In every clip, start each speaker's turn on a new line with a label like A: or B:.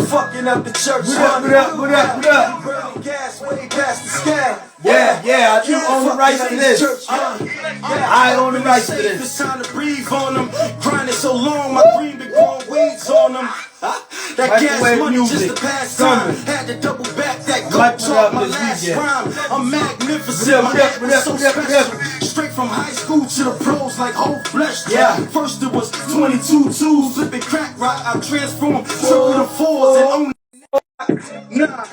A: fucking up the church.
B: What up?
A: Gas way past the sky.
B: Yeah, you own the rights to this. I own the rights to this.
A: It's time to breathe on them. Grinding so long, my green been growing weeds on them. That gas money just the past time. Had to double back that go talk my last rhyme. I'm magnificent, my act was so special. Straight from high school to the pros like whole flesh.
B: Yeah.
A: First it was 22 twos, flipping crack rock. I transformed circle to fours and only nah.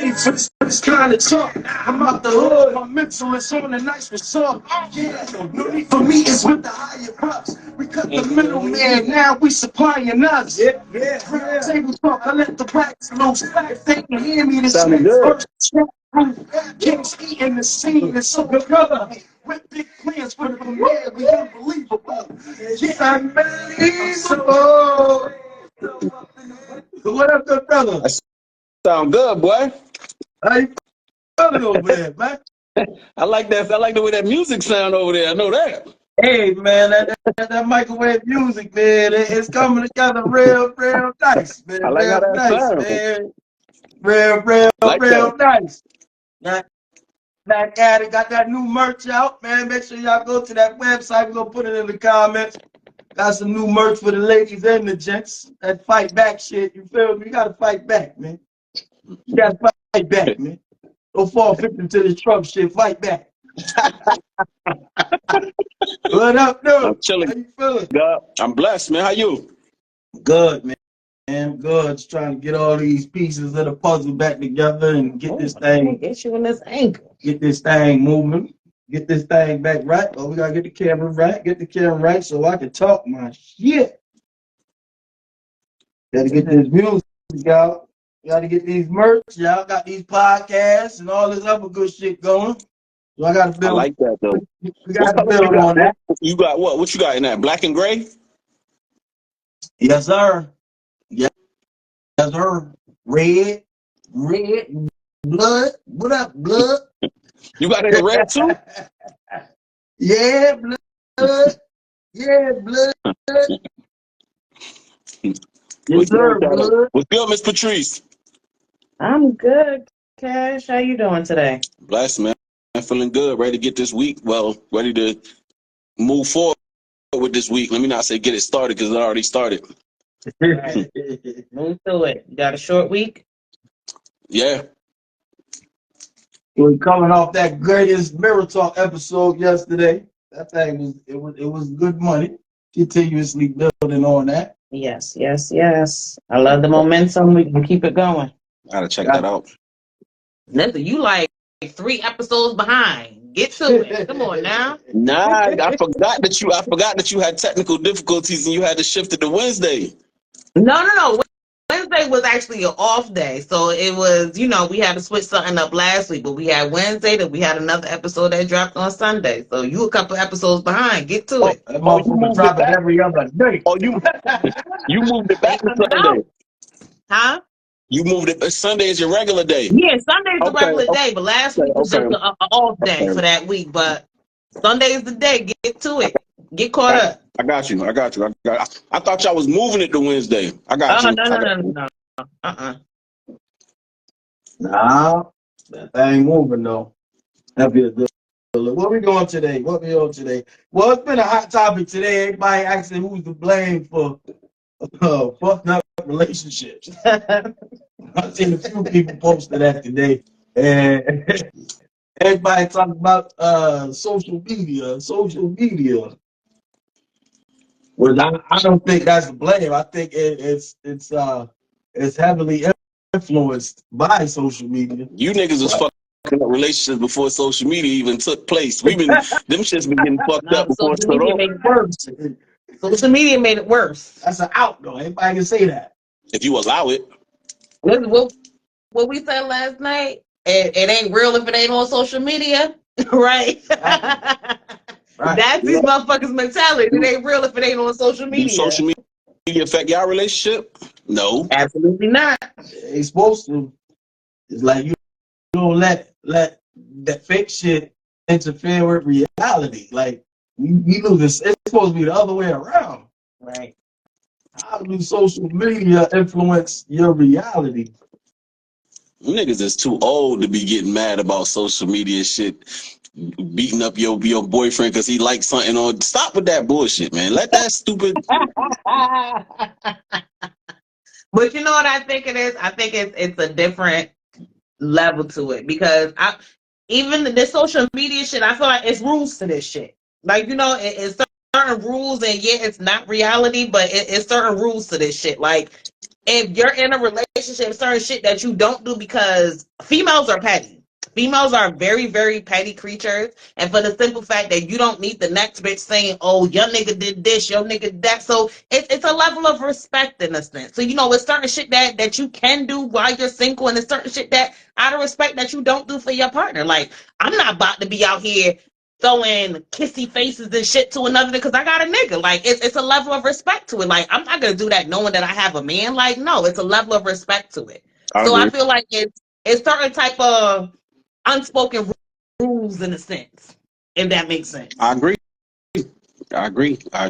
A: It's kind of tough. I'm out the hood. My mental is on the nice what's up. Yeah, no need for me. It's with the higher ups. We cut the middleman. Now we supplying us. Yeah. Table talk. I let the wax loose. If they can hear me, this first Kings eating the scene. It's so good. With big plans for the premiere. We unbelievable. Yeah, unbelievable. What up, good brother?
C: Sound good, boy.
A: How you feeling over there, man?
C: I like that. I like the way that music sound over there. I know that.
A: Hey, man, that microwave music, man, it's coming together real nice, man.
C: I like how that sounds,
A: man. Real nice. Back at it, got that new merch out, man. Make sure y'all go to that website. We're gonna put it in the comments. Got some new merch for the ladies and the gents. That fight back shit, you feel me? You gotta fight back, man. You gotta fight back, man. Don't fall victim to the Trump shit. Fight back. What up, dude?
C: I'm chilling.
A: How you feeling?
C: God, I'm blessed, man. How you?
A: Good, man. Good. Just trying to get all these pieces of the puzzle back together and get this thing.
D: Get you in this angle.
A: Get this thing moving. Get this thing back right. Oh, we gotta get the camera right. Get the camera right so I can talk my shit. Gotta get this music out. Gotta get these merch. Y'all got these podcasts and all this other good shit going. So I gotta build.
C: I like that though.
A: We gotta build on that.
C: You got what? What you got in that? Black and gray?
A: Yes, sir. Yes, sir. Red, blood. What up, blood?
C: You got it in red too?
A: Yeah, blood. Yeah, blood. Yes, sir, blood.
C: What's good, Miss Patrice?
D: I'm good, Cash. How you doing today?
C: Blessed, man. I'm feeling good. Ready to get this week. Well, ready to move forward with this week. Let me not say get it started because it already started.
D: Right. Move to it. You got a short week?
C: Yeah.
A: We're coming off that greatest Mirror Talk episode yesterday. That thing was good money. Continuously building on that.
D: Yes. I love the momentum. We can keep it going.
C: Gotta check that out.
D: Listen, you like 3 episodes behind. Get to it. Come on now.
C: Nah, I forgot that you had technical difficulties and you had to shift it to Wednesday.
D: No. Wednesday was actually an off day. So it was, we had to switch something up last week, but we had Wednesday, then we had another episode that dropped on Sunday. So you a couple episodes behind. Get to it.
A: That motherfucker dropping every other day.
C: Oh, you moved it back to Sunday.
D: Huh?
C: You moved it. Sunday is your regular day.
D: Yeah, Sunday's the regular day, but last week was just an off day for that week. But Sunday is the day. Get to it. Get caught up.
C: I got you. I thought y'all was moving it to Wednesday. I got you.
D: No.
A: Nah, that thing moving though. That'd be a good. What we doing today? What we on today? Well, it's been a hot topic today. Everybody asking who's to blame for fucked up relationships. I've seen a few people posted that today, and everybody talking about social media. Well, I don't think that's the blame. I think it's heavily influenced by social media.
C: You niggas was fucking up relationships before social media even took place. Them shits been getting fucked up before
D: social media made it worse. Social media made it worse.
A: That's an out though. Anybody can say that.
C: If you allow it.
D: Listen, what we said last night, it ain't real if it ain't on social media, right? Right. That's these motherfuckers' mentality. It ain't real if it ain't on social media.
C: Do social media affect y'all relationship? No.
D: Absolutely not.
A: It's supposed to. It's like you don't let that fake shit interfere with reality. Like we lose this. It's supposed to be the other way around.
D: Right.
B: How do social media influence your reality?
C: Niggas is too old to be getting mad about social media shit, beating up your boyfriend because he likes something on. Stop with that bullshit, man. Let that stupid.
D: But you know what I think it is? I think it's a different level to it because even this social media shit, I feel like it's rules to this shit. Like, you know, it's certain rules, and yeah, it's not reality, but it's certain rules to this shit. Like, if you're in a relationship, certain shit that you don't do, because females are petty. Females are very, very petty creatures. And for the simple fact that you don't need the next bitch saying, oh, your nigga did this, your nigga did that. So it's a level of respect in a sense. So, you know, it's certain shit that you can do while you're single, and it's certain shit that out of respect that you don't do for your partner. Like, I'm not about to be out here throwing kissy faces and shit to another because I got a nigga. Like, it's a level of respect to it. Like, I'm not gonna do that knowing that I have a man. Like, no, it's a level of respect to it.
C: I
D: So I
C: agree.
D: feel like it's certain type of unspoken rules in a sense, if that makes sense.
C: I agree. I agree.
D: All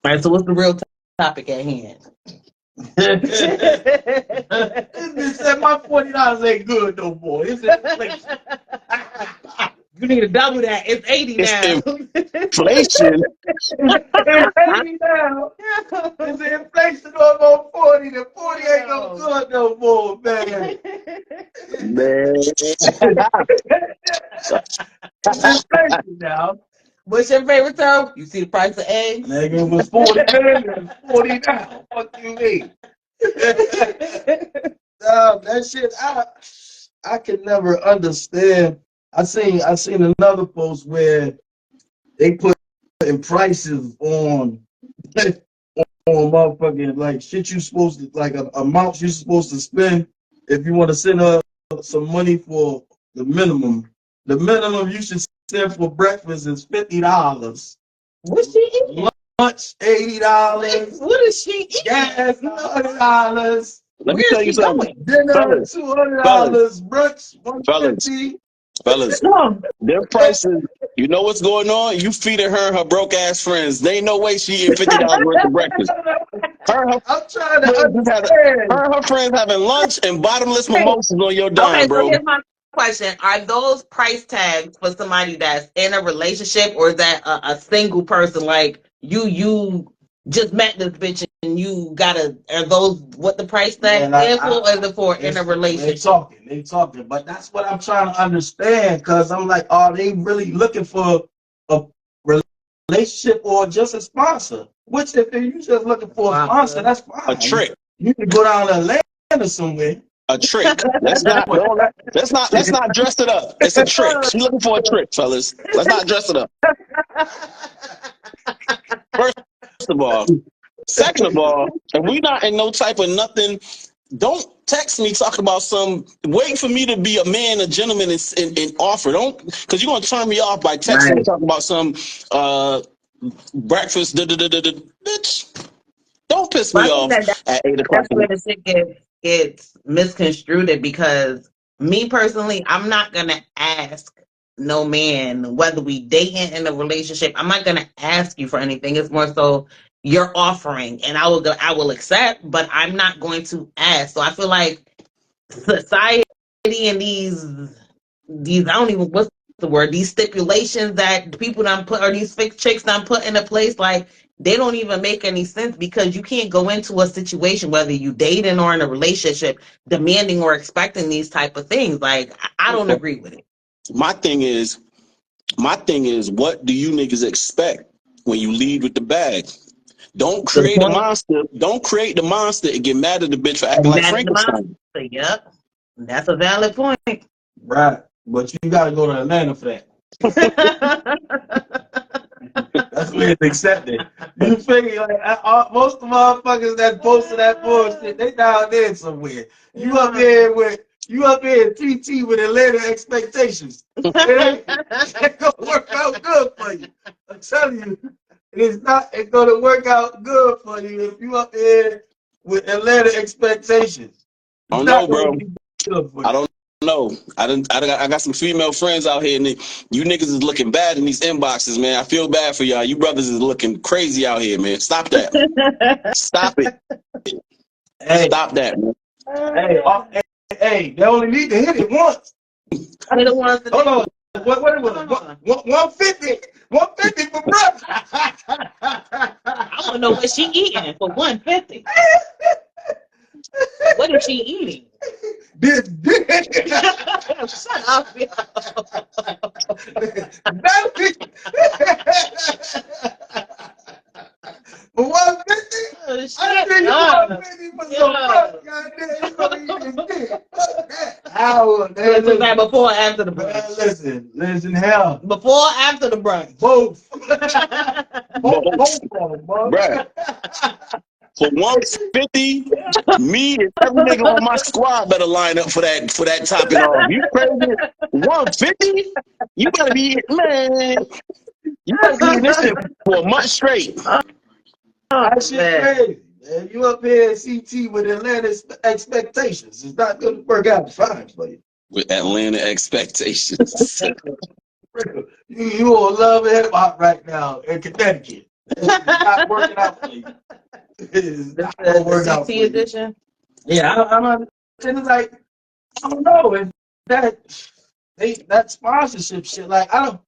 D: right, so what's the real topic at hand?
B: This bitch said my $40 ain't good no more. It's inflation.
D: You need to double that. It's 80
C: It's
D: now.
C: inflation.
B: It's 80 now. It's inflation over 40. The 40 ain't no good no more, man.
C: Man.
B: It's inflation now.
D: What's your favorite term? You see the price of eggs?
B: Nigga, it was 40 then, it's 40 now. Fuck you mean? That shit, I can never understand. I seen another post where they put in prices on motherfucking like shit you supposed to, like amounts you're supposed to spend if you want to send her some money for the minimum. The minimum you should send for breakfast is $50.
D: What's she eating?
B: Lunch $80.
D: What is she eating?
B: Gas $100.
C: Let me
D: Where
C: tell
D: is
C: you
D: she
C: something.
D: going?
B: Dinner
C: Fellas,
B: $200. Brunch
C: fellas,
B: $150.
C: fellas, their prices, you know what's going on? You feeding her and her broke ass friends. There ain't no way she eating $50 worth of breakfast.
B: I'm trying to
C: Her
B: understand.
C: and her friends having lunch and bottomless mimosas on your dime,
D: Okay, so
C: bro.
D: here's my question. Are those price tags for somebody that's in a relationship, or is that a single person? Like you just met this bitch and you gotta, are those what the price tag is for, or is it for in a relationship?
B: They talking, but that's what I'm trying to understand, because I'm like, are they really looking for a relationship or just a sponsor? Which, if you just looking for a sponsor, that's fine.
C: A trick.
B: You can go down to Atlanta somewhere.
C: A trick. Let's not dress it up. It's a trick. She's looking for a trick, fellas. Let's not dress it up. First of all. Second of all, if we not in no type of nothing, don't text me talking about some. Wait for me to be a man, a gentleman, and offer. Don't, because you're gonna turn me off by texting me talking about some breakfast. Bitch, don't piss me off at 8 o'clock.
D: That's where the shit gets misconstrued, because me personally, I'm not gonna ask no man whether we dating in a relationship. I'm not gonna ask you for anything. It's more so you're offering, and I will accept, but I'm not going to ask. So I feel like society and these I don't even, what's the word, these stipulations that people done put, or these fake chicks done put into place, like they don't even make any sense, because you can't go into a situation, whether you dating or in a relationship, demanding or expecting these type of things. Like, I don't agree with it.
C: My thing is, what do you niggas expect when you lead with the bag? Don't create a monster. Don't create the monster and get mad at the bitch for acting like Frankenstein.
D: Yep, that's a valid point.
B: Right, but you gotta go to Atlanta for that. That's where it's accepted. You figure like most of the motherfuckers that posted that bullshit, they down there somewhere. You up here in TT with Atlanta expectations. It's gonna work out good for you. I'm telling you, it's gonna work out good for you if you up here with Atlanta expectations.
C: I don't know, bro. I don't know. I got some female friends out here, and you niggas is looking bad in these inboxes, man. I feel bad for y'all. You brothers is looking crazy out here, man. Stop that. Stop it.
B: Hey,
C: Stop that, man.
B: hey, they only need to hit it once.
D: I didn't want to.
B: Hold on. What it was? 150? 150 for brother.
D: I don't know what she eating for 150. What is she eating?
B: This.
D: Shut up, yo.
B: For 150?
D: Oh,
B: I
D: shit.
B: think you 150 for some broke. Goddamn, you gonna eat this dick. How, man,
D: Was that before or after the
B: man,
D: brunch?
B: listen, hell.
D: Before or after the brunch?
B: Both.
C: Both.
B: Both of them, bro.
C: Bruh. For 150, me and every nigga on my squad better line up for that topping off. You crazy? 150? You better be, man. You better be in this shit for a month straight.
B: That shit
D: Man.
B: crazy. Man, you up here at CT with Atlanta expectations. It's not going to work out fine for you.
C: With Atlanta expectations.
B: You on Love and Hip Hop right now in Connecticut. It's not working out for you. It's not going to work out for
D: CT
B: you.
D: edition?
B: Yeah, I'm it's like, I don't know. If that sponsorship shit, like, I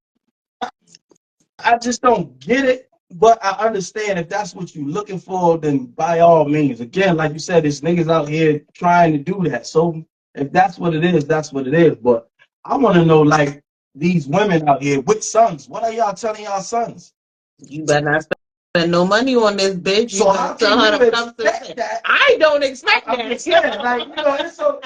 B: just don't get it. But I understand if that's what you're looking for, then by all means. Again, like you said, there's niggas out here trying to do that. So if that's what it is, that's what it is. But I want to know, like, these women out here with sons, what are y'all telling y'all sons?
D: You better not spend no money on this bitch. You
B: So how
D: tell
B: can
D: her
B: you
D: to come
B: expect
D: to
B: that?
D: I don't expect
B: I'm
D: that.
B: just saying, like, you know, it's so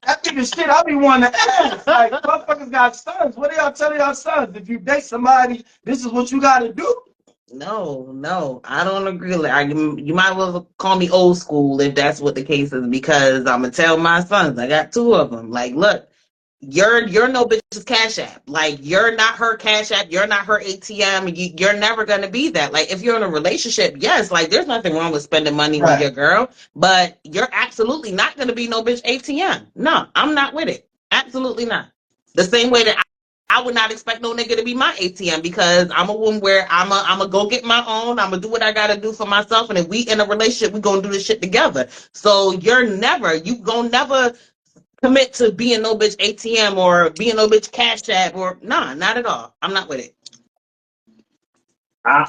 B: that nigga shit I be wanting to ask. Like, motherfuckers got sons. What are y'all telling y'all sons? If you date somebody, this is what you got to do.
D: No, I don't agree. You might as well call me old school if that's what the case is, because I'm gonna tell my sons. I got 2 of them. Like, look, you're no bitch's Cash App. Like, you're not her Cash App. You're not her ATM. You're never gonna be that. Like, if you're in a relationship, yes, like there's nothing wrong with spending money on your girl, but you're absolutely not gonna be no bitch ATM. No, I'm not with it. Absolutely not. The same way that I would not expect no nigga to be my ATM, because I'm a woman where I'm a go get my own. I'm gonna do what I gotta do for myself. And if we in a relationship, we gonna do this shit together. So you gonna never commit to being no bitch ATM or being no bitch Cash App or nah, not at all. I'm not with it. I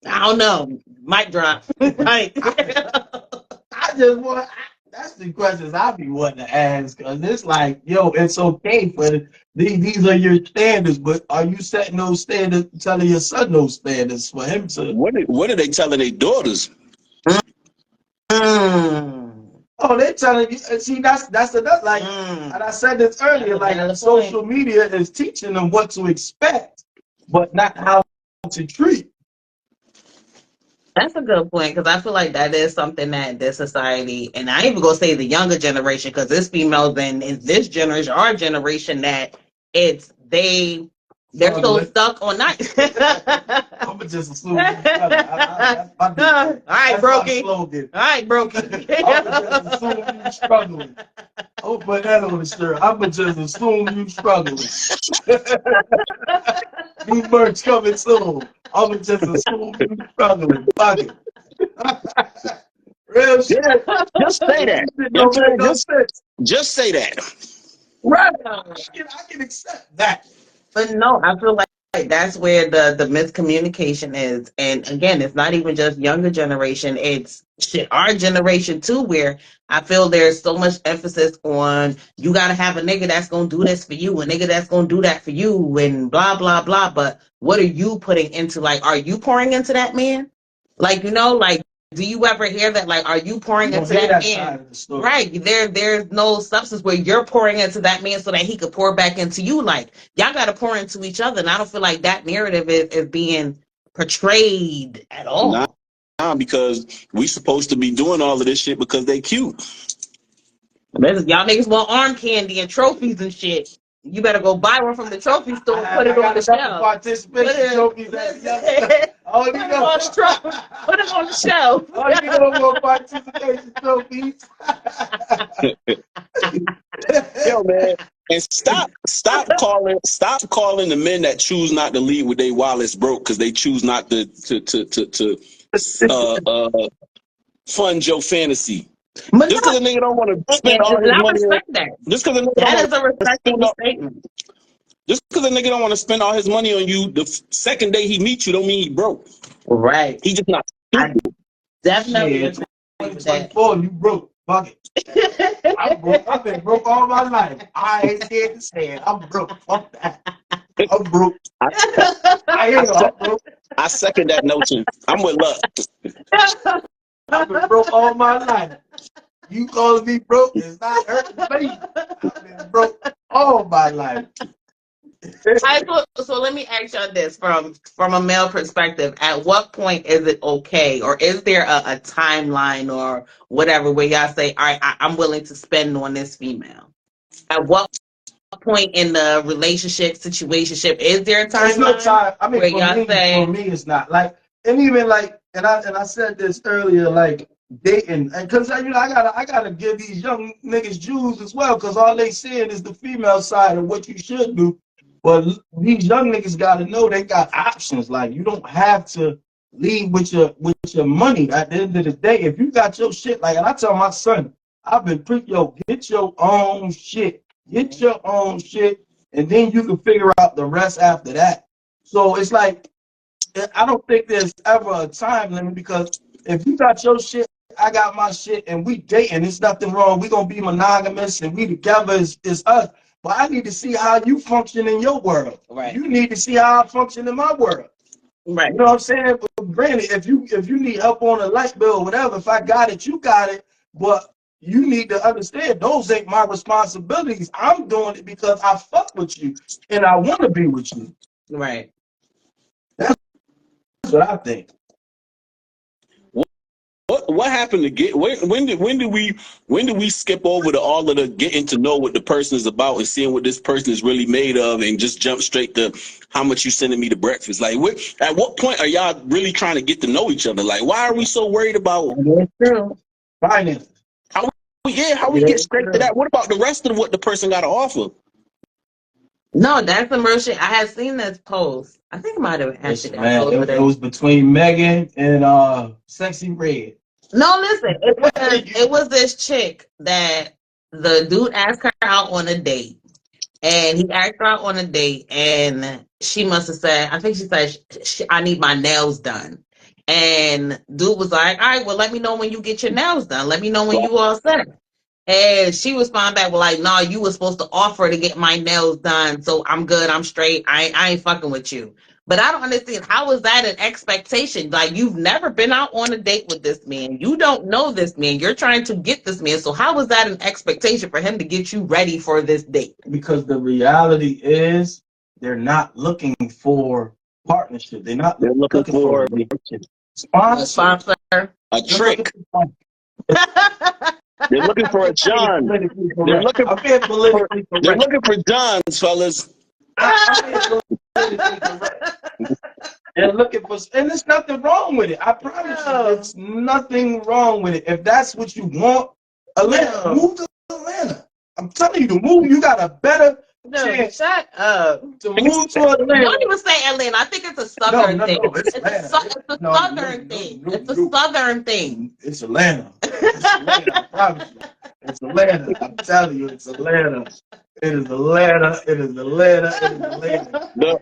D: don't know. Mic drop. Like,
B: I just want. That's the questions I be wanting to ask, because it's like, yo, it's okay for these are your standards, but are you setting those standards, telling your son those standards for him to?
C: What are they telling their daughters?
B: Oh, they're telling you. See, that's another, like, and I said this earlier. Like, social media is teaching them what to expect, but not how to treat.
D: That's a good point, because I feel like that is something that this society, and I ain't even gonna say the younger generation, because it's females in this generation, our generation, that they're so stuck on not.
B: I'm just assuming. All right,
D: Brokey. All right, Brokey.
B: I'm just assuming you struggling. I'll put that on the shirt. I'm just assume you struggling. New merch coming soon. I'm just assume you struggling. Fuck it. Real shit.
C: Just say that. Just say that.
B: Right. I can accept that.
D: But no, I feel like that's where the miscommunication is. And again, it's not even just younger generation, it's shit, our generation too, where I feel there's so much emphasis on you gotta have a nigga that's gonna do this for you, a nigga that's gonna do that for you, and blah blah blah. But what are you putting into, like, are you pouring into that man? Like, you know, like, do you ever hear that? Like, are you pouring into that man? Right. There's no substance where you're pouring into that man so that he could pour back into you. Like, y'all got to pour into each other. And I don't feel like that narrative is being portrayed at all.
C: Nah, because we supposed to be doing all of this shit because they cute.
D: Y'all niggas want arm candy and trophies and shit. You better go buy one from the trophy store and put it on the shelf.
B: Participation trophies. Oh, you
D: Put him
B: know.
D: on the Put him on the show.
B: Oh, you know more participation trophies.
C: Yo, man. And stop calling the men that choose not to lead with their wallets broke because they choose not to fund your fantasy.
D: But
C: Just
D: no,
C: because a nigga don't want to spend all
D: and
C: his
D: I
C: money on,
D: respect that.
C: just because a nigga don't
D: That
C: want
D: is a respectable statement.
C: just because a nigga don't want to spend all his money on you the second day he meets you don't mean he broke.
D: Right.
C: He just not
D: I
C: stupid.
D: definitely
B: Yeah,
D: agree with that.
B: 2024, you broke. Fuck it. I'm broke. I've been broke all my life. I ain't scared to say it. I'm broke. Fuck that. I'm broke. I am. I'm broke.
C: I second that notion. I'm with Luck.
B: I've been broke all my life. You calling me broke is not hurting me. I've been broke all my life.
D: So let me ask y'all this from a male perspective. At what point is it okay, or is there a timeline or whatever where y'all say, all right, I'm willing to spend on this female? At what point in the relationship situationship is there a
B: There's no
D: timeline
B: time. I mean,
D: where y'all say,
B: for me, it's not like, and even like, and I said this earlier, like dating, and because I gotta give these young niggas Jews as well, because all they seeing is the female side of what you should do. But these young niggas gotta know they got options. Like you don't have to lead with your money. At the end of the day, if you got your shit, like, and I tell my son, I've been get your own shit. Get your own shit, and then you can figure out the rest after that. So it's like, I don't think there's ever a time limit, because if you got your shit, I got my shit, and we dating, there's nothing wrong. We gonna be monogamous, and we together is us. But I need to see how you function in your world.
D: Right.
B: You need to see how I function in my world.
D: right?
B: You know what I'm saying? But granted, if you need help on a light bill or whatever, if I got it, you got it. But you need to understand those ain't my responsibilities. I'm doing it because I fuck with you and I want to be with you.
D: Right.
B: That's what I think.
C: What happened to get when did we skip over to all of the getting to know what the person is about and seeing what this person is really made of and just jump straight to how much you sending me to breakfast? Like, at what point are y'all really trying to get to know each other? Like, why are we so worried about
B: Finances?
C: how we get straight to that? What about the rest of what the person got to offer?
D: No, that's some real shit. I had seen this post. I think I might have actually.
B: It was between Megan and Sexy Red.
D: No, listen. It was this chick that the dude asked her out on a date, and he asked her out on a date, and she must have said, I think she said, I need my nails done. And dude was like, all right, well, let me know when you get your nails done. Let me know when you all set. And she responded back with like, no, you were supposed to offer to get my nails done, so I'm good, I'm straight, I ain't fucking with you. But I don't understand, how is that an expectation? Like, you've never been out on a date with this man. You don't know this man. You're trying to get this man. So how is that an expectation for him to get you ready for this date?
B: Because the reality is they're not looking for partnership. They're looking for a
D: Sponsor.
C: A trick. They're looking for a John. They're looking for Johns, fellas.
B: They're looking for, and there's nothing wrong with it. I promise you, there's nothing wrong with it. If that's what you want, Atlanta, move to Atlanta. I'm telling you to move. You got a better chance.
D: Shut up.
B: To move to Atlanta.
D: Don't even say Atlanta. I think it's a southern thing.
B: It's
D: a southern thing. It's a southern thing.
B: It's Atlanta. It's Atlanta. I promise you. It's Atlanta. I'm telling you, it's Atlanta. It is Atlanta. It is Atlanta. It is Atlanta.
C: The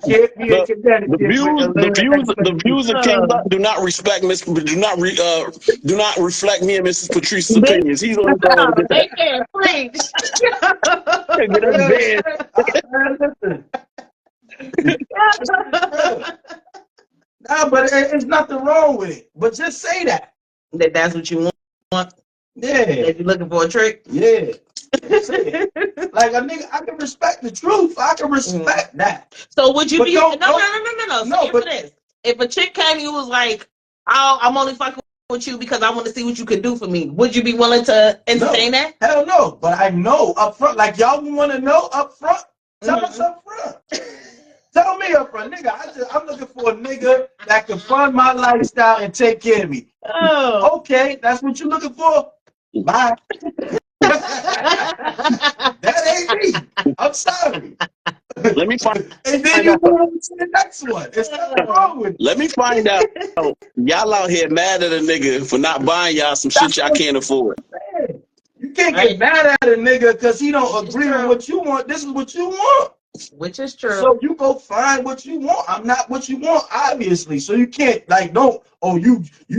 C: views of King Buck do not reflect me and Mrs. Patrice's opinions. He's on his own.
D: They can't preach.
B: Nah, but there's nothing wrong with it. But just say that.
D: That's what you want.
B: Yeah.
D: If you're looking for a trick.
B: Yeah. Like a nigga, I can respect the truth. I can respect that.
D: So would you
B: but
D: be no? For this, if a chick came, you was like, "Oh, I'm only fucking with you because I want to see what you can do for me." Would you be willing to entertain that?
B: Hell no. But I know up front. Like y'all want to know up front. Tell us up front. Tell me up front, nigga. I'm looking for a nigga that can fund my lifestyle and take care of me.
D: Oh.
B: Okay, that's what you're looking for. Bye. That ain't me. I'm sorry.
C: Let me find
B: And then you move on to the next one. There's nothing wrong with it.
C: Let me find out. Y'all out here mad at a nigga for not buying y'all some shit y'all can't afford.
B: You can't get mad at a nigga because he don't agree with what you want. This is what you want.
D: Which is true.
B: So you go find what you want. I'm not what you want, obviously. So you can't you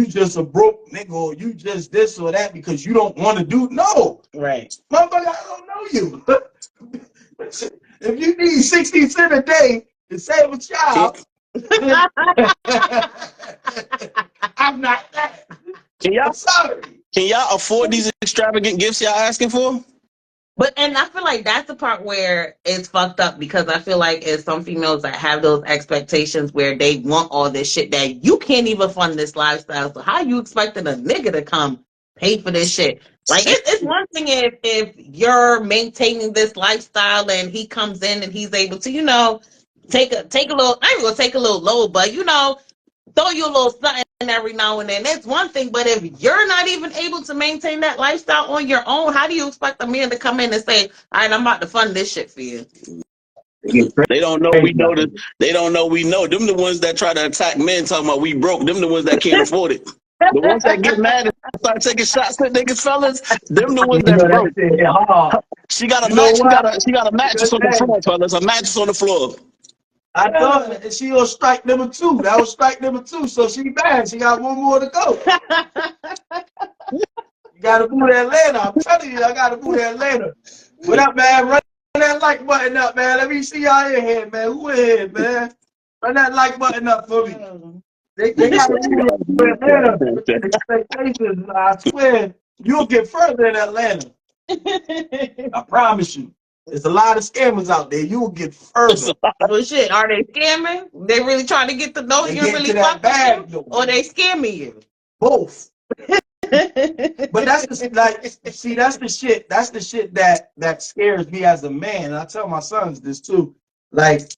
B: just a broke nigga or you just this or that because you don't want to do. No.
D: Right.
B: Motherfucker, I don't know you. If you need 60 cents a day to save a child, I'm not that. I'm sorry.
C: Can y'all afford these extravagant gifts y'all asking for?
D: And I feel like that's the part where it's fucked up because I feel like it's some females that have those expectations where they want all this shit that you can't even fund this lifestyle. So how you expecting a nigga to come pay for this shit? Like it's one thing if you're maintaining this lifestyle and he comes in and he's able to, take a little, I ain't gonna take a little low, but throw you a little something every now and then. That's one thing. But if you're not even able to maintain that lifestyle on your own, how do you expect a man to come in and say, all right, I'm about to fund this shit for you?
C: They don't know we know this. They don't know we know. Them the ones that try to attack men talking about we broke. Them the ones that can't afford it. The ones that get mad and start taking shots at niggas, fellas, them the ones that broke. She got a mattress on the floor, fellas. A mattress on the floor.
B: I thought she gonna strike number 2. That was strike number 2. So she bad. She got one more to go. You gotta move to Atlanta. I'm telling you, I gotta move to Atlanta. What up, man? Run that like button up, man. Let me see y'all in here, man. Who in here, man? Run that like button up for me. They gotta move to Atlanta with expectations. I swear, you'll get further in Atlanta. I promise you. There's a lot of scammers out there. You will get further.
D: Well, shit, are they scamming? They really trying to get to know you really fuck with you, or they scamming you?
B: Both. But that's the that's the shit. That's the shit that scares me as a man. And I tell my sons this too. Like,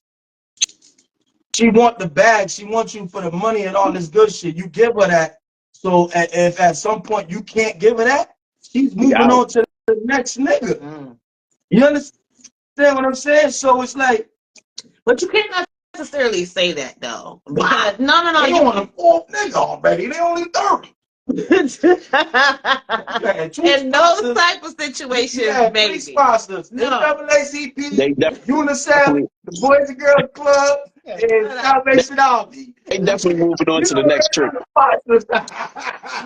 B: she want the bag. She wants you for the money and all this good shit. You give her that. So if at some point you can't give her that, she's moving on to the next nigga. You understand what I'm saying? So it's like,
D: but you can't necessarily say that though. Because, no.
B: They on the 4th nigga already. They only 30.
D: In those type of situations, maybe.
B: Sponsors, NAACP, UNICEF, the Boys and Girls Club, and Salvation Army.
C: They definitely moving on to the next trip.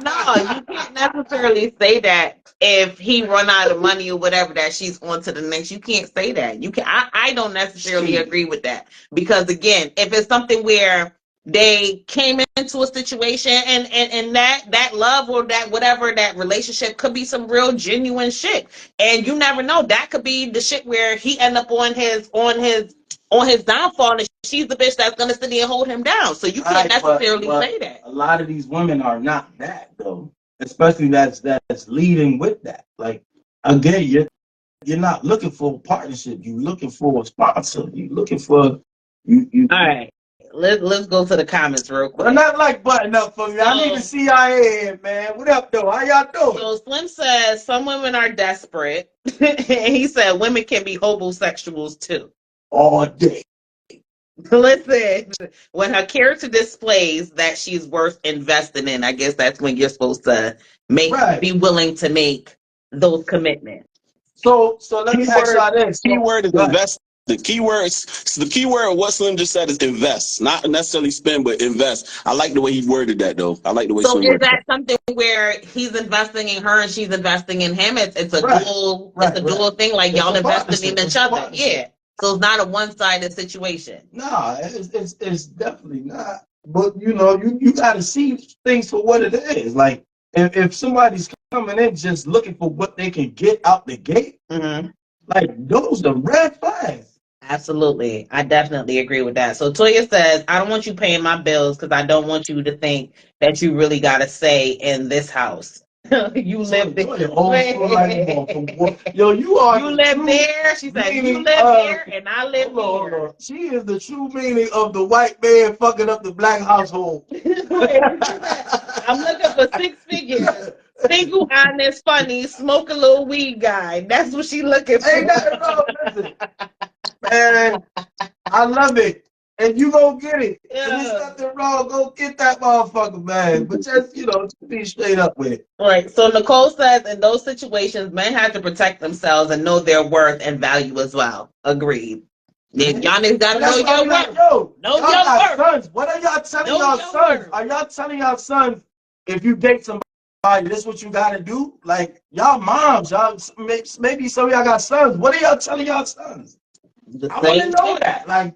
D: No, you can't necessarily say that if he run out of money or whatever that she's on to the next. You can't say that. You can. I don't necessarily agree with that because again, if it's something where they came into a situation and that love or that whatever that relationship could be some real genuine shit, and you never know, that could be the shit where he end up on his downfall and she's the bitch that's gonna sit there and hold him down. So you can't necessarily say that.
B: A lot of these women are not that though, especially that's leading with that. Like, again, you're not looking for a partnership. You're looking for a sponsor. You're looking for you.
D: All right. Let's go to the comments real quick.
B: But not like button up for me. I need the CIA, man. What up, though? How y'all doing?
D: So Slim says some women are desperate. And he said women can be homosexuals too.
B: All day.
D: Listen, when her character displays that she's worth investing in, I guess that's when you're supposed to be willing to make those commitments.
B: So let me ask y'all this.
C: Keyword is invest. The keyword of what Slim just said is invest, not necessarily spend, but invest. I like the way he worded that, though. I like the way.
D: So is that something where he's investing in her and she's investing in him? It's a dual, dual thing. Like y'all investing in each other. Yeah. So it's not a one-sided situation.
B: No, it's definitely not. But you got to see things for what it is. Like if somebody's coming in just looking for what they can get out the gate, like those are red flags.
D: Absolutely. I definitely agree with that. So Toya says, I don't want you paying my bills because I don't want you to think that you really got a say in this house. You live there.
B: You're old school like a motherfucker. Yo, you are
D: You
B: the
D: live
B: true
D: there. She said, you
B: meaning
D: live
B: of-
D: here and I live
B: hold
D: here.
B: on. She is the true meaning of the white man fucking up the black household.
D: I'm looking for 6 figures. Single, honest, funny, smoke a little weed guy. That's what she looking for.
B: Ain't nothing wrong with it. Man, I love it. And you gonna get it.
D: Yeah.
B: And there's nothing wrong. Go get that motherfucker, man. But just, just be straight up with it.
D: All right. So Nicole says in those situations, men have to protect themselves and know their worth and value as well. Agreed. Yeah, y'all niggas gotta know your worth.
B: Yo,
D: Know
B: y'all
D: your
B: got
D: worth.
B: sons. What are y'all telling
D: Know
B: y'all
D: your
B: sons?
D: worth.
B: Are y'all telling y'all sons if you date somebody, this is what you gotta do? Like, y'all moms, y'all maybe some of y'all got sons. What are y'all telling y'all sons? I want to know that. Like,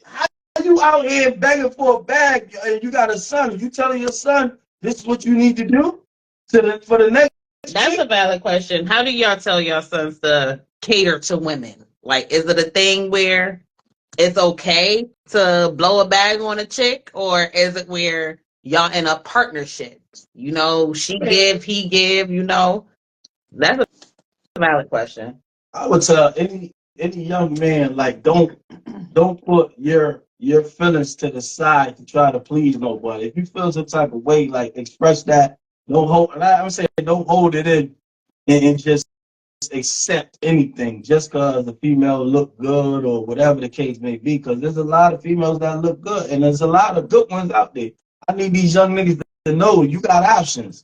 B: how you out here begging for a bag and you got a son? You telling your son this is what you need to do for the next?
D: That's a valid question. How do y'all tell your sons to cater to women? Like, is it a thing where it's okay to blow a bag on a chick, or is it where y'all in a partnership? She give, he give. That's a valid question.
B: I would tell any young man, like, don't put your feelings to the side to try to please nobody. If you feel some type of way, like, express that. Don't hold. I'm saying don't hold it in and just accept anything just because the female look good or whatever the case may be. Because there's a lot of females that look good, and there's a lot of good ones out there. I need these young niggas to know you got options.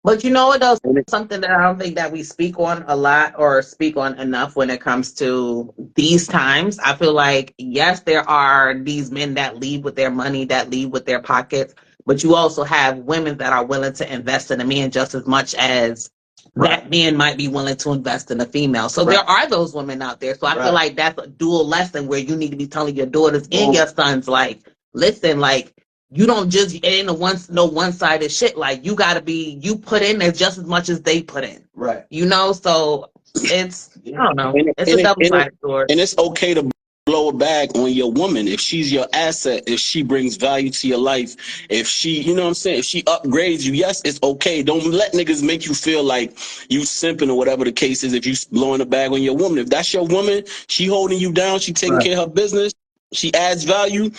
D: But you know what else? Something that I don't think that we speak on a lot or speak on enough when it comes to these times. I feel like, yes, there are these men that leave with their money, that leave with their pockets, but you also have women that are willing to invest in a man just as much as that man might be willing to invest in a female. So there are those women out there. So I feel like that's a dual lesson where you need to be telling your daughters and your sons, like, listen, like, you don't just, it ain't no one-sided shit. Like, you gotta be, you put in as just as much as they put in.
B: Right.
D: So it's, I don't know. It's a double-sided sword.
C: And it's okay to blow a bag on your woman if she's your asset, if she brings value to your life, if she, you know what I'm saying, if she upgrades you. Yes, it's okay. Don't let niggas make you feel like you simping or whatever the case is if you blowing a bag on your woman. If that's your woman, she holding you down, she taking care of her business, she adds value.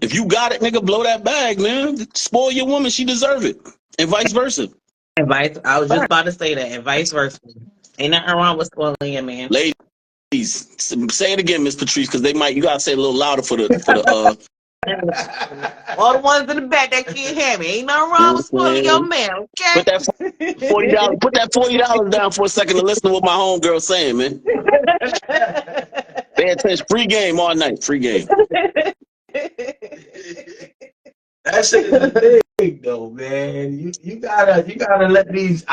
C: If you got it, nigga, blow that bag, man. Spoil your woman, she deserve it. And vice versa.
D: I was just about to say that, and vice versa. Ain't nothing wrong with spoiling your man.
C: Ladies, say it again, Miss Patrice, because you gotta say it a little louder for the
D: all the ones in the back that can't hear me. Ain't nothing wrong with spoiling your man, okay?
C: Put that $40 down for a second and listen to what my homegirl's saying, man. Pay attention. Free game all night. Free game.
B: That shit is a thing, though, man. You gotta let these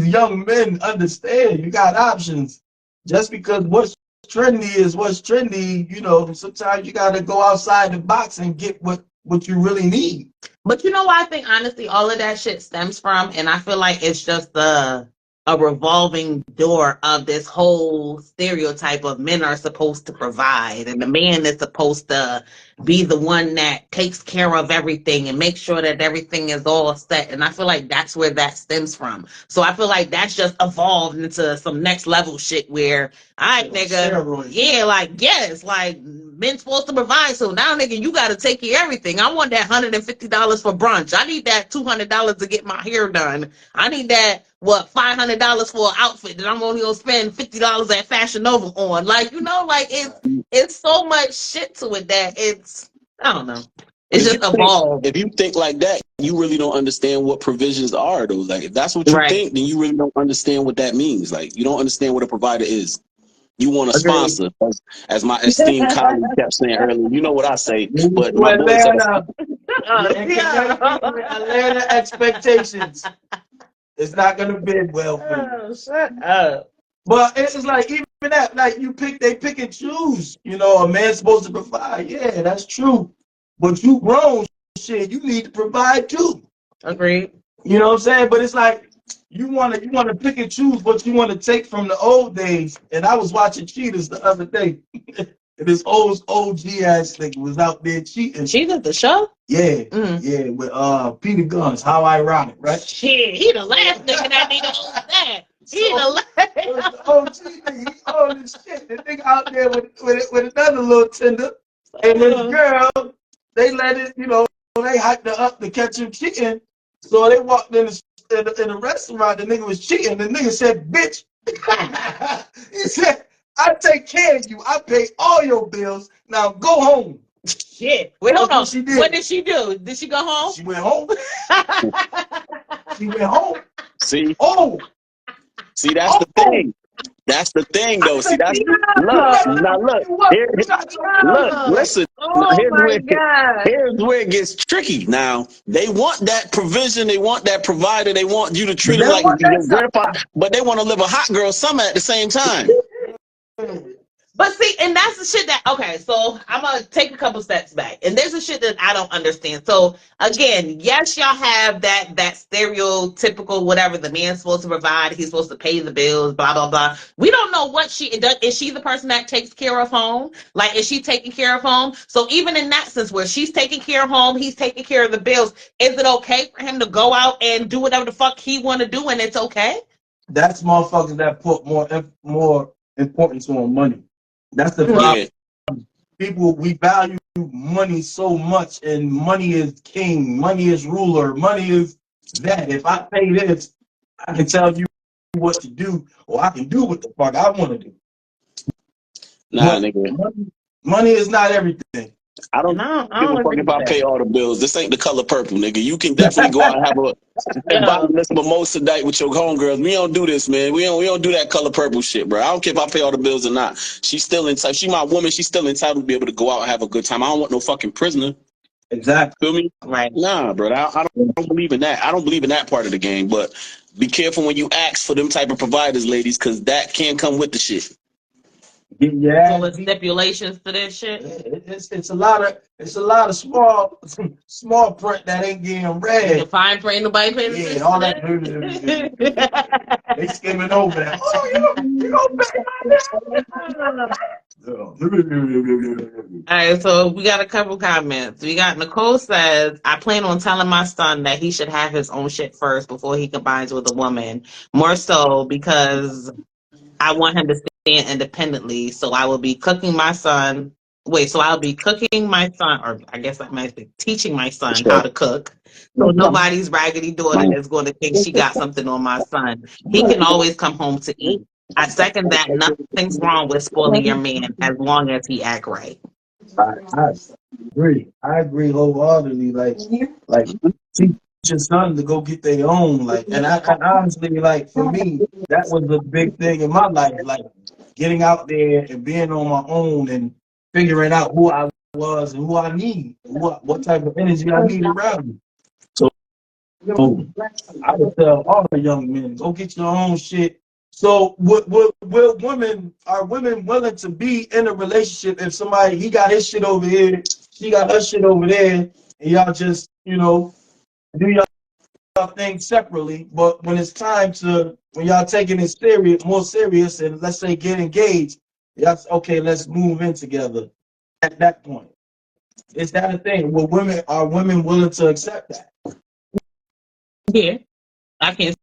B: young men understand you got options. Just because what's trendy is what's trendy, sometimes you gotta go outside the box and get what you really need.
D: But I think honestly all of that shit stems from, and I feel like it's just a revolving door of this whole stereotype of men are supposed to provide and the man is supposed to be the one that takes care of everything and make sure that everything is all set. And I feel like that's where that stems from. So I feel like that's just evolved into some next level shit where, all right, nigga, yeah, like, yes, like, men's supposed to provide. So now, nigga, you got to take care of everything. I want that $150 for brunch. I need that $200 to get my hair done. I need that, $500 for an outfit that I'm only going to spend $50 at Fashion Nova on. Like, like, it's so much shit to it that it's, I don't know. It's just evolved.
C: If you think like that, you really don't understand what provisions are, though. Like, if that's what you think, then you really don't understand what that means. Like, you don't understand what a provider is. You want a sponsor, as my esteemed colleague kept saying earlier. You know what I say, but my boy said,
B: Atlanta expectations. It's not gonna bid well for you.
D: Shut up.
B: But it's like even that, like they pick and choose. A man's supposed to provide. Yeah, that's true. But you grown shit, you need to provide too.
D: Agreed.
B: You know what I'm saying? But it's like you wanna pick and choose what you want to take from the old days. And I was watching Cheaters the other day. And this OG ass nigga was out there cheating.
D: Cheaters the show?
B: Yeah,
D: Mm.
B: yeah, with Peter Guns. How ironic, right?
D: Shit, he the last nigga that need to own that. He the last.
B: The OG nigga, he own this shit. The nigga out there with another little tender. And this girl, they let it, you know, they hyped her up to catch him cheating. So they walked in the restaurant, the nigga was cheating. The nigga said, bitch. He said, I take care of you. I pay all your bills. Now go home.
D: Shit. Wait, hold on.
B: What she did.
D: What did she do? Did she go home?
B: She went home. She went home.
C: See,
B: Oh,
C: see, that's the thing. That's the thing, though. See, that's look. Listen.
D: Oh my God.
C: Here's where it gets tricky. Now they want that provision, they want that provider, they want you to treat them like your grandpa, but they want to live a hot girl summer at the same time.
D: But see, and that's the shit that, okay, so I'm going to take a couple steps back. And there's a shit that I don't understand. So, again, yes, y'all have that stereotypical whatever, the man's supposed to provide, he's supposed to pay the bills, blah, blah, blah. We don't know what she does. Is she the person that takes care of home? Like, is she taking care of home? So even in that sense where she's taking care of home, he's taking care of the bills, is it okay for him to go out and do whatever the fuck he want to do and it's okay?
B: That's motherfuckers that put more importance on money. That's the problem.
C: Yeah.
B: People, we value money so much, and money is king, money is ruler, money is that. If I pay this, I can tell you what to do, or I can do what the fuck I want to do.
C: Nah, nigga.
B: Money is not everything.
C: I don't give a fuck if I pay all the bills. This ain't the color purple, nigga. You can definitely go out and have a bottomless mimosa night with your homegirls. We don't do this, man. We don't do that color purple shit, bro. I don't care if I pay all the bills or not. She's still entitled. She my woman. She's still entitled to be able to go out and have a good time. I don't want no fucking prisoner.
B: Exactly.
C: Feel me?
D: Right.
C: Nah, bro. I don't believe in that. I don't believe in that part of the game. But be careful when you ask for them type of providers, ladies, because that can come with the shit.
B: Yeah.
D: So with stipulations to this shit.
B: It's a lot of small print that ain't getting read.
D: The fine print, nobody paying attention.
B: Yeah, all that. They skimming over that. Oh, you gonna
D: All right, so we got a couple comments. We got Nicole says, I plan on telling my son that he should have his own shit first before he combines with a woman. More so because I want him to stand independently. So I will be cooking my son. So I'll be cooking my son, or I guess I might be teaching my son how to cook. So nobody's raggedy daughter is going to think she got something on my son. He can always come home to eat. I second that. Nothing's wrong with spoiling your man as long as he act right.
B: I agree wholeheartedly. Like teach your son to go get their own. Like, and I honestly, like, for me, that was a big thing in my life. Like, getting out there and being on my own and figuring out who I was and who I need, what type of energy I need around me. So I would tell all the young men, go get your own shit. So are women willing to be in a relationship if somebody, he got his shit over here, she got her shit over there, and y'all just, do y'all things separately, but when it's time when y'all taking it more serious, and let's say get engaged, y'all okay, let's move in together at that point. Is that a thing? Are women willing to accept that?
D: Yeah, I can't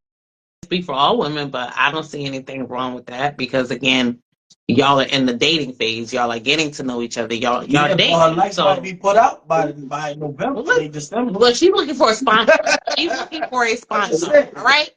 D: speak for all women, but I don't see anything wrong with that because, again, y'all are in the dating phase. Y'all are getting to know each other. Y'all dating.
B: Her life might be put out by November, December.
D: Well, she's looking for a sponsor. She's looking for a sponsor. All right.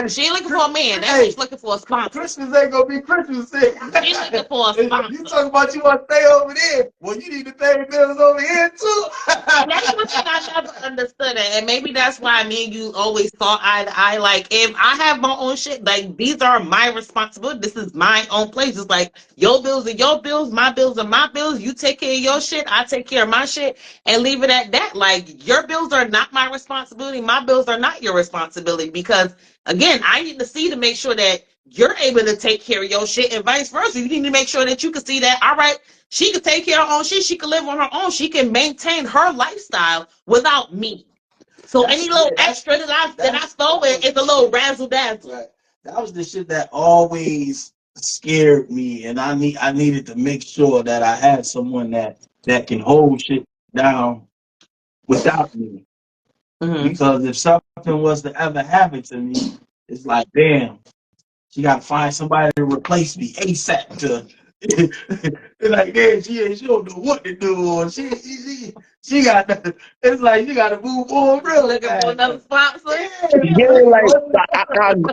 D: She ain't looking for a man. She's looking for a sponsor.
B: Christmas ain't gonna be Christmas.
D: She's looking for a sponsor.
B: You talking about you want to stay over there? Well, you need to pay bills over here too.
D: That's one thing I never understood, and maybe that's why me and you always thought eye to eye. Like, if I have my own shit, like, these are my responsibility. This is my own place. It's like your bills are your bills, my bills are my bills. You take care of your shit, I take care of my shit, and leave it at that. Like, your bills are not my responsibility. My bills are not your responsibility because, again, I need to see to make sure that you're able to take care of your shit and vice versa. You need to make sure that you can see that, all right, she can take care of her own shit. She can live on her own. She can maintain her lifestyle without me. So any little extra that I stole is a little razzle dazzle.
B: Right. That was the shit that always scared me, and I needed to make sure that I had someone that can hold shit down without me.
D: Mhm.
B: Because if something was to ever happen to me, it's like, damn, she got to find somebody to replace me ASAP. It's like, damn, she don't know what to do, or she got to, it's like she got to move on real
D: Looking for
B: fast.
D: another sponsor.
C: Yeah, like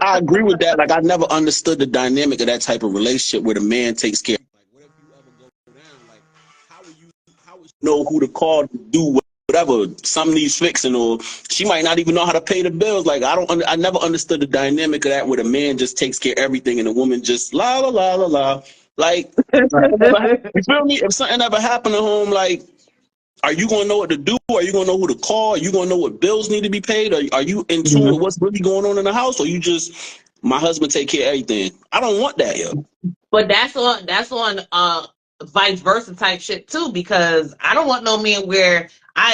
C: I agree with that. Like I never understood the dynamic of that type of relationship where the man takes care. Like, what if you ever go down? Like, how would you know who to call to do whatever? Some needs fixing, or she might not even know how to pay the bills. Like I never understood the dynamic of that where the man just takes care of everything and the woman just la la la la la. Like, you feel me? If something ever happened at home, like, are you gonna know what to do? Are you gonna know who to call? Are you gonna know what bills need to be paid? Are you in tune with what's really going on in the house? Or you just, my husband take care of everything? I don't want that, yo.
D: But that's on vice versa type shit too, because I don't want no man where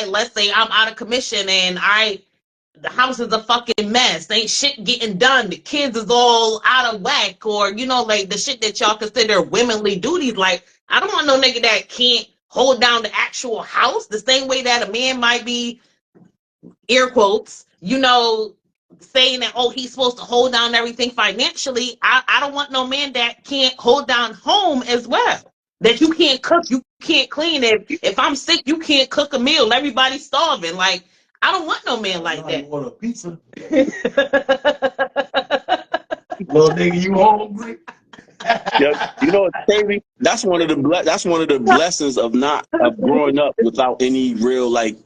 D: let's say I'm out of commission and the house is a fucking mess. Ain't shit getting done. The kids is all out of whack, or like the shit that y'all consider womanly duties. Like, I don't want no nigga that can't hold down the actual house the same way that a man might be, air quotes, saying that, oh, he's supposed to hold down everything financially. I don't want no man that can't hold down home as well. That you can't cook, you can't clean. If I'm sick, you can't cook a meal. Everybody's starving. Like, I don't want no man like that.
B: You want a pizza? Little nigga, you hungry?
C: Yeah, you know what's crazy? That's one of the blessings of growing up without any real, like,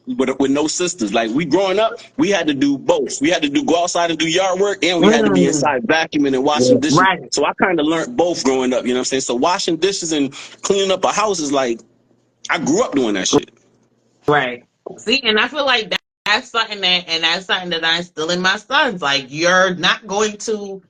C: with no sisters. Like, we growing up, we had to do both. We had to go outside and do yard work, and we had to be inside vacuuming and washing dishes.
D: Right.
C: So I kind of learned both growing up. You know what I'm saying? So washing dishes and cleaning up a house is like, I grew up doing that shit.
D: Right. See, and I feel like that's something that I instill in my sons. Like, you're not going to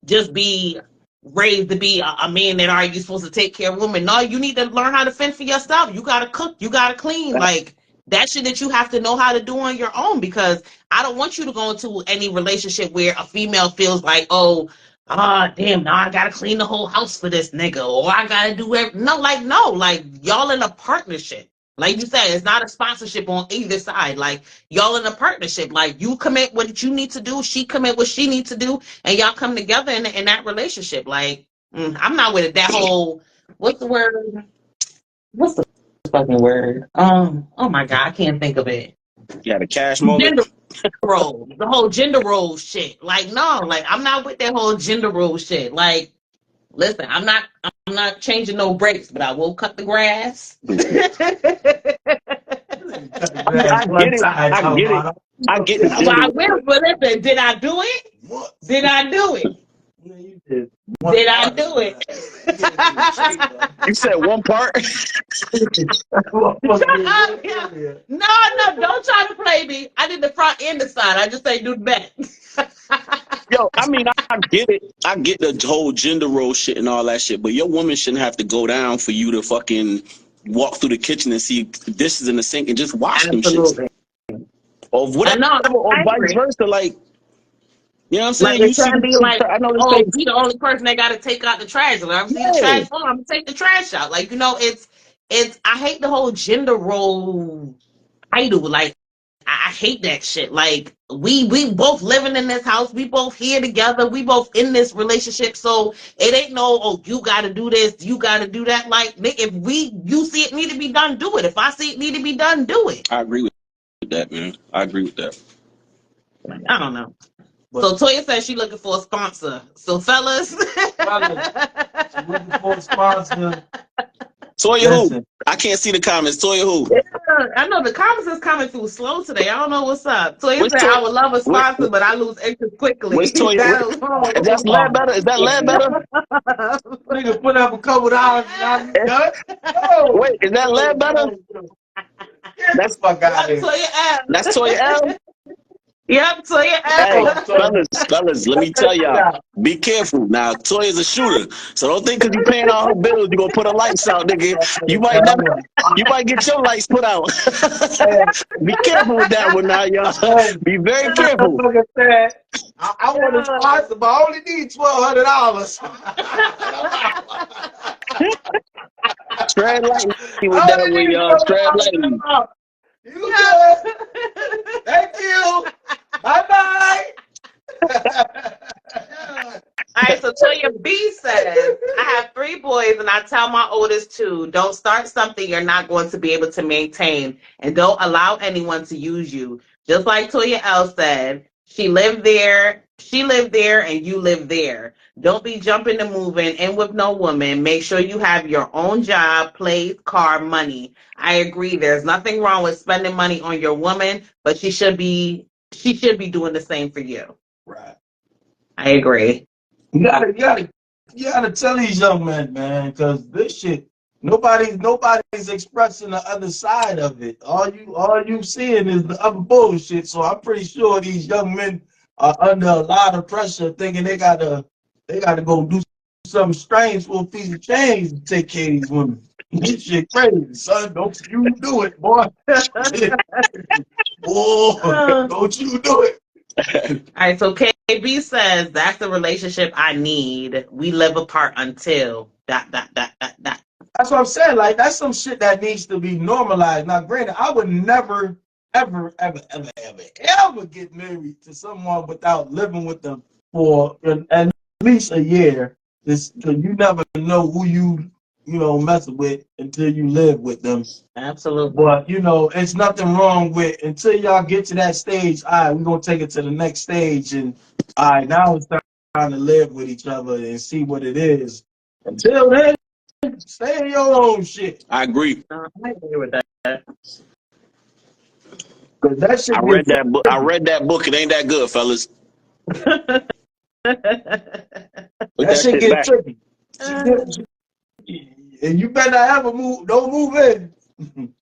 D: just be raised to be a man that are you supposed to take care of women. No, you need to learn how to fend for yourself. You gotta cook, you gotta clean. Like, that shit that you have to know how to do on your own, because I don't want you to go into any relationship where a female feels like, oh, damn, now I gotta clean the whole house for this nigga, or I gotta do no, like y'all in a partnership. Like you said, it's not a sponsorship on either side. Like, y'all in a partnership. Like, you commit what you need to do, she commit what she needs to do, and y'all come together in that relationship. Like, I'm not with it. That whole, what's the word? What's the fucking word? Oh my God, I can't think of it.
C: Yeah, the cash moment.
D: Gender role, the whole gender role shit. Like, no, like, I'm not with that whole gender role shit. Like, listen, I'm not changing no brakes, but I will cut the grass.
C: I get it. I get the
D: But I
C: gender.
D: will, but listen, did I do it?
B: What?
D: Did I do it?
B: Yeah, you did.
D: Did I do it?
C: You said one part.
D: No, don't try to play me. I did the front and the side. I just say do the back.
C: Yo, I mean, I get it. I get the whole gender role shit and all that shit, but your woman shouldn't have to go down for you to fucking walk through the kitchen and see dishes in the sink and just wash them shit. Or whatever, or vice versa. Like, you know what I'm saying?
D: Like, it shouldn't be like,
C: I know
D: oh, be the only person that got to take out the trash. Like, I'm seeing the trash. Oh, I'm gonna take the trash out. Like, it's. I hate the whole gender role title. Like, I hate that shit. Like, we both living in this house. We both here together. We both in this relationship. So it ain't no, oh, you got to do this, you got to do that. Like, if you see it need to be done, do it. If I see it need to be done, do it.
C: I agree with that, man. I agree with that.
D: I don't know. So Toya says she looking for a sponsor. So fellas,
B: she looking for a sponsor.
C: Toya who? I can't see the comments. Toya who?
D: Yeah, I know the comments is coming through slow today. I don't know what's up. Toya said I would love a sponsor, but I lose interest quickly.
C: What's Toya? Is that lead better? Is that lead better?
B: Nigga put up a couple dollars and I'm done.
C: Oh. Wait, is that lead better?
B: That's fuck out here.
C: That's Toya L.
D: Yep, Toya
C: L. Hey, fellas, let me tell y'all, be careful. Now, Toya's a shooter, so don't think because you're paying all her bills, you're gonna put her lights out, nigga. You might get your lights put out. Be careful with that one now, y'all. Be very careful.
B: I want a sponsor, but I only need $1,200.
C: Tread lightly with that one, y'all. Tread lightly.
B: You good? Thank you. Bye-bye.
D: All right, so Toya B says, I have 3 boys and I tell my oldest 2, don't start something you're not going to be able to maintain and don't allow anyone to use you. Just like Toya L said, she lived there and you live there. Don't be jumping and moving in with no woman. Make sure you have your own job, place, car, money. I agree. There's nothing wrong with spending money on your woman, but she should be doing the same for you.
B: Right.
D: I agree.
B: You gotta tell these young men, man, because this shit, nobody's expressing the other side of it. All you seeing is the other bullshit. So I'm pretty sure these young men are under a lot of pressure, thinking they gotta go do something strange for a piece of change to take care of these women. This shit crazy, son. Don't you do it, boy. Boy, don't you do it.
D: All right, so KB says that's the relationship I need. We live apart until ... That's
B: what I'm saying. Like, that's some shit that needs to be normalized. Now, granted, I would never, ever get married to someone without living with them for at least a year. Because you never know who you messing with until you live with them.
D: Absolutely.
B: But it's nothing wrong with, until y'all get to that stage. All right, we're gonna take it to the next stage, and all right, now it's time to live with each other and see what it is. Until then, stay in your own shit.
C: I agree.
D: I agree with that.
B: Cause that shit
C: I read that book. I read that book. It ain't that good, fellas. Put
B: that shit get
C: back.
B: tricky. And you better not ever move. Don't move in.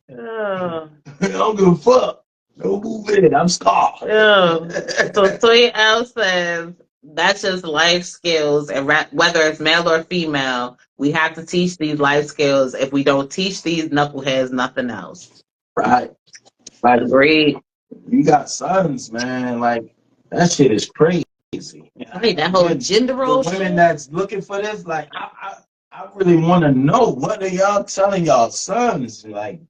B: I don't give a fuck. Don't move in. I'm scarred.
D: So Toya L says that's just life skills, and whether it's male or female, we have to teach these life skills. If we don't teach these knuckleheads nothing else.
B: Right.
D: Agreed.
B: You got sons, man. Like, that shit is crazy.
D: I mean, that whole gender role.
B: The women that's looking for this, like, I really want to know, what are y'all telling y'all sons? Like,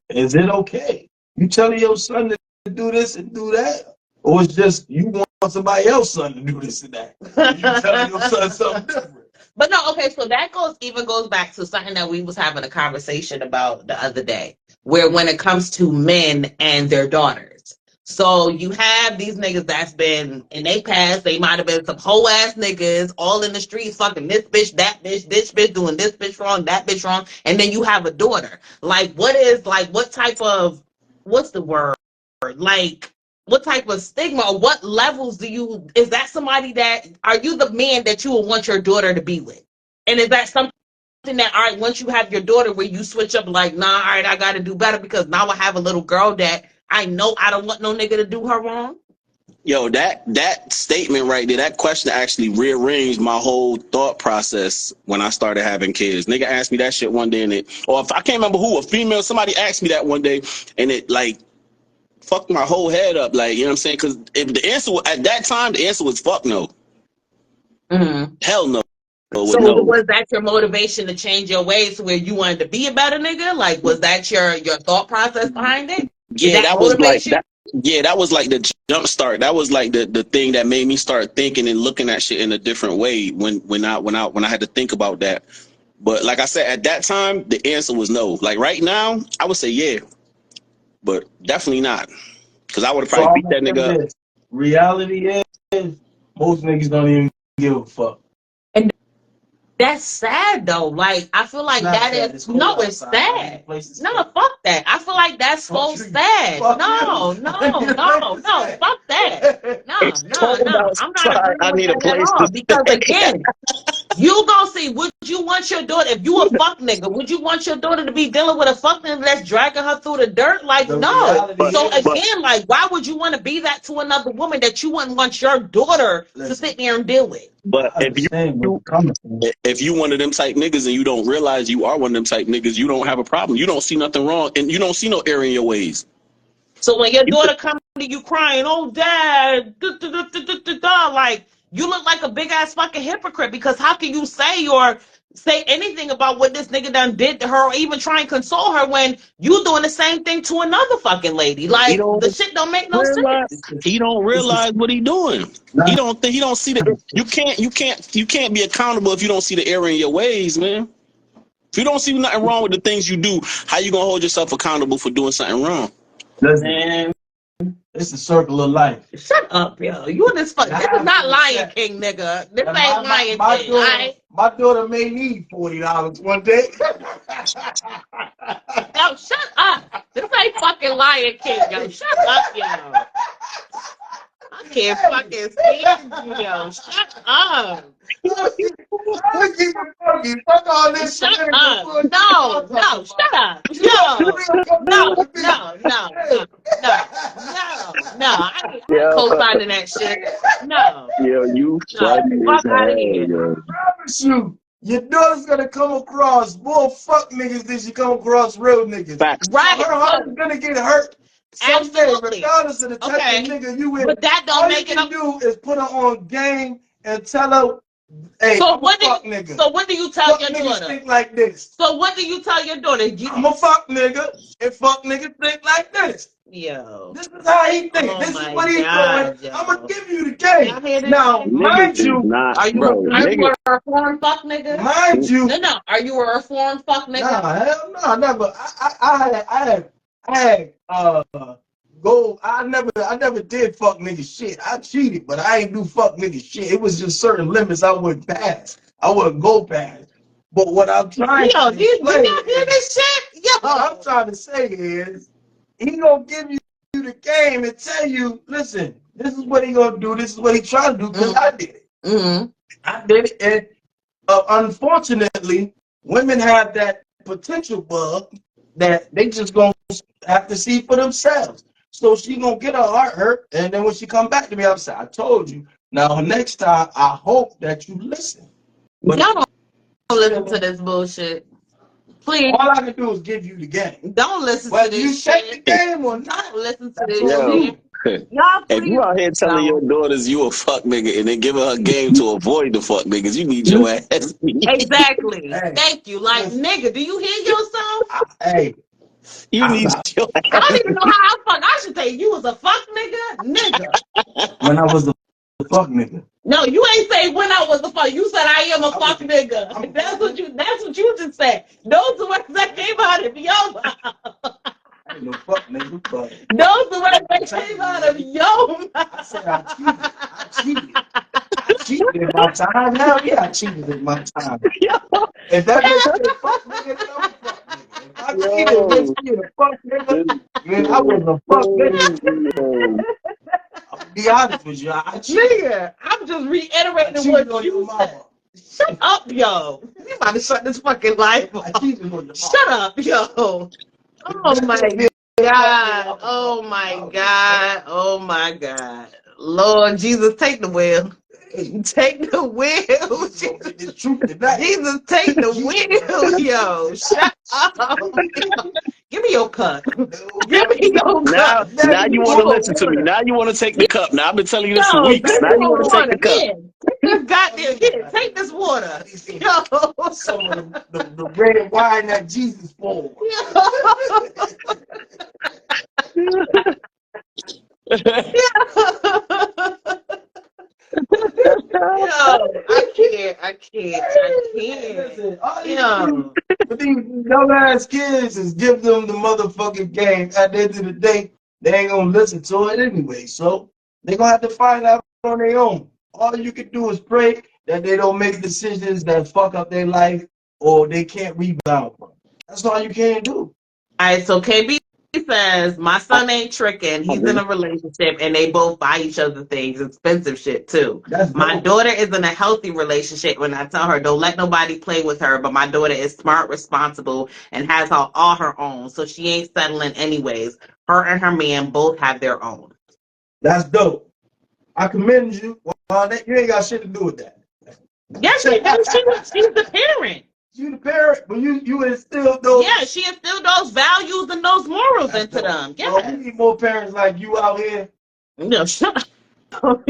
B: is it okay? You telling your son to do this and do that? Or it's just you want somebody else's son to do this and that? You telling your son something different.
D: But no, okay, so that goes back to something that we was having a conversation about the other day, where when it comes to men and their daughters. So you have these niggas that's been in their past, they might have been some whole ass niggas all in the streets fucking this bitch, that bitch, this bitch doing this bitch wrong, that bitch wrong, and then you have a daughter. Like, what type of, what's the word? Like, what type of stigma or what levels is that somebody that, are you the man that you would want your daughter to be with? And is that something that, all right, once you have your daughter where you switch up like, nah, all right, I got to do better because now I have a little girl that I know I don't want no nigga to do her wrong?
C: Yo, that statement right there, that question actually rearranged my whole thought process when I started having kids. Nigga asked me that shit one day, or if I can't remember who, a female, somebody asked me that one day, and it like fucked my whole head up. Like, you know what I'm saying? Because if the answer at that time, the answer was fuck no.
D: Mm-hmm.
C: Hell no.
D: So was that your motivation to change your ways to where you wanted to be a better nigga? Like, was that your thought process behind it?
C: Yeah, that was like that. Yeah, that was like the jump start. That was like the thing that made me start thinking and looking at shit in a different way when I had to think about that. But like I said, at that time, the answer was no. Like right now, I would say yeah, but definitely not, because I would have probably beat that nigga up.
B: Reality is, most niggas don't even give a fuck.
D: And that's sad though. Like, I feel like that
B: sad.
D: is it's sad. No, fuck that. I feel like that's so sad. No, fuck that. No. I'm not agreeing
C: I need
D: with
C: a
D: that
C: place
D: at all.
C: to
D: Because again, you gonna see, would you want your daughter, if you a fuck nigga, would you want your daughter to be dealing with a fuck nigga that's dragging her through the dirt? Like, no. So again, like, why would you want to be that to another woman that you wouldn't want your daughter to sit there and deal with?
C: But if you one of them type niggas and you don't realize you are one of them type niggas, you don't have a problem. You don't see nothing wrong, and you don't see no error in your ways.
D: So when your daughter comes to you crying, oh dad, like, you look like a big ass fucking hypocrite, because how can you say you're say anything about what this nigga done did to her, or even try and console her when you doing the same thing to another fucking lady.
C: He
D: Like
C: don't
D: the shit don't make no
C: realize.
D: sense.
C: He don't realize what he doing. He don't think. He don't see the. You can't be accountable if you don't see the error in your ways, man. If you don't see nothing wrong with the things you do, how you gonna hold yourself accountable for doing something wrong?
D: Man,
B: It's the circle of life.
D: shut up, yo. You in this fuck. This is not Lion King, nigga. This ain't Lion King.
B: My daughter may need $40 one day.
D: Yo, shut up. This ain't fucking Lion King, yo. Shut up, yo. I can't fucking stand you, yo. Shut up.
B: Fuck all this
D: Shut
B: shit.
D: up. No, shut up. No. I ain't co-signing that shit. No.
C: Yeah, you
D: funny fuck as outta here.
C: hell.
B: I promise you, your daughter's gonna come across more fuck niggas than she come across real niggas.
C: Facts.
D: Right.
B: Her heart is gonna get hurt someday,
D: Absolutely.
B: regardless of the type of nigga you with.
D: But that don't
B: All
D: make
B: you
D: it
B: can
D: up.
B: do is put her on game and tell her, hey,
D: So
B: I'm
D: what
B: a fuck nigga.
D: So what do you tell
B: Fuck
D: your
B: niggas
D: daughter?
B: think like this.
D: So what do you tell your daughter?
B: I'm a fuck nigga, and fuck niggas think like this.
D: Yo.
B: This is how he think.
D: Oh
B: This is
D: my
B: what he's
D: God,
B: doing.
D: yo.
B: I'm gonna give you the game.
D: Y'all hear this
B: Now,
D: shit?
B: mind
C: Niggas
B: you,
C: is not,
D: Are you
C: bro.
D: a
C: Niggas,
D: reformed fuck nigga?
B: mind you,
D: No. Are you a reformed fuck nigga?
B: nah, hell no, never. I never did fuck nigga shit. I cheated, but I ain't do fuck nigga shit. It was just certain limits I wouldn't pass. I wouldn't go past. But what I'm trying
D: Yo,
B: to
D: you
B: explain
D: not hear
B: is,
D: this shit? Yo.
B: what I'm trying to say is, he gonna give you the game and tell you, listen, this is what he gonna do. This is what he trying to do because I did it.
D: Mm-hmm.
B: I did it, and unfortunately, women have that potential bug that they just gonna have to see for themselves. So she gonna get her heart hurt, and then when she come back to me, I'm saying, I told you. Now next time, I hope that you listen. But
D: Y'all don't listen to this bullshit. Please.
B: all I can do is give you the game.
D: Don't listen to
B: Whether
D: this
B: you
D: shit.
B: take the game or not,
D: Don't listen to this
C: yo,
D: shit. Y'all
C: if you
D: please
C: out here telling your daughters you a fuck nigga and then giving her a game to avoid the fuck niggas, you need your ass.
D: Exactly.
B: Hey,
D: Thank you. Like,
B: listen.
D: nigga, do you hear yourself?
B: hey,
C: You need your
D: I don't even know how I fuck. I should say you was a fuck nigga.
B: when I was a fuck nigga.
D: No, you ain't say when I was a fuck. You said I am a fuck nigga. That's what you just said. Those are words that came out of your mouth.
B: I ain't no fuck nigga, but
D: Those are words that came out of your mouth.
B: I said I cheated. I cheated in my time. Hell yeah, I cheated in my time. If that makes you a fuck nigga, then I'm a fuck nigga. If I cheated and makes me a fuck nigga, then I was a fuck nigga. I'll be honest with you. I cheated.
D: Nigga, I'm just
B: I
D: reiterating
B: cheated
D: what
B: on your
D: you said.
B: mama.
D: Shut up, yo. You about to shut this fucking life
B: I
D: off.
B: cheated on your mama.
D: Shut up, yo. Oh my God. Oh my God. Oh my God. Lord Jesus, take the wheel. Take the wheel.
B: The truth tonight.
D: Jesus, take the wheel, yo. Shut up. Give me your cup. Give me your
C: Now,
D: cup.
C: now you want to listen to me. Now you want to take the cup. Now I've been telling you this for
D: No,
C: weeks.
D: take
C: Now you want to take the cup.
D: Here. Take this goddamn here. Take this water. Yo.
B: Some of the red wine that Jesus poured.
D: I can't.
B: Listen, all you
D: Yo.
B: do with these dumbass kids is give them the motherfucking game. At the end of the day, they ain't gonna listen to it anyway. So they gonna have to find out on their own. All you can do is pray that they don't make decisions that fuck up their life or they can't rebound from. That's all you can do.
D: All right, so KB says my son ain't tricking. He's in a relationship and they both buy each other things, expensive shit too.
B: That's
D: My
B: dope.
D: daughter is in a healthy relationship when I tell her don't let nobody play with her, but my daughter is smart, responsible, and has all her own. So she ain't settling anyways. Her and her man both have their own.
B: That's dope. I commend you. Well, you ain't got shit to do with that.
D: Yes, she does. She's the parent.
B: You the parent, but you instill those.
D: Yeah, she instilled those values and those morals into them. Yeah.
B: Well, we need more parents like you out here.
D: No, shut up.
B: You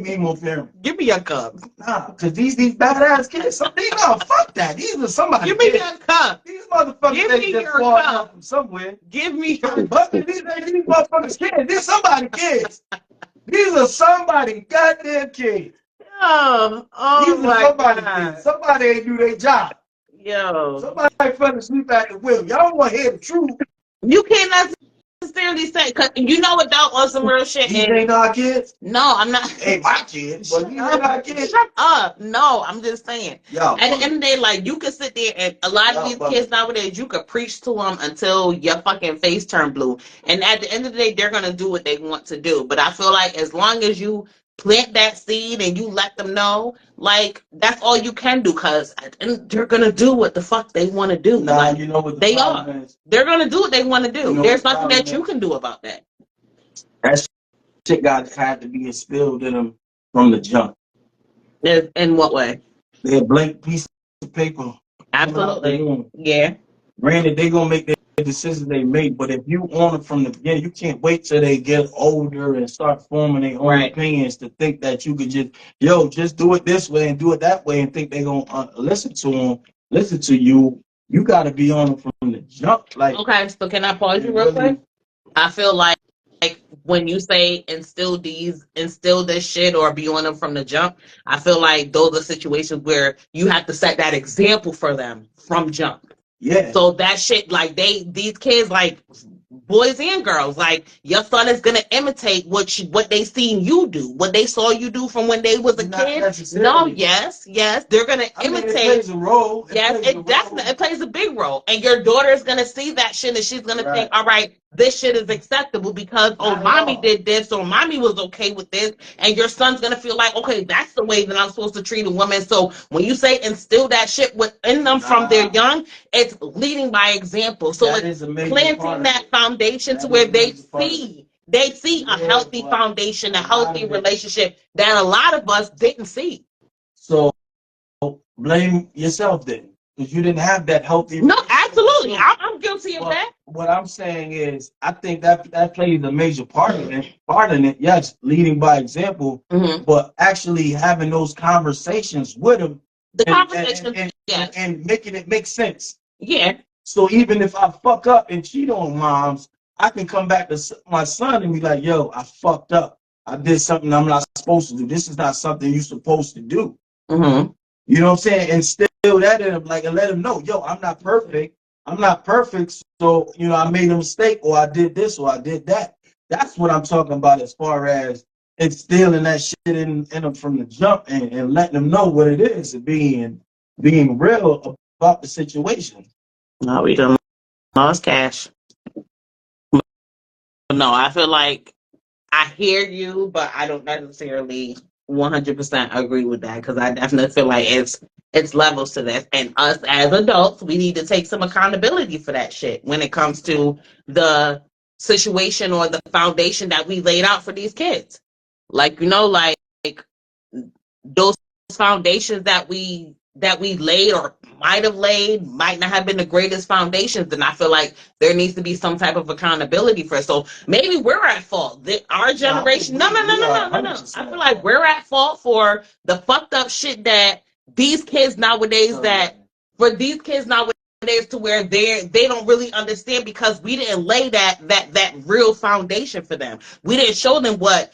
B: need more parents.
D: Give me your cup.
B: Nah, because these badass kids, they gonna fuck that. These are somebody.
D: Give me
B: kids.
D: your cup.
B: These motherfuckers
D: Give
B: they
D: me
B: just
D: your
B: fall
D: cup.
B: out from somewhere.
D: Give me your
B: But these motherfuckers kids. These somebody kids. These are somebody goddamn kids.
D: Oh
B: These are
D: my
B: somebody
D: God.
B: kids. Somebody ain't do their job.
D: Yo.
B: Somebody fell asleep at the wheel. Y'all want to hear the truth.
D: You can't necessarily say, cause you know what though, on some real shit.
B: These ain't our kids.
D: No, I'm not.
B: Ain't my kids, but these ain't our kids.
D: Shut up. No, I'm just saying.
B: Y'all
D: At the end of the day, like, you could sit there and a lot of
B: Y'all
D: these
B: fucking-
D: kids nowadays, you could preach to them until your fucking face turn blue. And at the end of the day, they're going to do what they want to do. But I feel like as long as you plant that seed and you let them know, like, that's all you can do, because they're going to do what the fuck they want to do.
B: Nah,
D: like,
B: you know what the
D: they
B: problem is?
D: they're going to do what they want to do.
B: You know
D: There's
B: what the
D: nothing that
B: problem
D: you
B: is?
D: can do about that.
B: That shit got had to be instilled in them from the jump.
D: In what way?
B: They're a blank piece of paper.
D: Absolutely. Yeah.
B: Granted, they gonna make their decisions they make, but if you own it from the beginning, you can't wait till they get older and start forming their own
D: Right.
B: opinions to think that you could just do it this way and do it that way and think they gonna listen to them, listen to you. You got to be on it from the jump. Like,
D: Okay, so can I pause you real quick? I feel like when you say instill this shit or be on them from the jump, I feel like those are situations where you have to set that example for them from jump.
B: Yeah.
D: So that shit, like these kids, like boys and girls, like your son is gonna imitate what they seen you do, what they saw you do from when they was a
B: Not
D: kid.
B: necessarily.
D: No, yes, they're gonna imitate.
B: It plays a role.
D: Yes, it definitely plays a big role. And your daughter is gonna see that shit and she's gonna think, all right, this shit is acceptable because mommy did this or mommy was okay with this. And your son's gonna feel like, okay, that's the way that I'm supposed to treat a woman. So when you say instill that shit within them from their young, it's leading by example. So it's planting that foundation to where they see a healthy foundation, a healthy relationship that a lot of us didn't see.
B: So blame yourself then, because you didn't have that healthy.
D: No, absolutely. I'm guilty of that.
B: What I'm saying is, I think that plays a major part in it. Yes, leading by example, but actually having those conversations with them, and making it make sense.
D: Yeah.
B: So even if I fuck up and cheat on moms, I can come back to my son and be like, "Yo, I fucked up. I did something I'm not supposed to do. This is not something you're supposed to do."
D: Mm-hmm.
B: You know what I'm saying? And still that in him, like, and let him know, yo, I'm not perfect. So, I made a mistake, or I did this, or I did that. That's what I'm talking about as far as instilling that shit in them from the jump and letting them know what it is and being real about the situation.
D: No, we done lost cash. No, I feel like I hear you, but I don't necessarily 100% agree with that, because I definitely feel like it's levels to this, and us as adults, we need to take some accountability for that shit when it comes to the situation or the foundation that we laid out for these kids. Like, like those foundations that we laid or might have laid might not have been the greatest foundations, and I feel like there needs to be some type of accountability for it. So maybe we're at fault. Our generation, no. I feel like we're at fault for the fucked up shit that these kids nowadays, to where they don't really understand, because we didn't lay that real foundation for them. We didn't show them what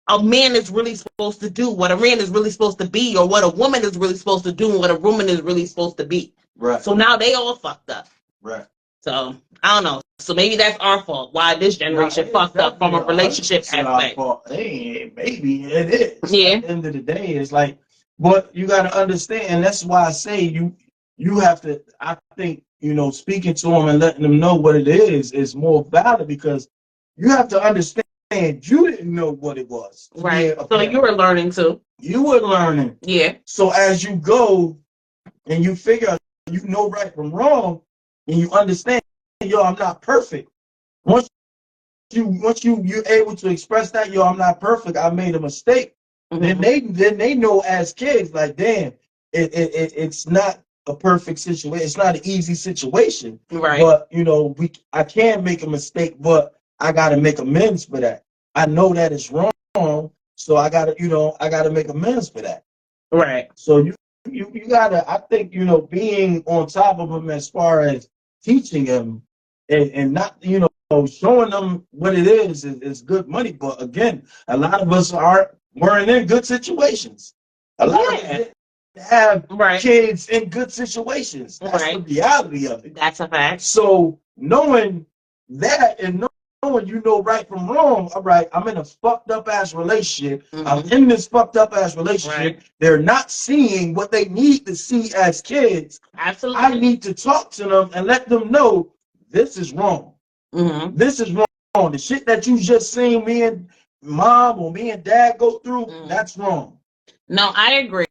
D: a man is really supposed to do, what a man is really supposed to be, or what a woman is really supposed to do, and what a woman is really supposed to be.
B: Right.
D: So now they all fucked up.
B: Right.
D: So I don't know. So maybe that's our fault. Why this generation fucked up from a relationship aspect.
B: Hey, maybe it is.
D: Yeah.
B: At the end of the day, it's like, but you got to understand, and that's why I say you have to. I think speaking to them and letting them know what it is more valid, because you have to understand. And you didn't know what it was.
D: Right. So you were learning too.
B: You were learning.
D: Yeah.
B: So as you go and you figure out, right from wrong, and you understand, yo, I'm not perfect. Once you're able to express that, yo, I'm not perfect, I made a mistake. Then they know as kids, like, damn, it's not a perfect situation. It's not an easy situation.
D: Right.
B: But I can make a mistake, but I got to make amends for that. I know that it's wrong, So I gotta make amends for that.
D: Right.
B: So you gotta, I think, being on top of them as far as teaching them and not, showing them what it is good money. But again, a lot of us weren't in good situations. A lot of us didn't have kids in good situations. That's the reality of it.
D: That's a fact.
B: So knowing that and knowing right from wrong, all right, I'm in a fucked up ass relationship. I'm in this fucked up ass relationship. They're not seeing what they need to see as kids.
D: Absolutely.
B: I need to talk to them and let them know this is wrong. This is wrong. The shit that you just seen me and mom or me and dad go through, that's wrong.
D: No, I agree.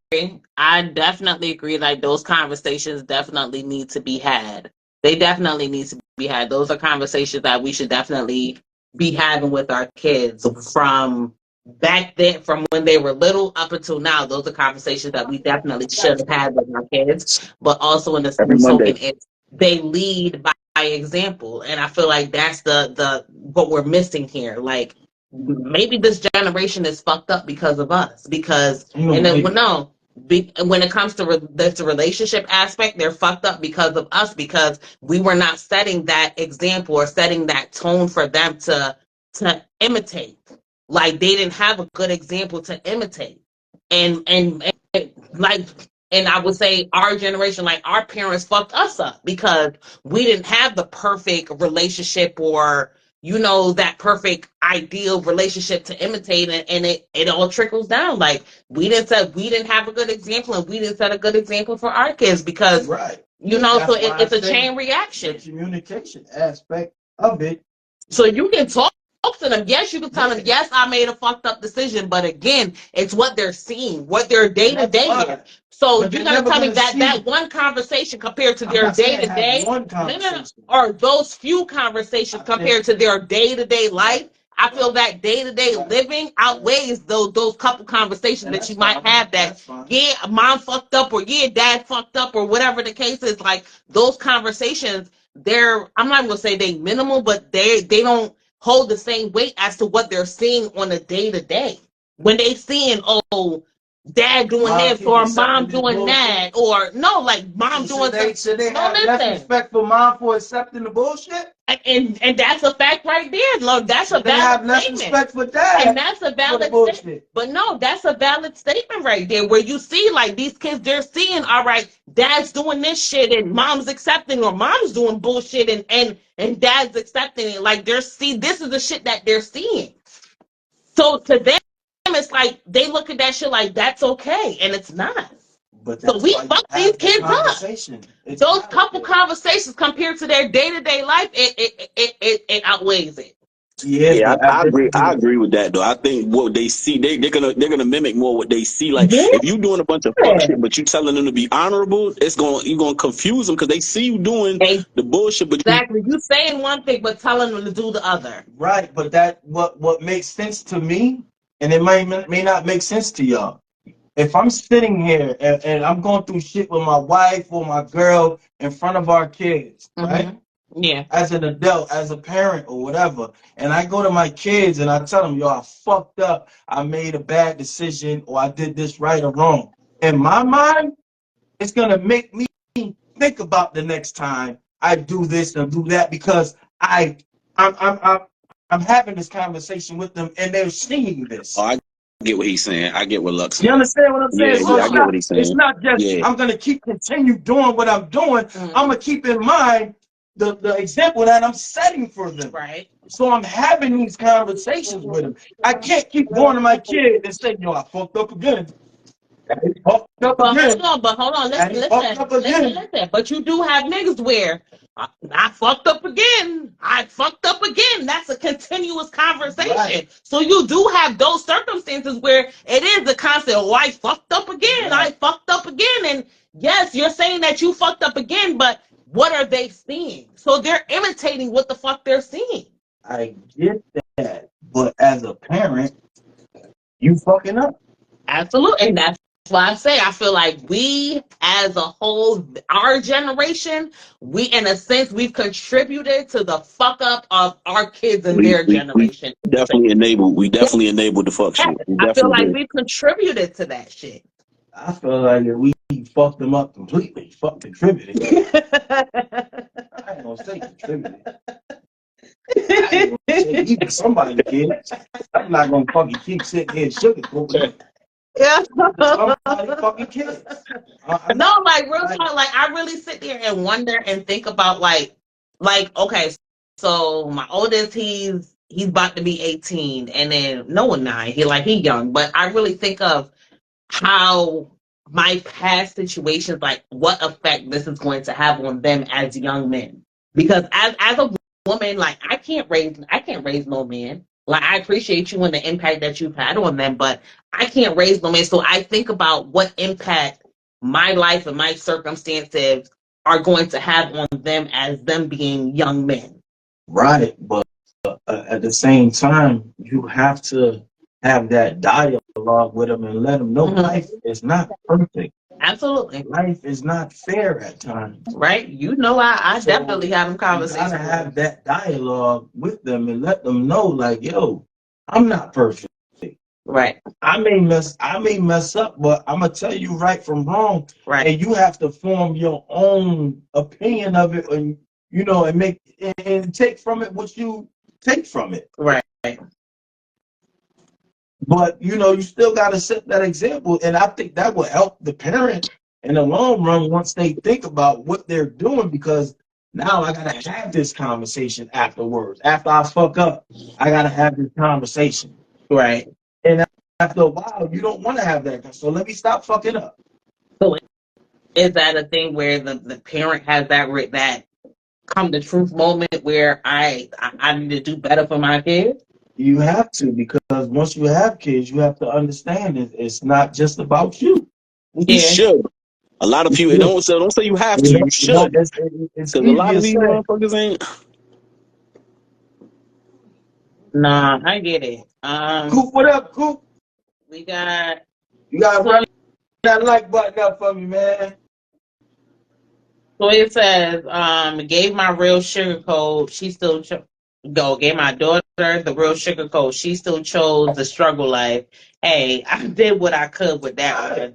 D: I definitely agree. Like, those conversations definitely need to be had. They definitely need to be had. Those are conversations that we should definitely be having with our kids from back then, from when they were little up until now. Those are conversations that we definitely should have had with our kids. But also in the same token, they lead by example, and I feel like that's the what we're missing here. Like, maybe this generation is fucked up because of us. Because when it comes to the relationship aspect, they're fucked up because of us, because we were not setting that example or setting that tone for them to imitate. Like, they didn't have a good example to imitate, and like. And I would say our generation, like, our parents fucked us up because we didn't have the perfect relationship or, that perfect ideal relationship to imitate, and it all trickles down. Like, we didn't have a good example, and we didn't set a good example for our kids because, so it's a chain reaction.
B: The communication aspect of it.
D: So you can talk to them. Yes, you can tell them, yes, I made a fucked up decision, but again, it's what they're seeing, what their day-to-day is. So you're going to tell me that one conversation compared to their day-to-day, or those few conversations compared to their day-to-day life, I feel that day-to-day living outweighs those couple conversations that you might have that, mom fucked up, or dad fucked up, or whatever the case is. Like, those conversations, I'm not going to say they minimal, but they don't hold the same weight as to what they're seeing on a day-to-day. When they seeing, dad doing this or mom doing that, or mom doing
B: something. Should they have less respect for mom for accepting the bullshit?
D: And that's a fact right there. Look, that's a valid
B: statement. They have less respect for dad.
D: And that's a valid statement. But no, that's a valid statement right there, where you see, like, these kids, they're seeing, all right, dad's doing this shit and mom's accepting, or mom's doing bullshit and dad's accepting it. Like, this is the shit that they're seeing. So to them, it's like they look at that shit like that's okay, and it's not.
B: But
D: so we fuck these kids up. Those couple conversations compared to their day-to-day life, it outweighs it.
C: Yeah, I agree with that though. I think what they see, they're gonna mimic more what they see. Like, if you doing a bunch of fuck shit, but you telling them to be honorable, you're gonna confuse them because they see you doing the bullshit. But
D: you saying one thing but telling them to do the other.
B: Right, but that what makes sense to me, and it may not make sense to y'all. If I'm sitting here and I'm going through shit with my wife or my girl in front of our kids, right?
D: Yeah.
B: As an adult, as a parent or whatever, and I go to my kids and I tell them, yo, I fucked up, I made a bad decision, or I did this right or wrong. In my mind, it's gonna make me think about the next time I do this and do that, because I'm having this conversation with them and they're seeing this.
C: Oh, I get what he's saying. I get what Lux saying.
B: You understand what I'm saying?
C: Yeah, I get what he's saying.
B: It's not just I'm gonna continue doing what I'm doing. I'm gonna keep in mind the example that I'm setting for them.
D: Right.
B: So I'm having these conversations with them. I can't keep going to my kid and saying, yo, I fucked up again.
D: Hold on. Listen. But you do have niggas where I fucked up again. That's a continuous conversation. Right. So you do have those circumstances where it is the constant, I fucked up again. Right. I fucked up again. And yes, you're saying that you fucked up again, but what are they seeing? So they're imitating what the fuck they're seeing.
B: I get that. But as a parent, you fucking up.
D: Absolutely. And that's why I say I feel like we as a whole, our generation, we in a sense we've contributed to the fuck up of our kids and their
C: We
D: generation.
C: definitely enabled the fuck shit. We
D: I feel
C: definitely
D: like
C: did.
D: we've contributed to that shit.
B: I feel like if we fucked them up completely, fuck contributed. I ain't gonna say contributed. I ain't gonna say even somebody kids. I'm not gonna fucking keep sitting here sugarcoating it.
D: Yeah.
B: Somebody fucking kids.
D: No, like real talk, like I really sit there and wonder and think about like okay, so my oldest he's about to be 18, and then Noah 9, he young, but I really think of how my past situations, like what effect this is going to have on them as young men. Because as a woman, like I can't raise no man. Like I appreciate you and the impact that you've had on them, but I can't raise no man. So I think about what impact my life and my circumstances are going to have on them as them being young men.
B: Right, but at the same time, you have to have that dialogue with them and let them know life is not perfect.
D: Absolutely.
B: Life is not fair at times.
D: Right. You know, I so definitely have them conversations.
B: You gotta have that dialogue with them and let them know, like, yo, I'm not perfect.
D: Right.
B: I may mess up, but I'm gonna tell you right from wrong.
D: Right.
B: And you have to form your own opinion of it, and and make and take from it what you take from it.
D: Right.
B: But you still gotta set that example, and I think that will help the parent in the long run once they think about what they're doing, because now I gotta have this conversation afterwards. After I fuck up, I gotta have this conversation.
D: Right.
B: And after a while, you don't want to have that. So let me stop fucking up.
D: So is that a thing where the parent has that come to truth moment where I need to do better for my kids?
B: You have to, because once you have kids, you have to understand it's not just about you.
C: You should. A lot of people don't say you have to. You should. Because a lot of these motherfuckers ain't.
D: Nah, I get it.
B: Coop, what up, Coop?
D: You got
B: to run that like button up for me, man.
D: So it says, gave my real sugar code. She still gave my daughter the real sugar code. She still chose the struggle life. Hey, I did what I could with that one.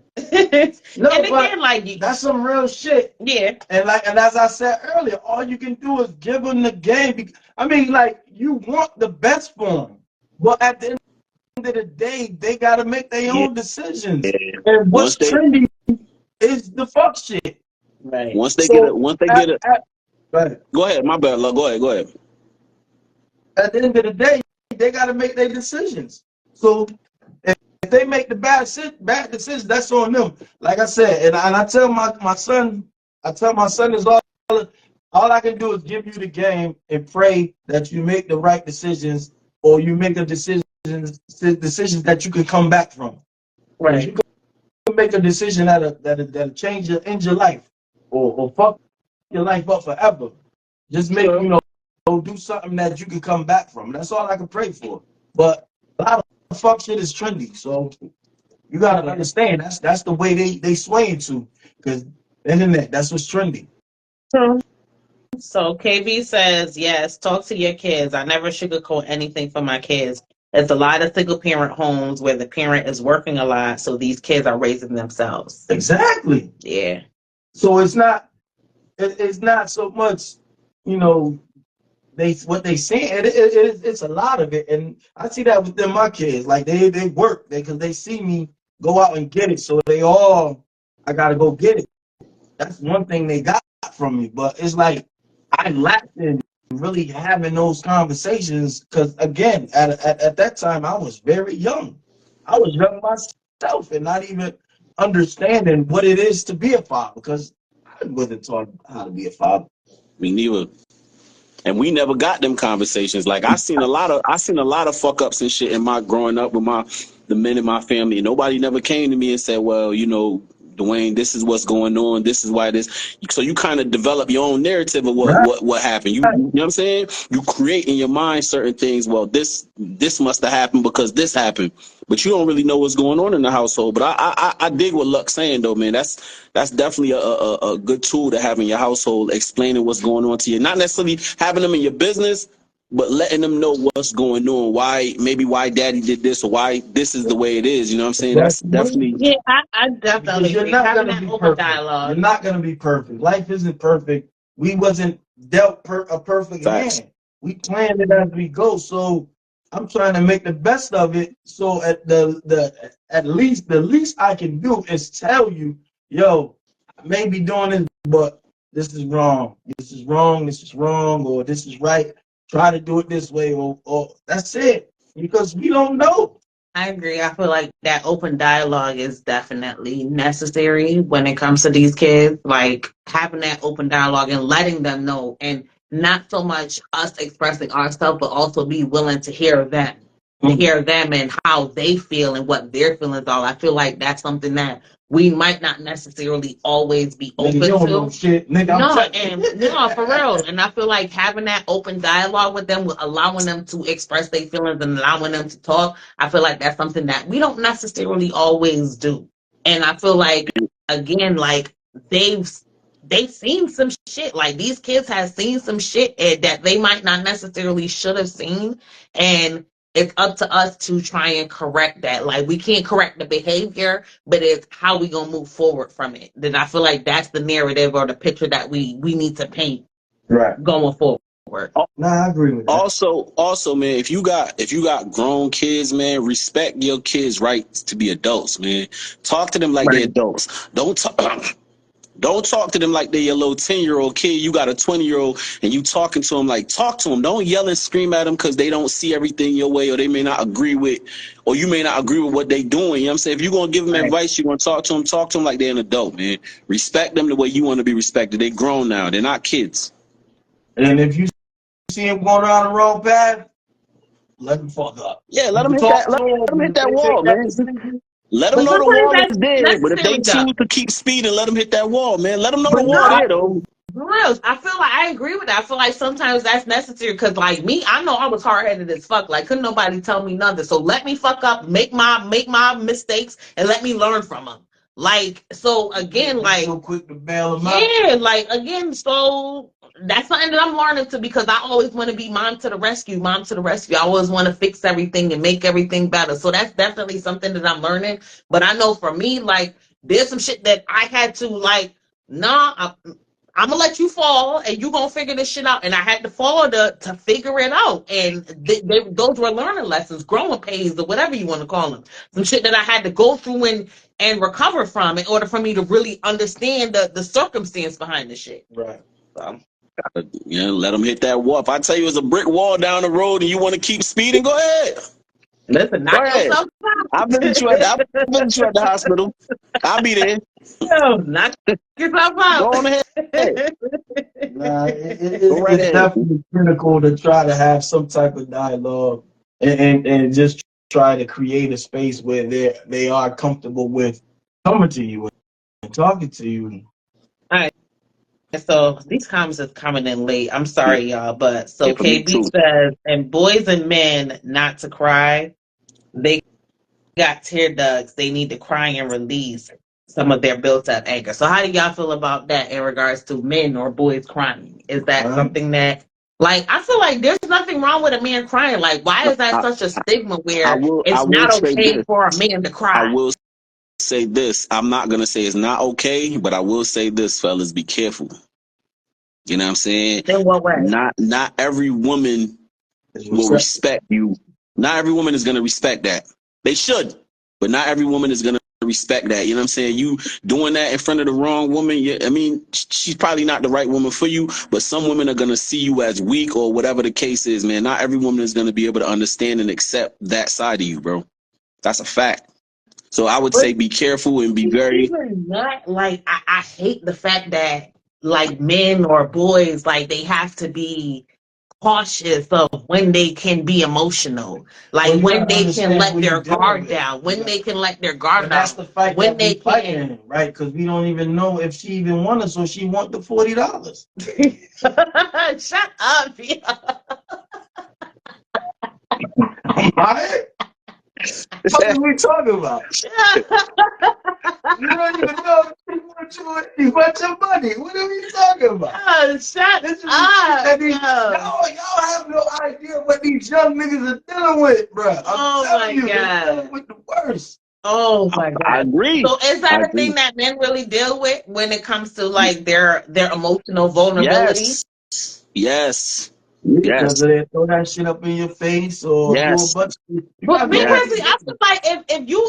B: No,
D: and
B: again, like that's some real shit.
D: Yeah.
B: And as I said earlier, all you can do is give them the game. I mean, like, you want the best for them, but at the end of the day, they gotta make their own decisions. And what's trendy is the fuck shit.
D: Right.
C: Once they get it. Go ahead, my bad, love. Go ahead.
B: At the end of the day, they gotta make their decisions. So if they make the bad decisions, that's on them. Like I said, and I tell my son, is all I can do is give you the game and pray that you make the right decisions, or you make the decisions that you can come back from. Right. You can make a decision that'll change your life, or fuck your life up forever. Just make do something that you can come back from. That's all I can pray for. But a lot of fuck shit is trendy, so you gotta understand that's the way they sway into, because internet, that's what's trendy.
D: So KB says, yes, talk to your kids. I never sugarcoat anything for my kids. There's a lot of single parent homes where the parent is working a lot, so these kids are raising themselves.
B: Exactly.
D: Yeah.
B: So it's not so much, what they saying. It's a lot of it, and I see that within my kids. Like they work because they see me go out and get it, so I gotta go get it. That's one thing they got from me. But it's like I lacked in really having those conversations, because again, at that time I was very young. I was young myself and not even understanding what it is to be a father, because I wasn't taught how to be a father.
C: Me neither. And we never got them conversations. Like I seen a lot of fuck ups and shit in my growing up with the men in my family. And nobody never came to me and said, well, the Dwayne, this is what's going on. This is why this. So you kind of develop your own narrative of what happened. You know what I'm saying? You create in your mind certain things. Well, this must have happened because this happened, but you don't really know what's going on in the household. But I dig what Luck's saying though, man. That's definitely a good tool to have in your household, explaining what's going on to you. Not necessarily having them in your business, but letting them know what's going on, why daddy did this, or why this is the way it is. You know what I'm saying? That's definitely.
D: Yeah, I definitely
B: You're
D: agree.
B: not
D: Having
B: gonna
D: that
B: be
D: open
B: perfect.
D: dialogue.
B: You're not gonna be perfect. Life isn't perfect. We wasn't dealt a perfect
C: Facts.
B: hand. We planned it as we go. So I'm trying to make the best of it. So at the least I can do is tell you, yo, I may be doing this, but this is wrong. This is wrong. This is wrong, or this is right. Try to do it this way, or that's it. Because we don't know.
D: I agree. I feel like that open dialogue is definitely necessary when it comes to these kids. Like having that open dialogue and letting them know, and not so much us expressing ourselves, but also be willing to hear them, and how they feel and what their feelings are. I feel like that's something that we might not necessarily always be open
B: Nigga, you don't
D: to.
B: know shit. Nigga,
D: No, for real. And I feel like having that open dialogue with them, allowing them to express their feelings and allowing them to talk, I feel like that's something that we don't necessarily always do. And I feel like, again, like they've seen some shit. Like these kids have seen some shit that they might not necessarily should have seen. And it's up to us to try and correct that. Like we can't correct the behavior, but it's how we gonna move forward from it. Then I feel like that's the narrative or the picture that we need to paint going forward.
B: Nah, I agree with that.
C: Also, man, if you got grown kids, man, respect your kids' rights to be adults, man. Talk to them like they're adults. Don't talk to them like they're your little 10-year-old kid. You got a 20-year-old and you talking to them like, talk to them. Don't yell and scream at them because they don't see everything your way, or they may not agree with, or you may not agree with what they doing. You know what I'm saying? If you're going to give them advice, you want to talk to them like they're an adult, man. Respect them the way you want to be respected. They grown now. They're not kids.
B: And if you see him going down the wrong path, let him fuck up.
C: Yeah, let them hit that wall, man. Let them know the wall is there, but if they choose to keep speeding, let them hit that wall, man. Let them know the wall there, though.
D: For real, I feel like I agree with that. I feel like sometimes that's necessary because, like me, I know I was hard headed as fuck. Like, couldn't nobody tell me nothing. So let me fuck up, make my mistakes, and let me learn from them. Like, so again, like,
B: so quick to bail them out.
D: yeah, like again, so that's something that I'm learning to, because I always want to be mom to the rescue. I always want to fix everything and make everything better. So that's definitely something that I'm learning. But I know for me, like, there's some shit that I had to, like, nah, I'm gonna let you fall and you gonna figure this shit out. And I had to fall to figure it out. And those were learning lessons, growing pains, or whatever you want to call them. Some shit that I had to go through and recover from in order for me to really understand the circumstance behind the shit.
B: Right.
D: So.
C: Yeah, let them hit that wall. If I tell you it's a brick wall down the road and you want to keep speeding, go ahead.
D: Listen, knock yourself out.
C: I'll visit you at the hospital. I'll be there.
D: Yo, knock yourself out.
C: Go on ahead.
B: Nah, it's definitely critical to try to have some type of dialogue and just try to create a space where they are comfortable with coming to you and talking to you.
D: All right. So these comments are coming in late. I'm sorry, y'all, but so KB says, and boys and men not to cry. They got tear ducts. They need to cry and release some of their built-up anger. So how do y'all feel about that in regards to men or boys crying? Is that something that, like, I feel like there's nothing wrong with a man crying. Like, why is that such a stigma where it's not okay for a man to cry?
C: I will say this. I'm not going to say it's not okay, but I will say this, fellas, be careful. You know what I'm saying?
D: In what way?
C: Not every woman will respect you. Not every woman is going to respect that. They should, but not every woman is going to respect that. You know what I'm saying? You doing that in front of the wrong woman, I mean, she's probably not the right woman for you, but some women are going to see you as weak or whatever the case is, man. Not every woman is going to be able to understand and accept that side of you, bro. That's a fact. So I would say be careful and be very...
D: Even that, like, I hate the fact that, like, men or boys, like, they have to be cautious of when they can be emotional, like
B: Well, you
D: when
B: gotta
D: they can
B: understand
D: let
B: who
D: their
B: you dealing
D: guard
B: with.
D: down, when
B: Yeah.
D: they can let their guard
B: But that's
D: down,
B: the fight
D: when
B: that we
D: they
B: fighting
D: can.
B: in, right? Because we don't even know if she even want us or she want the $40.
D: Shut up, yeah.
B: Right? What are we talking about? You don't even know if she wants you or she wants your money. What are we talking about?
D: Oh, shut
B: This is the shit
D: up,
B: that these,
D: yo.
B: y'all have no idea what these young niggas are dealing with, bro. I'm
D: Oh
B: telling
D: my
B: you, they're
D: God.
B: dealing with the worst.
D: Oh my
C: I
D: God.
C: agree.
D: So is
C: I
D: that a
C: agree.
D: thing that men really deal with when it comes to like their emotional vulnerability?
C: Yes.
B: Because they throw that shit up in your face or do a
C: Yes.
B: bunch of shit. You
D: But
B: got
D: me
B: no
C: Yes.
D: personally, I feel like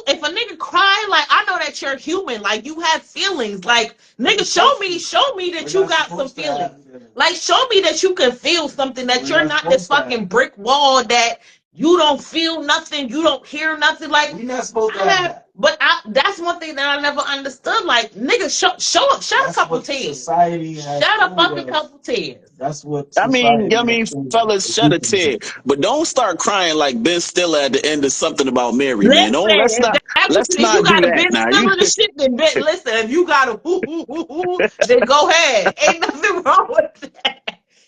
D: if a nigga cry, like I know that you're human, like you have feelings. Like nigga, show me that you got some feelings. Like show me that you can feel something, that you're not this fucking brick wall that you don't feel nothing, you don't hear nothing. Like
B: We're not supposed to have that.
D: but that's one thing that I never understood. Like nigga, shed a couple tears.
B: Society has
D: Shed a
B: told
D: fucking
B: us.
D: couple tears.
B: That's what
C: I mean,
B: society has told us.
C: fellas, shed a tear, but don't start crying like Ben Stiller at the end of something about Mary, man.
D: Listen,
C: Don't let's
D: if
C: let's
D: if you
C: not do
D: got a
C: that
D: bit
C: now.
D: still
C: You
D: in the shit, then listen. If you got a then go ahead. Ain't nothing wrong with that.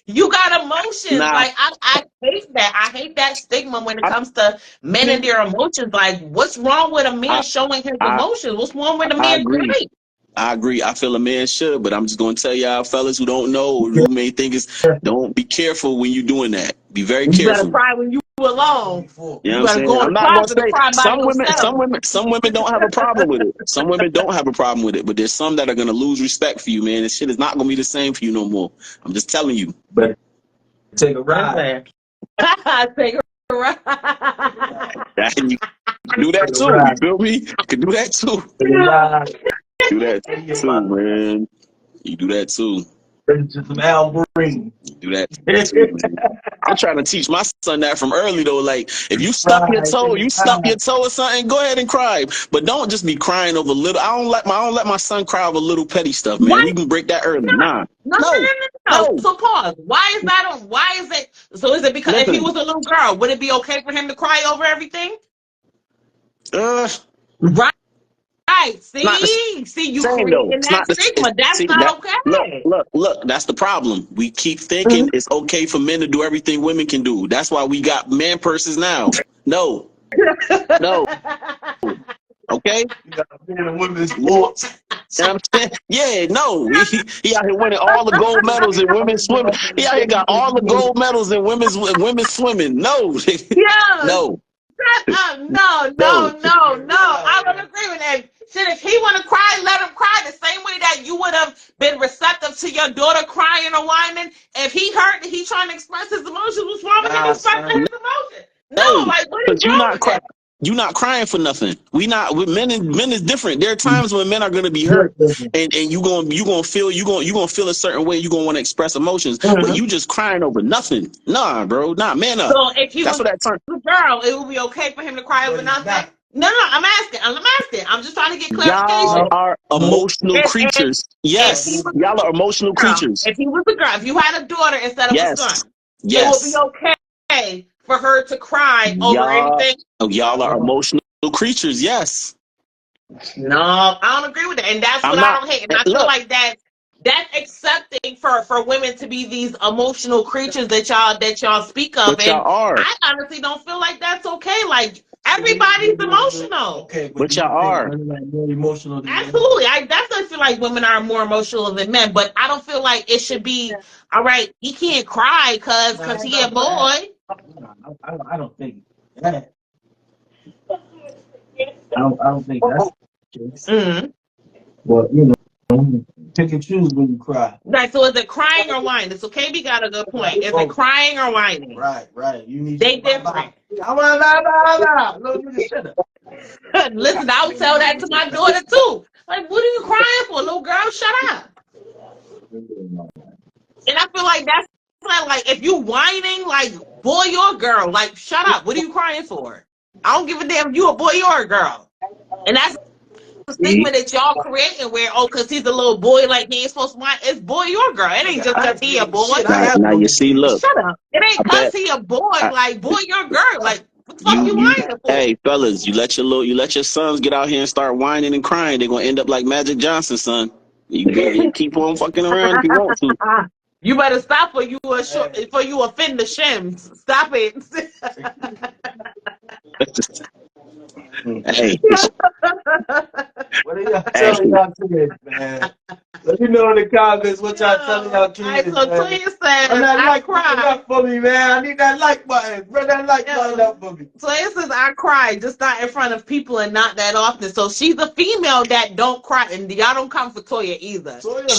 D: You got emotions.
C: nah.
D: Like I hate that. I hate that stigma when it
C: I
D: comes to men and their emotions. Like, what's wrong with a man
C: I
D: showing his
C: I,
D: emotions? What's wrong with a
C: I
D: man
C: agree.
D: crying?
C: I agree. I feel a man should, but I'm just going to tell y'all fellas who don't know, or who may think it's, don't be careful when you're doing that. Be very
D: You better
C: careful.
D: cry when you alone.
C: You know
D: You
C: what I'm
D: better
C: saying?
D: go in
C: I'm
D: the
C: not gonna
D: closet and
C: say
D: cry by yourself.
C: some women don't have a problem with it. Some women don't have a problem with it, but there's some that are gonna lose respect for you, man. This shit is not gonna be the same for you no more. I'm just telling you.
B: But take a ride.
D: Take a ride.
C: And you can do that too. You feel me? You can do that too.
B: Take a ride.
C: Do that too, man. You do that too.
B: To some Al Green.
C: Do that too, man. I'm trying to teach my son that from early though. Like if you stub your toe or something, go ahead and cry. But don't just be crying over little. I don't let my son cry over little petty stuff, man.
D: What?
C: We can break that early. Nah.
D: No. So pause. Why is that? Why is it? So is it because if he was a little girl, would it be okay for him to cry over everything? Right. See, you creating that stigma. That's not okay.
C: Look. That's the problem. We keep thinking it's okay for men to do everything women can do. That's why we got man purses now. No. Okay.
B: You got men and women's sports.
C: You know what I'm saying? Yeah, no. He out here winning all the gold medals in women's swimming. He out here got all the gold medals in women's swimming. No.
D: Yeah.
C: No.
D: No. I don't agree with that. Shit, if he want to cry, let him cry the same way that you would have been receptive to your daughter crying or whining. If he hurt, he trying to express his emotions. What's wrong with him expressing his emotions? No, like what is wrong with that?
C: You're not crying for nothing. Men is different. There are times when men are gonna be hurt, and you gonna feel a certain way. You gonna want to express emotions, but you just crying over nothing. Nah, bro. Nah, man up.
D: So if he
C: That's
D: was
C: what that turn.
D: a girl, it would be okay for him to cry over nothing. No, I'm asking. I'm just trying to get clarification.
C: Y'all are emotional creatures. Yes, y'all are emotional creatures.
D: If he was a girl, if you had a daughter instead of a son, it would be okay for her to cry over anything.
C: Y'all are emotional creatures. Yes.
D: No, I don't agree with that, and that's what I don't hate. And I feel like that's accepting for women to be these emotional creatures that y'all speak of.
C: But y'all are.
D: I honestly don't feel like that's okay. Like everybody's emotional.
B: Okay,
C: but y'all are
B: more emotional than
D: absolutely. I definitely feel like women are more emotional than men, but I don't feel like it should be all right. He can't cry because he a boy.
B: I don't think that. I don't think that's the case.
D: Mm-hmm.
B: But you know, pick and choose when you cry.
D: Right. So is it crying or whining? So KB got a good point. Is it crying or whining?
B: Right. You need.
D: They different.
B: No, you just shut up.
D: Listen, I would tell that to my daughter too. Like, what are you crying for, little girl? Shut up. And I feel like that's like if you whining, like boy or girl, like shut up. What are you crying for? I don't give a damn if you a boy or a girl. And the stigma that y'all creating where, oh, because he's a little boy, like he ain't supposed to want. It's boy or girl. It ain't just because he a boy.
C: Now you see, look.
D: Shut up. It ain't
C: I
D: because
C: bet-
D: he a boy, like boy or girl. Like, what the fuck you
C: You,
D: whining for?
C: hey fellas, you let your sons get out here and start whining and crying. They're gonna end up like Magic Johnson, son. You keep on fucking around if you want to.
D: You better stop, or you offend the shims. Stop it.
C: Hey,
B: What are y'all telling y'all kids, man? Let me know in the comments what y'all telling y'all kids,
D: Alright, so
B: man.
D: Toya says,
B: Run that
D: I
B: like button
D: cried.
B: up for me, man. I need that like button. Run that like button up for me.
D: Toya says, I cry, just not in front of people and not that often. So she's a female that don't cry, and y'all don't come for Toya either. She don't cry.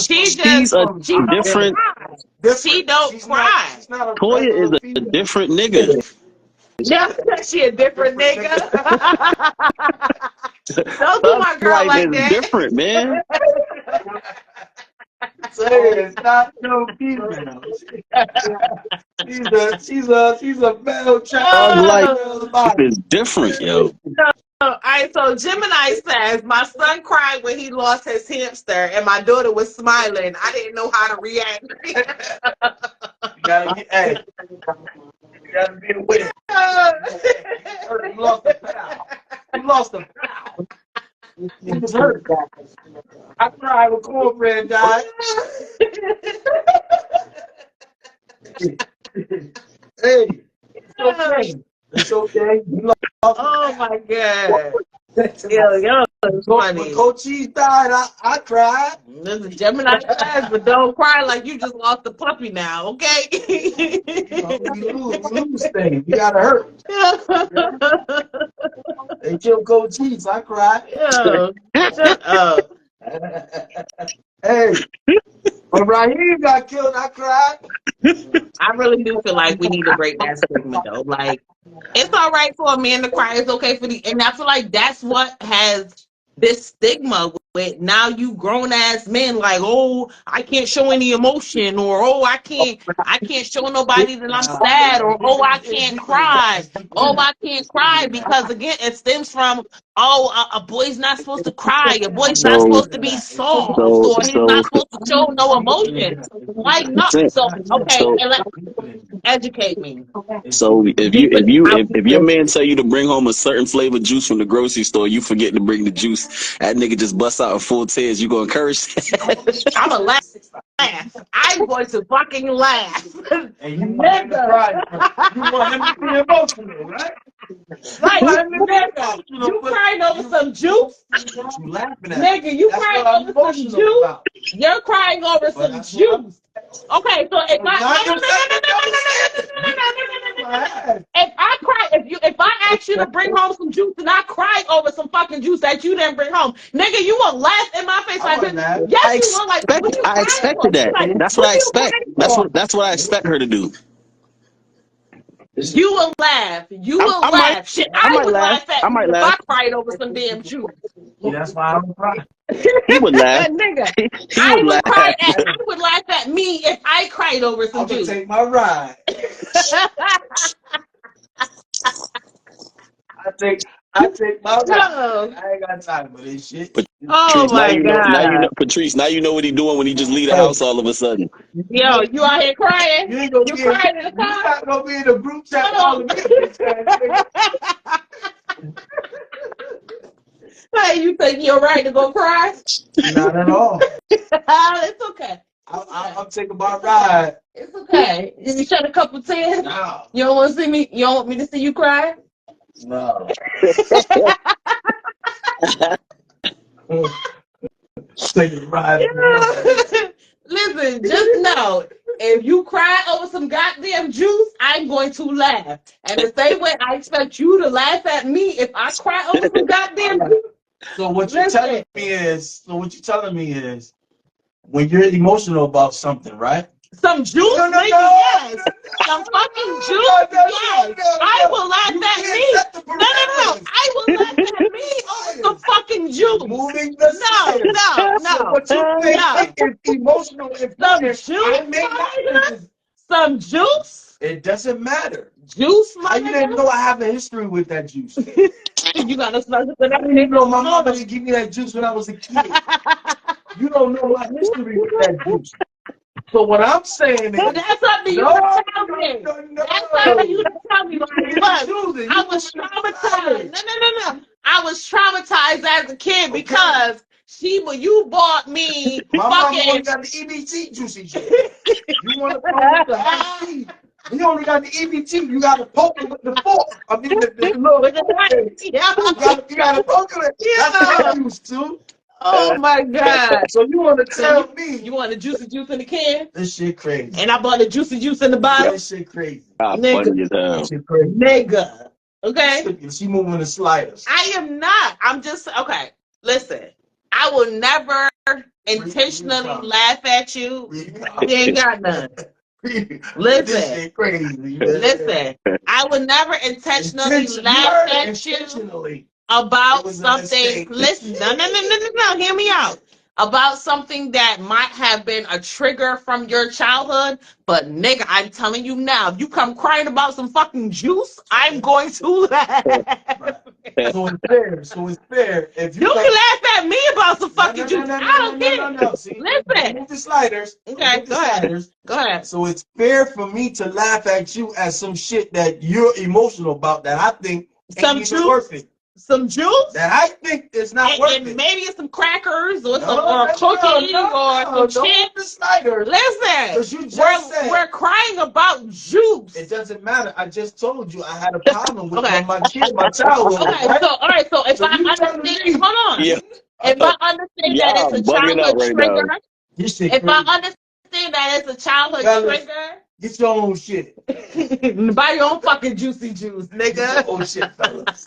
B: She's not a
C: Toya is
B: regular
C: a
B: female.
C: different nigga.
D: Yeah, she a different nigga. Don't do my girl
C: Life
D: like
C: is
D: that.
C: different, man.
B: Toya is not no female. She's a male child.
C: Life is different, yo.
D: All right, so Gemini says, my son cried when he lost his hamster, and my daughter was smiling. I didn't know how to react.
B: You gotta be aware. You lost a pal. You was hurt. I cried when cornbread died. Hey, it's okay. It's okay. You lost.
D: Oh my God. Yo, it's funny.
B: When Coach Cheese died, I cried.
D: This is Gemini says, but don't cry like you just lost a puppy now, okay?
B: We lose things. You gotta hurt. They killed Coach Cheese. I cried.
D: Yo, shut up.
B: Hey, when Raheem got killed, I cried.
D: I really do feel like we need to break that stigma, though. Like, it's all right for a man to cry. It's okay and I feel like that's what has this stigma with now you grown ass men. Like, oh, I can't show any emotion, or oh, I can't show nobody that I'm sad, or oh, I can't cry. Oh, I can't cry because again, it stems from a boy's not supposed to cry. A boy's not supposed to be soft, or he's not supposed to show no emotion. Like, no. So okay, educate me.
C: So if your man tell you to bring home a certain flavored juice from the grocery store, you forget to bring the juice. That nigga just busts out in full tears. You gonna encourage that?
D: I'm a laugh. I'm going to fucking laugh.
B: And you want him to cry. You want him to be emotional, right?
D: Right, nigga. You crying over some juice?
B: You laughing at
D: Nigga, you crying over some juice? You're crying over some juice. Okay, so if if I ask you to bring home some juice and I cry over some fucking juice that you didn't bring home, nigga, you will laugh in my face like this. Yes, you will. Like,
C: I expected that.
D: Like,
C: That's what I expect. That's what I expect her to do.
D: You will laugh. You will laugh. Shit, I would laugh at you if I cried over some damn juice.
B: Yeah, that's why I don't cry.
C: He would laugh.
D: Nigga,
C: I
D: would laugh at me if I cried over some juice.
B: I'm gonna take my ride. I take my ride.
D: No.
B: I ain't got time for this shit.
D: Oh my God.
C: Patrice, now you know what he doing when he just leave the house all of a sudden.
D: Yo, you out here crying? You crying in the car?
B: You're not gonna be in the group chat calling me.
D: Hey, you think you're right to go cry?
B: Not at all.
D: It's okay.
B: I'm taking my ride.
D: It's okay. You shed a couple tears?
B: No.
D: You don't want to see me? You don't want me to see you cry?
B: No. Taking a ride.
D: Listen, just know, if you cry over some goddamn juice, I'm going to laugh. And the same way I expect you to laugh at me if I cry over some goddamn juice.
B: So what you're telling me is, when you're emotional about something, right?
D: Some juice, yes. Some fucking juice, yes. I will laugh at me. No. I will laugh at me over some fucking juice.
B: Moving the
D: No.
B: So what you think is emotional
D: Some juice?
B: It doesn't matter.
D: Juice,
B: How you didn't know I have a history with that juice?
D: You got no snuggle for that.
B: You know my mama didn't give me that juice when I was a kid. You don't know my history with that juice. So what I'm saying is,
D: But that's up to you to tell me. That's up to you to tell me. Look, I was traumatized. No. I was traumatized as a kid because when you bought me
B: my mama only
D: fucking.
B: got the EBT juicy juice. You want to come with the high tea? You only got the EBT. You got to poke it with the fork. I mean, the you got to poke it. That's what I used to.
D: Oh my God.
B: So you want to tell me
D: You want the juicy juice in the can?
B: this shit crazy?
D: And I bought the juicy juice in the bottle?
B: This shit crazy.
D: Nigga.
B: This shit crazy.
D: Nigga. Okay?
B: She moving the sliders.
D: I am not. I'm just, okay. Listen, I will never intentionally laugh at you. You ain't got none. Listen.
B: This shit crazy.
D: Listen, I would never intentionally laugh at you about something. Listen, no, hear me out. About something that might have been a trigger from your childhood, but nigga, I'm telling you now, if you come crying about some fucking juice, I'm going to laugh.
B: So it's fair. If
D: you can laugh at me about some fucking juice. I don't care.
B: No. See,
D: listen.
B: Move the sliders.
D: Okay, go ahead. Go ahead.
B: So it's fair for me to laugh at you at some shit that you're emotional about that I think ain't even worth it.
D: Some juice
B: that I think is not worth it.
D: Maybe it's some crackers or some cookies or some chips. Listen, we're crying about juice.
B: It doesn't matter. I just told you I had a problem with my kid, my child.
D: Okay, right? So if I understand, hold on. Yeah. If I understand that it's a childhood trigger, if I understand that it's a childhood trigger.
B: Get your own shit.
D: Buy your own fucking juicy juice, nigga.
B: Get your own shit, fellas.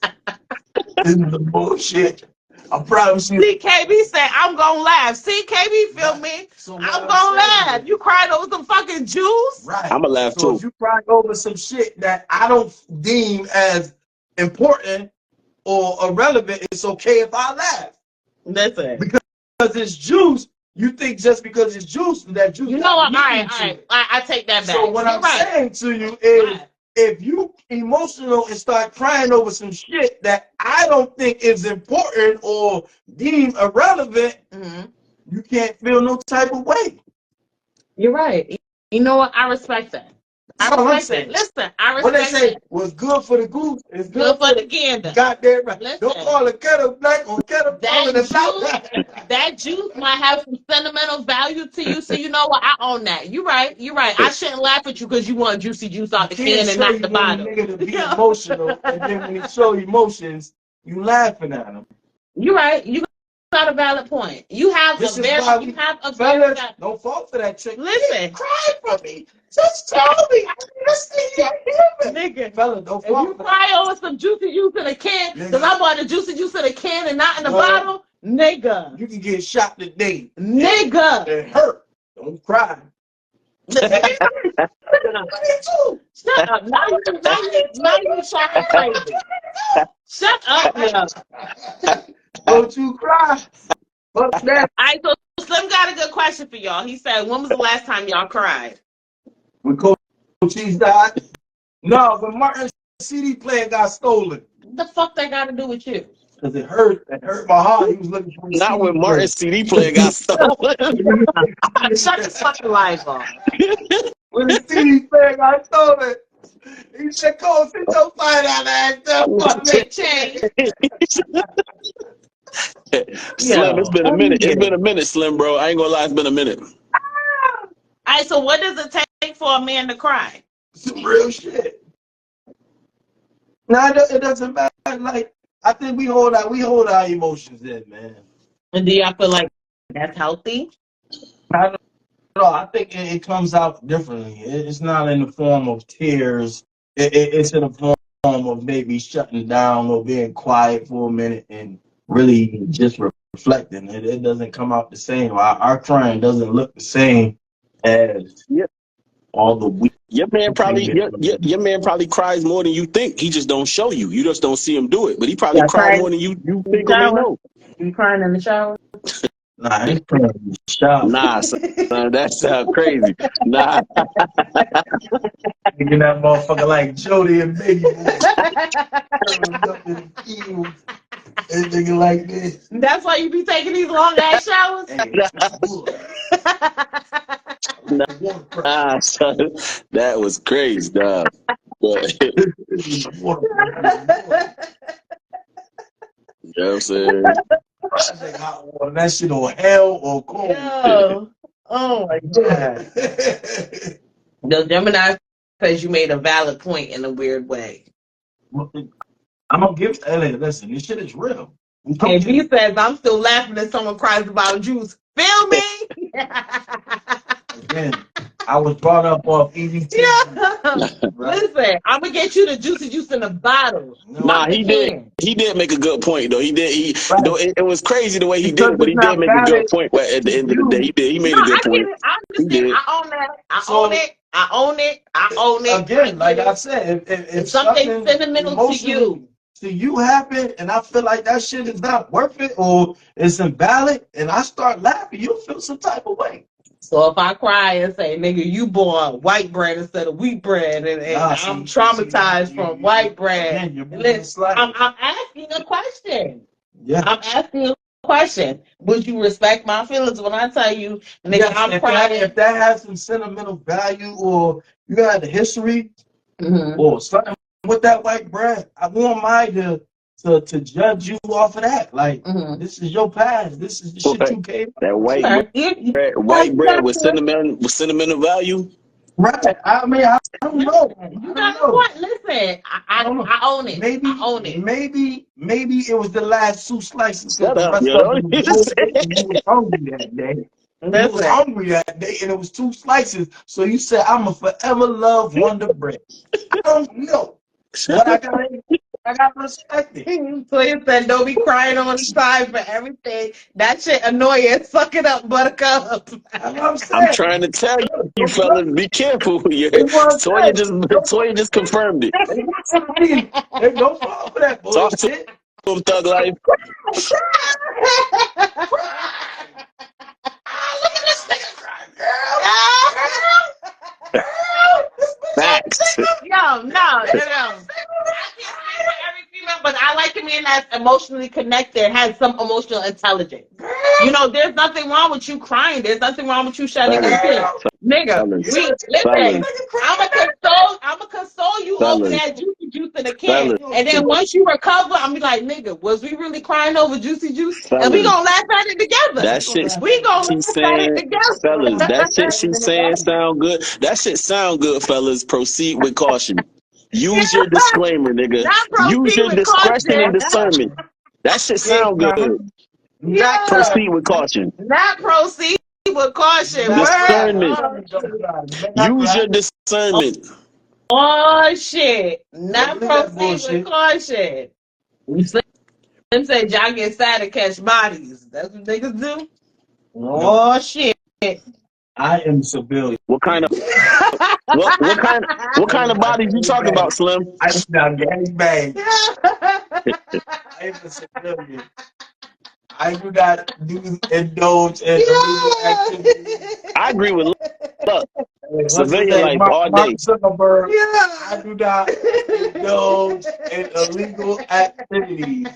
B: This is the bullshit. I promise you.
D: See, KB said, I'm gonna laugh. See, KB, feel me? So I'm gonna laugh. You cried over some fucking juice?
B: Right.
C: I'm gonna laugh too.
B: If you cried over some shit that I don't deem as important or irrelevant, it's okay if I laugh.
D: Listen.
B: Because it's juice. You think just because it's juice, that juice.
D: You know what? All right. I take that back.
B: So what I'm saying to you is, if you emotional and start crying over some shit that I don't think is important or deemed irrelevant, you can't feel no type of way.
D: You're right. You know what? I respect that. I respect it. Listen, I respect
B: what they say was good for the goose is good for the
D: gander.
B: Goddamn right. Listen, don't call a kettle black on kettle black.
D: That juice might have some sentimental value to you, so you know what? I own that. You're right. I shouldn't laugh at you because you want juicy juice out the can and not the bottle.
B: Nigga to be emotional, and then when he show emotions, you laughing at him.
D: You're right. You got a valid point. You have a very
B: don't fall for that trick.
D: Listen,
B: cry for me. Just tell me.
D: Nigga,
B: fella, don't fall
D: if you cry over some juicy juice in a can, because I bought the juicy juice in a can and not in a bottle, nigga.
B: You can get shot today.
D: Nigga.
B: It hurt. Don't cry.
D: Shut up. Now you talking crazy. Shut up.
B: Don't you cry. Fuck that.
D: All right, so Slim got a good question for y'all. He said, when was the last time y'all cried?
B: When Coach Cheese died? No, but Martin's CD player got stolen.
D: What the fuck that got to do with you?
B: Because it hurt my heart. He was looking for the
C: Not when Martin's CD player got stolen.
D: Shut the fucking life off.
B: When the CD player got stolen, he said, Coach, sit your fight out ass up. Fuck that change.
C: Slim, it's been a minute. It's been a minute, Slim, bro. I ain't gonna lie, it's been a minute.
D: All right, so what does it take for a man to cry?
B: Some real shit. No, it doesn't matter. Like, I think we hold our emotions in, man.
D: And do y'all feel like that's healthy?
B: I don't know. I think it comes out differently. It's not in the form of tears. It's in the form of maybe shutting down or being quiet for a minute and really just reflecting. It doesn't come out the same. Our crying doesn't look the same as all the week.
C: Your man probably cries more than you think. He just don't show you. You just don't see him do it. But he probably cries more than you think or know.
D: You crying in the shower?
B: Nah, I ain't crying in the shower.
C: Nah, son, that sounds crazy. Nah.
B: Thinking that motherfucker like Jody and Baby. This nigga like this.
D: That's why you be taking these long ass showers.
B: Hey,
C: Ah, son, that was crazy, dog. But you know what I'm saying?
B: That shit on hell or cold.
D: Yo. Oh my god. The Gemini says you made a valid point in a weird way.
B: I'm gonna give. Hey, listen, this shit is real.
D: KB says I'm still laughing if someone cries about juice. Feel me?
B: Again, I was brought up off EBT.
D: Yeah. Listen, I'm gonna get you the juicy juice in a bottle.
C: Nah, he did. He did make a good point though. He did.
B: Right.
C: Though it was crazy the way he
B: Because
C: did it, but he
B: it's
C: did
B: not
C: make a good
B: valid
C: point. At the end of the day, he did. He made
D: No,
C: a good
D: I get
C: point.
D: it. I
C: He
D: understand.
C: did.
D: I own that. I
B: So-
D: own it. I own it. I own it.
B: Again, like I said, if
D: something sentimental to you.
B: to you happen, and I feel like that shit is not worth it or it's invalid, and I start laughing, you'll feel some type of way.
D: So if I cry and say, "Nigga, you bought white bread instead of wheat bread," and I'm traumatized from white bread, listen, I'm asking a question.
B: Yeah.
D: I'm asking a question. Would you respect my feelings when I tell you, nigga,
B: Yes,
D: I'm
B: if
D: crying?
B: if that has some sentimental value, or you got the history,
D: Mhm.
B: or something with that white bread, I won't mind to judge you off of that. Like,
D: Mhm.
B: this is your past. This is the shit you came.
C: That white
D: Okay.
C: bread with sentimental value.
B: Right. I mean, I don't know.
D: You got a point. Listen, I own it.
B: Maybe,
D: I own it.
B: maybe it was the last 2 slices because
C: Shut
B: the
C: up,
B: rest
C: yo.
B: of
C: Don't
B: it
C: even
B: was
C: say
B: and you was hungry that day. You was
D: Listen.
B: hungry that day, and it was 2 slices. So you said, "I'm a forever love Wonder Bread." I don't know, but I got respect it.
D: So you said don't be crying on the side for everything. That shit annoying. Suck it up, buttercup.
B: That's what I'm saying.
C: I'm trying to tell you, fellas, be careful. Toya just confirmed it.
B: Hey, don't fall for that
C: Talk to
B: bullshit.
C: him, Thug Life.
B: Look at this nigga crying, girl.
C: Facts.
D: Yo, no. I can't speak for every female, but I like a man that's emotionally connected, has some emotional intelligence. You know, there's nothing wrong with you crying. There's nothing wrong with you shedding a tear. Nigga, listen, I'ma console you over that juicy juice in a can. And then once you recover, I'm be like, nigga, was we really crying over juicy juice? And we gonna laugh at it together.
C: That shit
D: We gonna
C: she's
D: laugh at
C: saying,
D: it together.
C: fellas, that shit she's saying sound good. That shit sound good, fellas. Proceed with caution. Use your disclaimer, nigga.
D: Not proceed
C: Use your
D: with
C: discretion
D: caution.
C: and discernment. That shit sound good.
D: Yeah.
C: Proceed with caution.
D: Not proceed with caution.
C: Discernment. Use your discernment.
D: Oh shit. Not
B: Look at that
D: proceed with caution. Slim said y'all get fat and catch bodies. That's what niggas do? Oh shit.
B: I am civilian.
C: What kind of bodies you talking about, Slim?
B: I am not gang bang. I am a civilian. I do not indulge in illegal activities.
C: I agree with look.
B: Let's
C: Civilian
B: say
C: life all
B: Mark
C: day.
B: Zuckerberg, I do not indulge in illegal activities.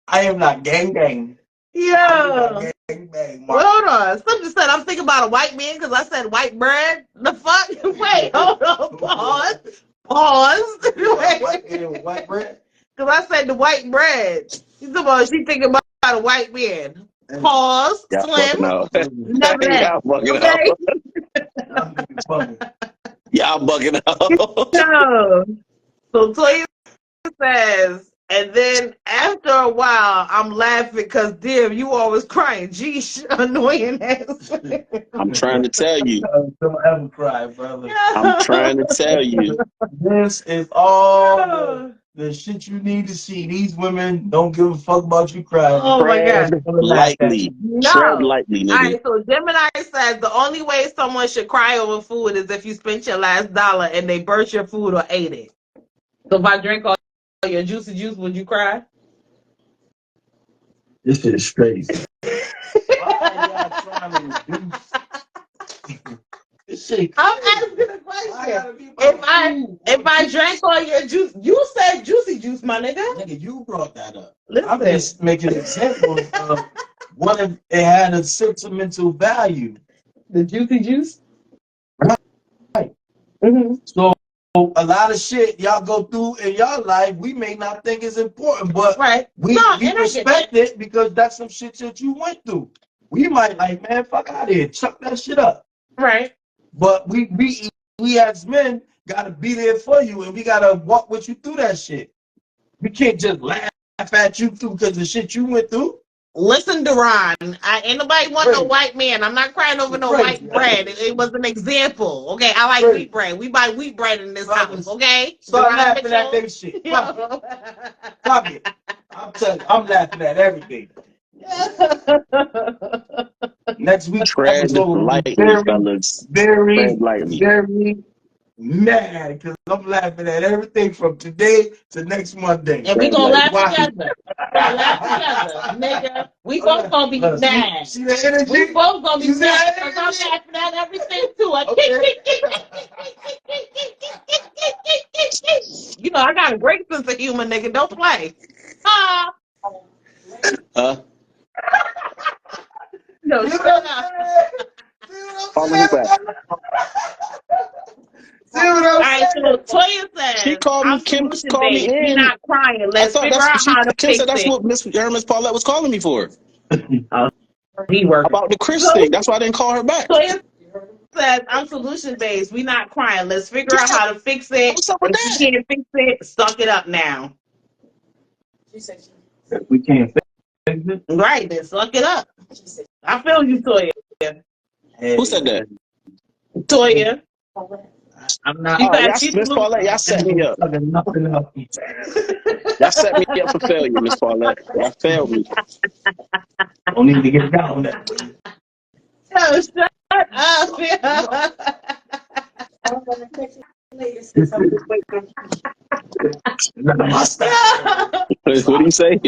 B: I am not gang gang.
D: Yeah.
B: Gang bang.
D: Well, hold on. Something said I'm thinking about a white man because I said white bread. The fuck? Wait, hold on. Pause. Wait.
B: White bread?
D: Because I said the white bread. She's thinking about a white man. Pause.
C: Y'all
D: Slim.
C: bugging out.
D: Never that.
C: Y'all bugging
D: Okay.
C: out. Y'all bugging out.
D: No. So Toya says, and then after a while, I'm laughing because, damn, you always crying. Geesh, annoying ass.
C: I'm trying to tell you.
B: Don't ever cry, brother.
C: I'm trying to tell you.
B: This is all the shit you need to see. These women don't give a fuck about you crying.
D: Oh my God.
C: Lightly.
D: No.
C: Tread lightly, nigga.
D: All right, so Gemini says the only way someone should cry over food is if you spent your last dollar and they burnt your food or ate it. So if I drink all your juicy juice, would you cry?
B: This shit is crazy. Why are y'all trying to reduce? This Shit,
D: I'm asking a question. If I drank all your juice, you said juicy juice, my nigga.
B: Nigga, you brought that up.
D: Listen.
B: I'm just making examples of what if it had a sentimental value.
D: The juicy juice.
B: Right.
D: Mm-hmm.
B: So a lot of shit y'all go through in y'all life, we may not think is important, but
D: Right.
B: we respect it because that's some shit that you went through. We might like, man, fuck out of here, chuck that shit up.
D: Right.
B: But we as men gotta be there for you, and we gotta walk with you through that shit. We can't just laugh at you through because the shit you went through.
D: Listen, Duran, ain't nobody want no
B: Right.
D: white man. I'm not crying over no
B: Right.
D: white bread. It was an example. Okay, I like
B: Right.
D: wheat bread. We buy wheat bread in this
B: Right.
D: house. Okay,
B: Start
D: Duran
B: laughing at
D: Mitchell.
B: that shit. Fuck it. I'm telling you, I'm laughing at everything. Next week's
C: Tread
B: episode will be
C: lightly, fellas.
B: very,
C: Tread lightly.
B: very mad because I'm laughing at everything from today to next Monday.
D: And we gonna laugh
B: Why?
D: together. We gonna laugh together, nigga. We both gonna be mad.
B: See the energy?
D: We both gonna be
B: You see
D: mad
B: that
D: because I'm laughing at everything too. You know, I got a great sense of humor, nigga. Don't play.
C: Huh?
D: No, shut up.
C: Call me back.
D: All right, so Toya says,
C: She called me,
D: I'm
C: Kim
D: solution
C: called me
D: based. We're
C: in.
D: not crying.
C: I
D: Let's
C: thought
D: figure
C: that's
D: out
C: what
D: how to
C: Kim
D: fix
C: said. That's
D: it.
C: what Miss Paulette was calling me for.
D: He working.
C: About the Chris thing. That's why I didn't call her back.
D: Toya says, I'm solution based. We're not crying. Let's figure out how to fix it.
C: What's up with
D: If
C: that?
D: you can't fix it, suck it up now.
B: We can't fix it.
D: Right, then suck it up. I feel you, Toya.
B: Hey,
C: Who said that?
D: Toya.
B: I'm not.
D: She
C: Oh,
D: said
C: y'all,
D: she's
C: Miss Paulette, y'all set me up.
B: Nothing up.
C: Y'all set me up for failure, Miss Paulette. Y'all failed me.
B: Don't need to get down that way.
D: Oh, shut up.
C: What do you say?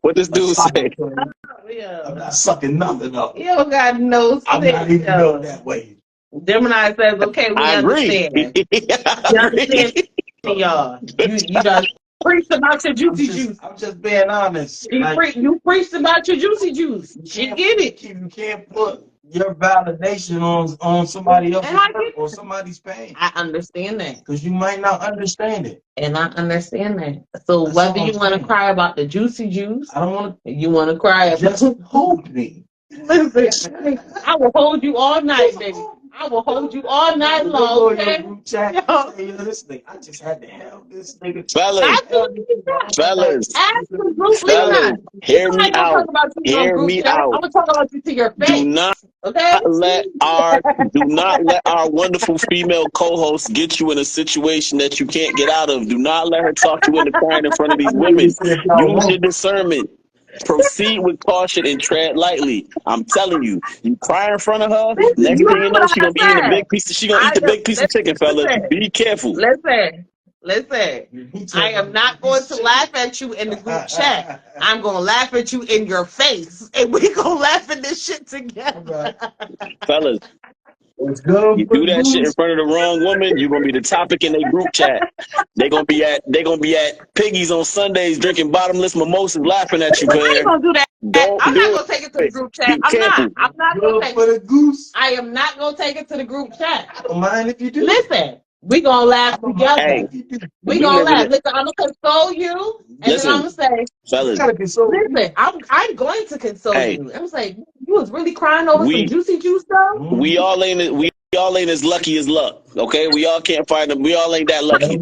C: What this dude say?
B: I'm not sucking nothing up.
D: You don't got no
B: I'm
D: sense.
B: not even built that way.
D: Gemini says, okay, we
C: I agree.
D: understand.
C: I
D: We
C: agree.
D: understand, y'all. You guys preached about your juicy juice.
B: I'm just being honest. Like,
D: You preached about your juicy juice. You get it.
B: You can't put your validation on somebody else's
D: And I
B: hurt
D: get
B: or somebody's pain
D: I understand that.
B: because you might not understand it.
D: And I understand that. So
B: That's
D: whether
B: all
D: you
B: I'm
D: want to
B: saying.
D: cry about the juicy juice,
B: I don't want
D: you want to cry
B: to just hold me.
D: Listen, I will hold you all night, baby. I will hold you all night long, okay?
B: Yo. Hey, listen, I just had to help this nigga.
C: Fellas, fellas,
D: Absolutely
C: fellas,
D: not.
C: hear
D: I'm
C: me
D: not gonna
C: out.
D: talk about you on
C: Hear
D: group
C: me
D: chat.
C: out.
D: I'm gonna talk about you to your face.
C: Do not
D: Okay?
C: let our wonderful female co-host get you in a situation that you can't get out of. Do not let her talk you into crying in front of these women. Use your discernment. Proceed with caution and tread lightly. I'm telling you, you cry in front of her. Next thing you know, she's gonna be eating a big piece. She gonna eat the big piece of chicken, fellas. Be careful.
D: Listen. I am not going to laugh at you in the group chat. I'm gonna laugh at you in your face, and we gonna laugh at this shit together.
C: Fellas,
B: It's good.
C: you do that shit in front of the wrong woman, you're gonna be the topic in their group chat. They gonna be at Piggy's on Sundays drinking bottomless mimosas, laughing at you,
D: I ain't
C: man.
D: gonna do that.
C: Don't
D: I'm
C: do
D: not
C: it.
D: gonna take it to the group chat.
C: Be
D: I'm
C: careful.
D: not gonna take
B: for
D: it.
B: the goose.
D: I am not gonna take it to the group chat.
B: I don't mind if you do.
D: Listen, we gonna laugh together.
C: Hey,
D: we gonna laugh. Listen, I'm gonna console you, and then I'm gonna say,
C: fellas,
D: listen, I'm going to console you. I'm like, you was really crying over some juicy juice though.
C: We all ain't as lucky as luck. Okay, we all can't find them. We all ain't that lucky.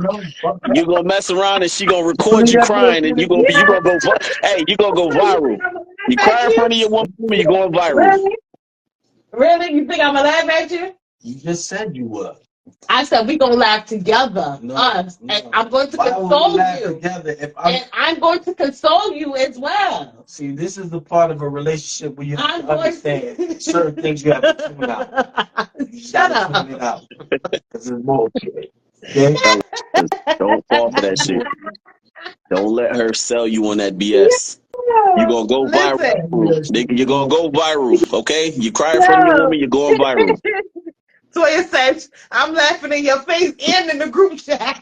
C: You gonna mess around and she gonna record you crying, and you gonna go. Hey, you gonna go viral. You cry in front of your woman, you going viral.
D: Really? You think I'm gonna laugh at you?
B: You just said you were.
D: I said we gonna laugh together, us, and I'm going to console you. And I'm going to console you as well.
B: See, this is the part of a relationship where you have to understand certain things you have to tune out.
D: Shut up.
B: Tune it out. Because it's bullshit. Okay?
C: Don't fall for that shit. Don't let her sell you on that BS. You gonna go viral. Nigga, you're gonna go viral, okay? You cry in front of your woman, you're going viral.
D: Toya said, I'm laughing in your face and in the group chat.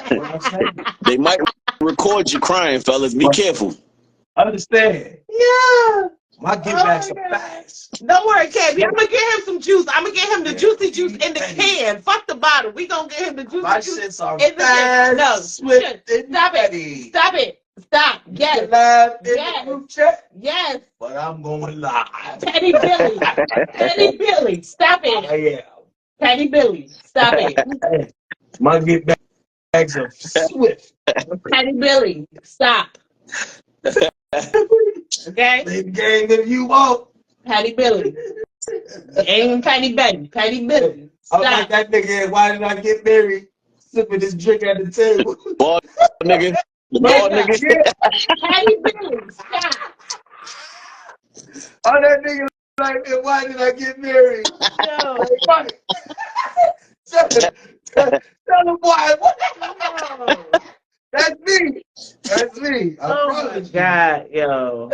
B: What I'm saying.
C: They might record you crying, fellas. Be careful.
B: Understand.
D: Yeah.
B: My get
D: Oh
B: backs
D: my
B: are
D: God.
B: fast.
D: Don't worry, Cabby. I'm gonna get him some juice. I'm gonna get him the
B: Yeah.
D: juicy juice in the can. Fuck the bottle. We gonna get him the juicy
B: My
D: juice
B: shits are
D: in the can. No,
B: fast, swift,
D: shit.
B: and
D: Stop it.
B: ready.
D: Stop it. Stop.
B: You
D: Yes.
B: can laugh in
D: Yes.
B: the group chat,
D: Yes.
B: but I'm going live.
D: Petty Billy. Petty Billy. Stop it.
B: I am.
D: Petty Billy. Stop it.
B: Hey, my get backs are swift.
D: Petty Billy. Stop. Okay?
B: Play the game if you want.
D: Patty Billy. Ain't even Patty Betty. Patty Billy.
B: I'm like
D: Stop.
B: that nigga. Why did I get married? Sipping this drink at the table.
C: Bald nigga. The bald nigga.
D: Patty Billy. Stop.
B: Oh, that nigga like, man, why did I get married?
D: No.
B: Hey, Mike. Tell him why.
D: No.
B: That's me. That's me. I
D: Oh my
B: promise you.
D: God, yo.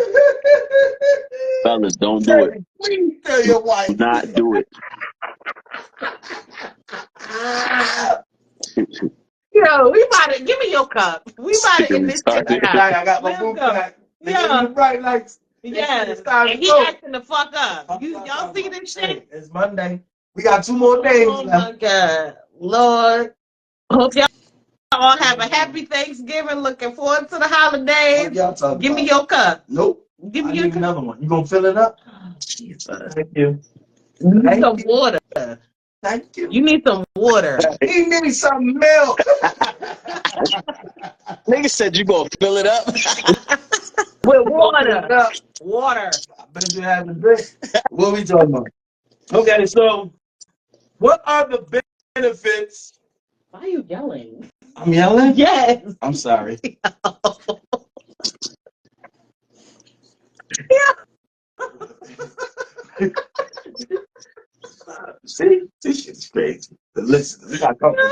C: Fellas, don't do it.
B: Please tell your wife.
C: Do not do it.
D: Yo, we about to give me your cup. We about to end this shit
C: Retarded.
D: out.
B: I got my
D: Let's
B: boot
D: go.
B: back.
D: Yeah.
B: The bright lights.
D: Yeah.
B: It's time
D: And
B: to
D: he
B: go.
D: acting the fuck up. Y'all see this shit?
B: It's Monday. We got 2 more days
D: Oh
B: left.
D: my God. Lord. Hope y'all all have a happy Thanksgiving. Looking forward to the holidays.
B: What y'all talking
D: Give me
B: about?
D: your cup.
B: Nope.
D: Give
B: I
D: me your
B: need
D: cup.
B: another one. You gonna fill it up?
D: Jesus.
B: Thank you.
D: You need
B: Thank
D: some
B: you.
D: water.
B: Thank you.
D: You need some water.
B: He needs some milk.
C: Nigga said you gonna fill it up.
D: With
B: Fill it
D: water.
B: up.
D: Water.
B: I bet you have a drink. What we talking about? Okay, so what are the benefits?
D: Why are you yelling?
B: I'm yelling?
D: Yes.
B: I'm sorry. See, this shit's crazy. But listen, we got company.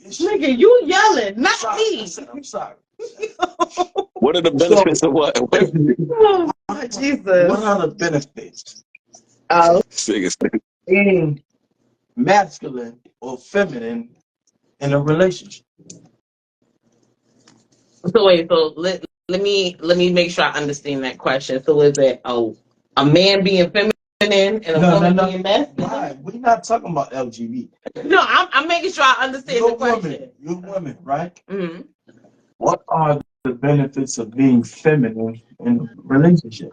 D: Nigga, you yelling, not me.
B: I'm sorry.
C: What are the benefits of what?
D: Oh, Jesus.
B: What are the benefits
D: Oh.
C: Nigga
B: being masculine or feminine in a relationship?
D: So wait, so let me make sure I understand that question. So is it a man being feminine and a woman being masculine?
B: Right. We're not talking about LGBT.
D: No, I'm making sure I understand
B: You're
D: the
B: a
D: question.
B: woman. You're a woman, right?
D: Mm-hmm.
B: What are the benefits of being feminine in a relationship?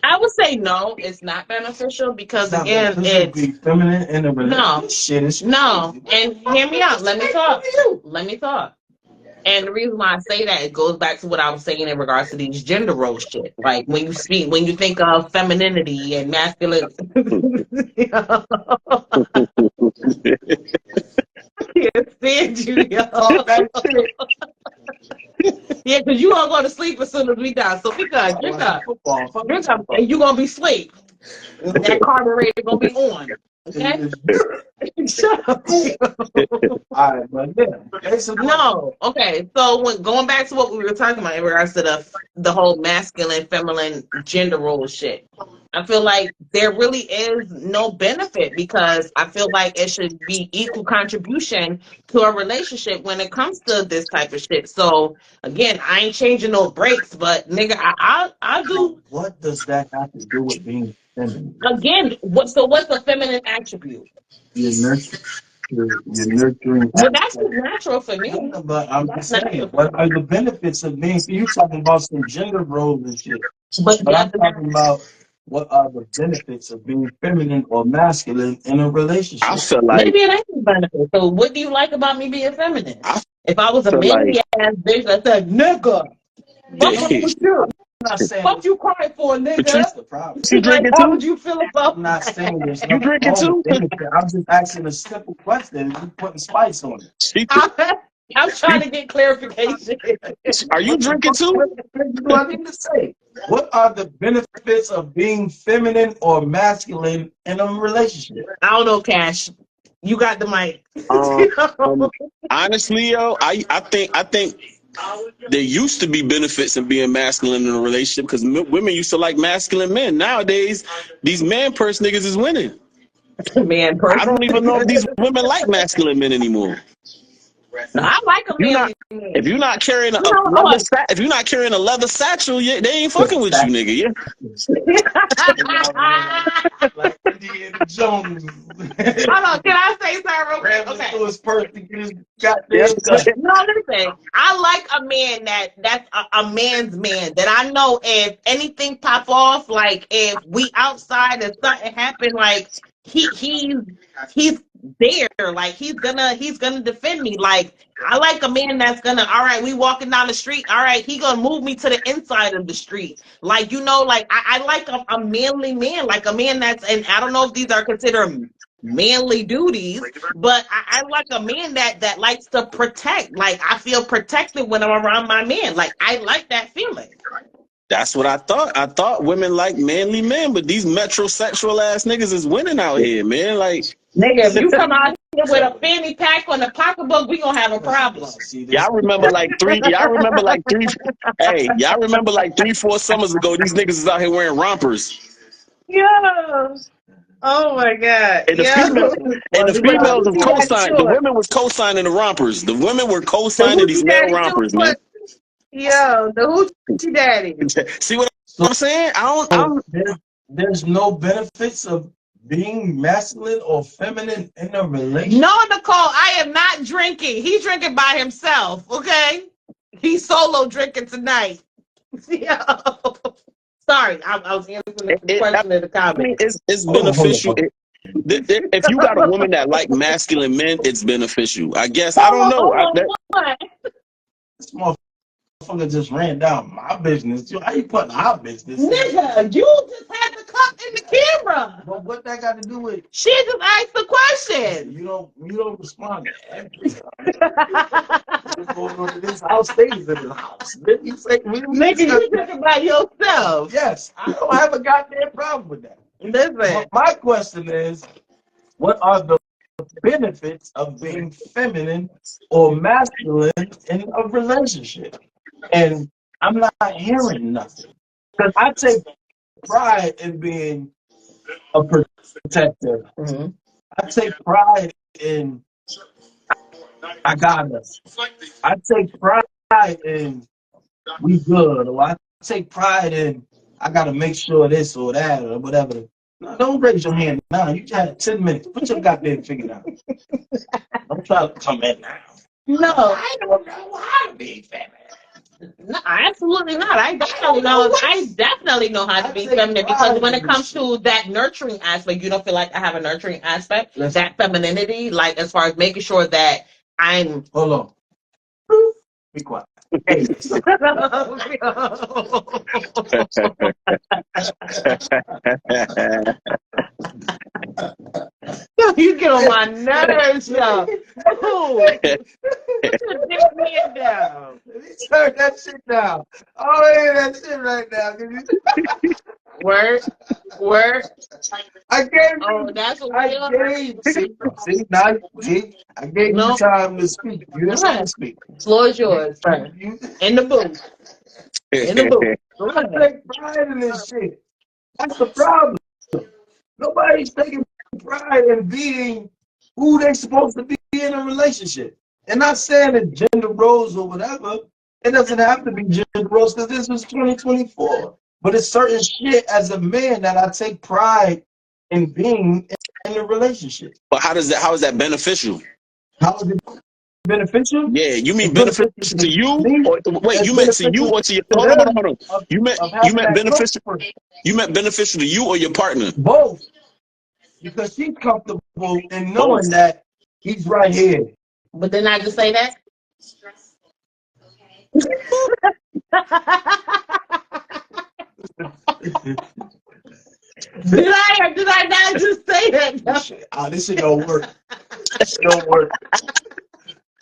D: I would say no, it's not beneficial because
B: It's not
D: again,
B: beneficial to
D: it's
B: be feminine in a relationship.
D: no,
B: This shit is
D: no.
B: crazy.
D: And hear me out. Let me talk. Let me talk. And the reason why I say that, it goes back to what I was saying in regards to these gender role shit. Like when you think of femininity and masculine. I can't stand you, yo. Yeah, because you all go to sleep as soon as we die. So we got drink up. Drink up. And you going to be asleep. That carburetor going to be on. Okay? Shut up.
B: All right, but yeah.
D: No. Okay. So when going back to what we were talking about in regards to the whole masculine, feminine gender role shit, I feel like there really is no benefit because I feel like it should be equal contribution to a relationship when it comes to this type of shit. So again, I ain't changing no breaks, but nigga, I do.
B: What does that have to do with being feminine?
D: Again, what's a feminine attribute?
B: You're nurturing.
D: Well, that's just natural for me.
B: But I'm just saying, what are the benefits of being? You talking about some gender roles and shit.
D: But
B: I'm talking about what are the benefits of being feminine or masculine in a relationship.
C: I feel like
D: maybe it ain't a benefit. So what do you like about me being feminine? If I was a
C: feel
D: manly
C: like-
D: ass bitch, I said, nigga, what's up with you?
B: I'm not saying
D: What you crying for, nigga?
B: that's the problem.
C: you drinking
D: How
C: too?
D: would you feel about
B: I'm not saying there's
C: You drinking too?
B: I'm just asking a simple question. You putting spice on it.
C: She-
D: I'm trying to get clarification.
C: Are you drinking too?
B: What do I need to say? What are the benefits of being feminine or masculine in a relationship?
D: I don't know, Cash. You got the mic.
C: Honestly, yo, I think there used to be benefits in being masculine in a relationship because women used to like masculine men. Nowadays, these man purse niggas is winning.
D: Man,
C: I
D: person.
C: don't even know if these women like masculine men anymore.
D: No, I like a
C: You're
D: man.
C: not, if you're not carrying
D: You know, I like-
C: if you're not carrying a leather satchel, they ain't fucking with you, nigga. Yeah.
B: Like Indiana Jones.
D: Hold on, can I say something real quick?
B: Grabbing
D: Okay.
B: to his purse to get his goddamn gun.
D: No, listen. I like a man that's a man's man. That I know if anything pop off, like if we outside and something happen, like he's there. Like he's gonna defend me. Like I like a man that's gonna. All right, we walking down the street. All right, he gonna move me to the inside of the street. Like like I like a manly man. Like a man that's, and I don't know if these are considered manly duties, but I like a man that likes to protect. Like I feel protected when I'm around my man. Like I like that feeling.
C: That's what I thought. I thought women like manly men, but these metrosexual ass niggas is winning out here, man. Like,
D: Nigga, if you come out here with a fanny pack on the pocketbook, we gonna have a problem.
C: y'all remember like 3-4 summers ago, these niggas is out here wearing rompers.
D: Yeah. Oh my God.
C: And the females was co-signing. The women was co-signing the rompers. The women were co-signing these male rompers, man.
D: Yo, the hoochie daddy.
C: See what I'm saying?
B: There's no benefits of being masculine or feminine in a relationship.
D: No, Nicole, I am not drinking. He's drinking by himself, okay? He's solo drinking tonight. Yo. Sorry, I was answering the question in the comments.
C: I mean, it's beneficial. If you got a woman that like masculine men, it's beneficial. I guess. I don't know.
B: This motherfucker just ran down my business. How you putting our business?
D: Nigga, you just had the cup in the camera.
B: But what that got to do with?
D: She just asked the question.
B: You don't respond to everything. What's going on in this house stays in the house. Nigga, you
D: think about yourself.
B: Yes, I don't have a goddamn problem with that.
D: Listen.
B: But my question is, what are the benefits of being feminine or masculine in a relationship? And I'm not hearing nothing. Because I take pride in being a protector.
D: Mm-hmm.
B: I take pride in I got us. I take pride in we good, or I take pride in I gotta make sure this or that or whatever. No, don't raise your hand now. You just had 10 minutes. Put your goddamn finger down. I'm trying to come in now.
D: No,
B: I don't know how to be feminine.
D: No, absolutely not. I definitely know how to be feminine, because when it comes to that nurturing aspect, you don't feel like I have a nurturing aspect. That femininity, like as far as making sure that I'm.
B: Hold on. Be quiet. Hey.
D: You get on my nerves, yo. Down.
B: Turn that shit down. Oh, hear that shit right now.
D: Word.
B: I gave you.
D: Oh, that's what
B: I gave you time to speak. You didn't have to speak.
D: Floor is yours. In the booth. In the booth.
B: I take pride in this shit. That's the problem. Nobody's taking pride in being who they're supposed to be in a relationship. And not saying that gender roles or whatever. It doesn't have to be gender roles because this was 2024. But it's certain shit as a man that I take pride in being in a relationship.
C: But how is that beneficial?
B: How is it beneficial?
C: Yeah, you mean beneficial to you? Wait, you meant to you or to your hold on. You meant beneficial. You meant beneficial to you or your partner?
B: Both. Because she's comfortable in knowing that he's right here.
D: But didn't I just say that? Did I not just say that?
B: This shit don't work. This shit don't work.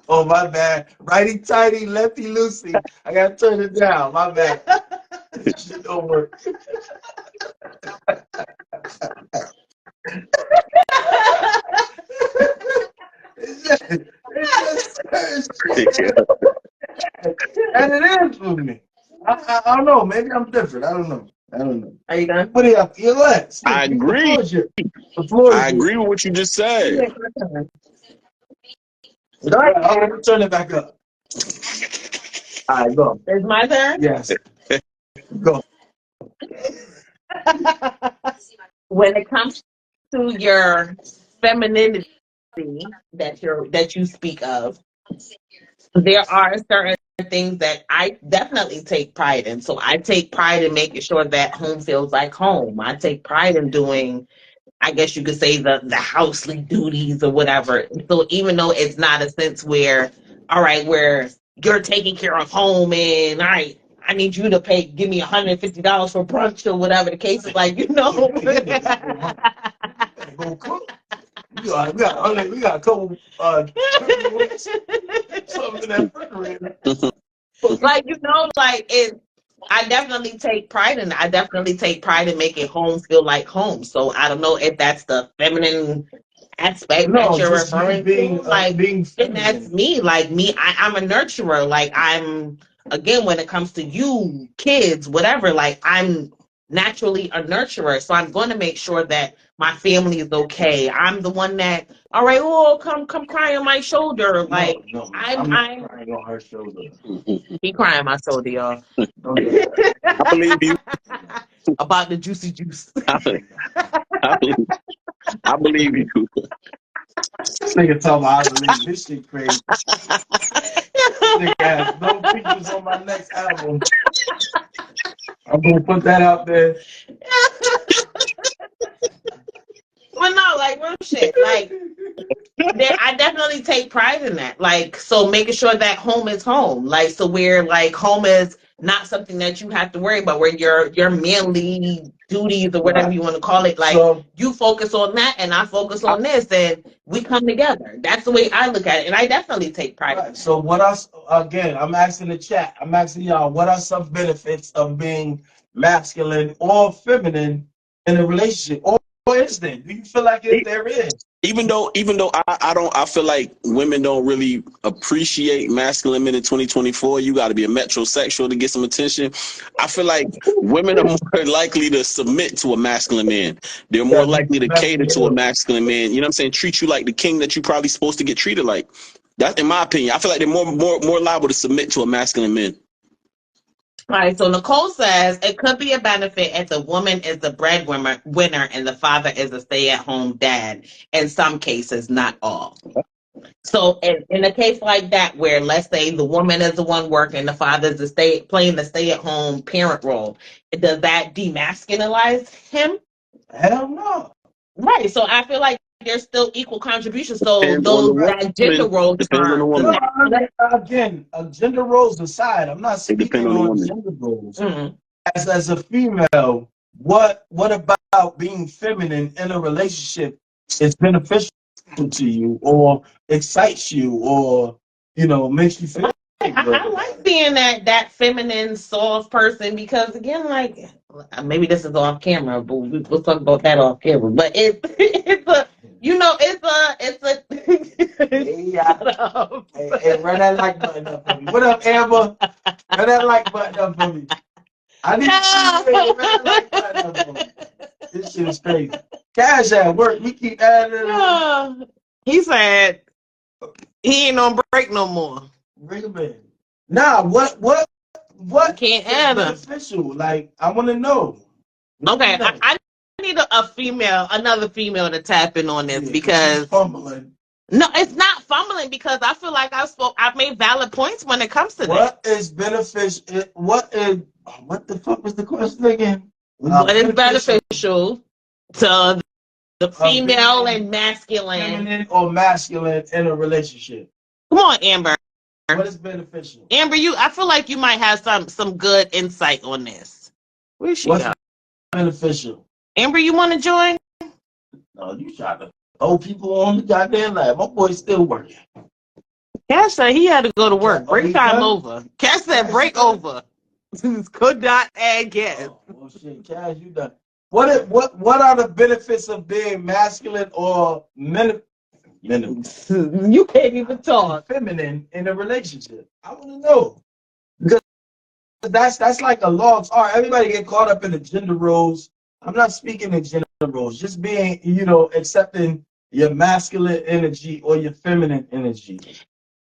B: Oh, my bad. Righty tighty, lefty loosey. I gotta turn it down. My bad. This shit don't work. And it is for me. I don't know. Maybe I'm different. I don't know.
D: Are you done?
B: What do you let?
C: I agree.
B: The floor is
C: I agree with what you just said.
D: Yeah,
B: Go ahead. I'm gonna turn it back up. All right, go.
D: it's my turn.
B: Yes. Go.
D: When it comes to your femininity that you speak of, there are certain things that I definitely take pride in. So I take pride in making sure that home feels like home. I take pride in doing, I guess you could say, the housely duties or whatever. So even though it's not a sense where, all right, where you're taking care of home and all right, I need you to give me $150 for brunch or whatever the case is, like, you know.
B: Go cook. We got a couple something in that refrigerator.
D: Like, you know, like it. I definitely take pride in it. I definitely take pride in making home feel like home. So I don't know if that's the feminine aspect that you're
B: just
D: referring
B: being,
D: to. Like,
B: being
D: and that's
B: feminine.
D: me. Like me, I'm a nurturer. Like I'm, again, when it comes to you, kids, whatever, like I'm naturally a nurturer. So I'm going to make sure that my family is okay. I'm the one that, all right, oh, come cry on my shoulder. Like
B: No,
D: I'm
B: crying on her shoulder.
D: he crying my shoulder, y'all.
C: I believe you.
D: About the juicy juice.
C: I believe you.
B: This nigga talking about I believe this shit crazy. Nigga has no features on my next album. I'm gonna put that out there.
D: Well, no, like real shit. Like I definitely take pride in that. Like, so making sure that home is home. Like, so where like home is not something that you have to worry about, where your manly duties or whatever you want to call it. Like, so, you focus on that and I focus on this, and we come together. That's the way I look at it, and I definitely take pride in that.
B: So what I'm asking the chat, I'm asking y'all, what are some benefits of being masculine or feminine in a relationship? Or is there? Do you feel like there is?
C: Even though I feel like women don't really appreciate masculine men in 2024. You got to be a metrosexual to get some attention. I feel like women are more likely to submit to a masculine man. They're more likely to cater to a masculine man. You know what I'm saying? Treat you like the king that you're probably supposed to get treated like. That's in my opinion. I feel like they're more liable to submit to a masculine man.
D: All right, so Nicole says it could be a benefit if the woman is the breadwinner and the father is a stay-at-home dad. In some cases, not all. So in a case like that, where let's say the woman is the one working, the father is playing the stay-at-home parent role, does that demasculinize him?
B: Hell no.
D: Right. So I feel like there's still equal contribution. So that gender role
C: depends on the woman.
B: Again, gender roles aside, I'm not speaking on gender roles. Mm-hmm. As a female, what about being feminine in a relationship is beneficial to you, or excites you, or makes you feel?
D: I like being that feminine, soft person because, again, like maybe this is off camera, but we'll talk about that off camera. But it's a
B: Hey, run that like button up for me. What up, Amber? Run that like button up for me. I need to see you run that like button up for me. This shit is crazy. Cash at work. We keep adding.
D: He said he ain't on break no more.
B: Bring him in. Nah, what
D: can't add
B: beneficial? Like, I want to know.
D: Okay, I need another female to tap in on this because
B: fumbling.
D: No, it's not fumbling because I feel like I've made valid points when it comes to that.
B: What is beneficial? What the fuck was the question again?
D: What is beneficial to the female and masculine?
B: Feminine or masculine in a relationship?
D: Come on, Amber.
B: What is beneficial?
D: Amber, I feel like you might have some good insight on this. Where's she? What's
B: beneficial?
D: Amber, you want to join?
B: No, you trying to old people on the goddamn lab. My boy's still working.
D: Cash said he had to go to work. Break time over. Cash said break over. Could not add gas.
B: Oh shit, Cash, you done. What are the benefits of being masculine or
D: You can't even talk.
B: Feminine in a relationship? I want to know. That's like a lost art. Everybody get caught up in the gender roles. I'm not speaking in gender roles. Just being, accepting your masculine energy or your feminine energy.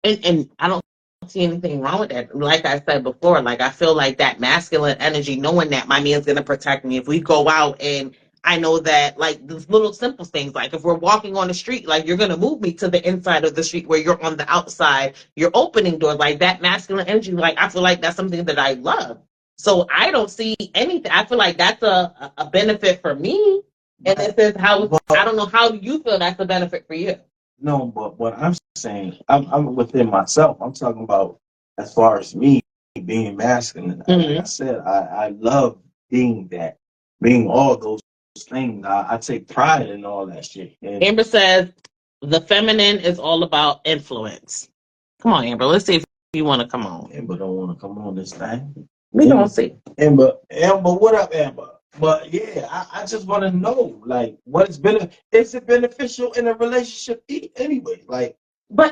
D: And I don't see anything wrong with that. Like I said before, like I feel like that masculine energy, knowing that my man's gonna protect me if we go out, and I know that like those little simple things, like if we're walking on the street, like you're gonna move me to the inside of the street where you're on the outside, you're opening doors, like that masculine energy. Like I feel like that's something that I love. So I don't see anything. I feel like that's a benefit for me. And this is how I don't know how you feel that's a benefit for you.
B: No, but what I'm saying, I'm within myself. I'm talking about as far as me being masculine. Like I said, I love being that, being all those things. I take pride in all that shit. And
D: Amber says the feminine is all about influence. Come on, Amber. Let's see if you want to come on.
B: Amber don't want to come on this thing.
D: We don't see.
B: Amber, what up, Amber? But yeah, I just want to know, like, is it beneficial in a relationship anyway? Like,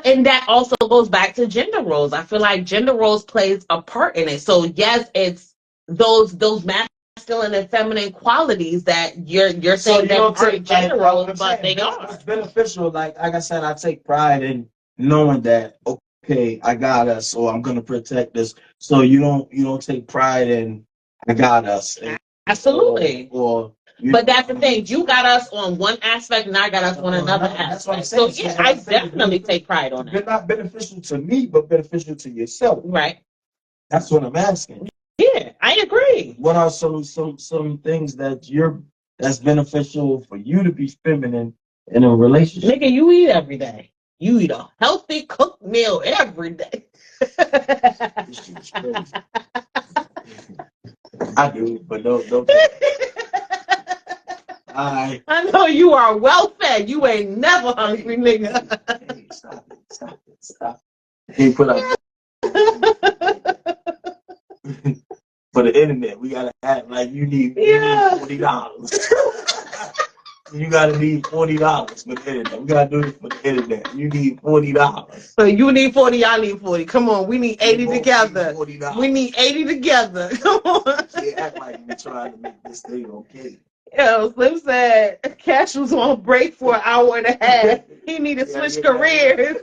D: and that also goes back to gender roles. I feel like gender roles plays a part in it. So yes, it's those masculine and feminine qualities that you're saying that aren't gender roles, but they are.
B: It's beneficial. Like I said, I take pride in knowing that. Okay, I got us, or I'm gonna protect us. So you don't take pride in I got us.
D: Absolutely.
B: But
D: that's the thing. You got us on one aspect, and I got us on another aspect. So yeah, I definitely take pride on it.
B: It's not beneficial to me, but beneficial to yourself.
D: Right.
B: That's what I'm asking.
D: Yeah, I agree.
B: What are some things that's beneficial for you to be feminine in a relationship?
D: Nigga, you eat every day. You eat a healthy cooked meal every day.
B: This shit is crazy. I do, but don't. I
D: know you are well fed. You ain't never hungry, nigga.
B: Hey, stop. Hey, put up. For the internet, we gotta act like you need $40. You gotta need $40 for the internet. We gotta do this for the internet. You need $40.
D: So you need 40, I need 40. Come on, we need 80 together. We need 80 together. Come on.
B: Yeah, act like you're trying to make this thing okay.
D: Yo, Slim said Cash was on break for an hour and a half. He need to switch careers.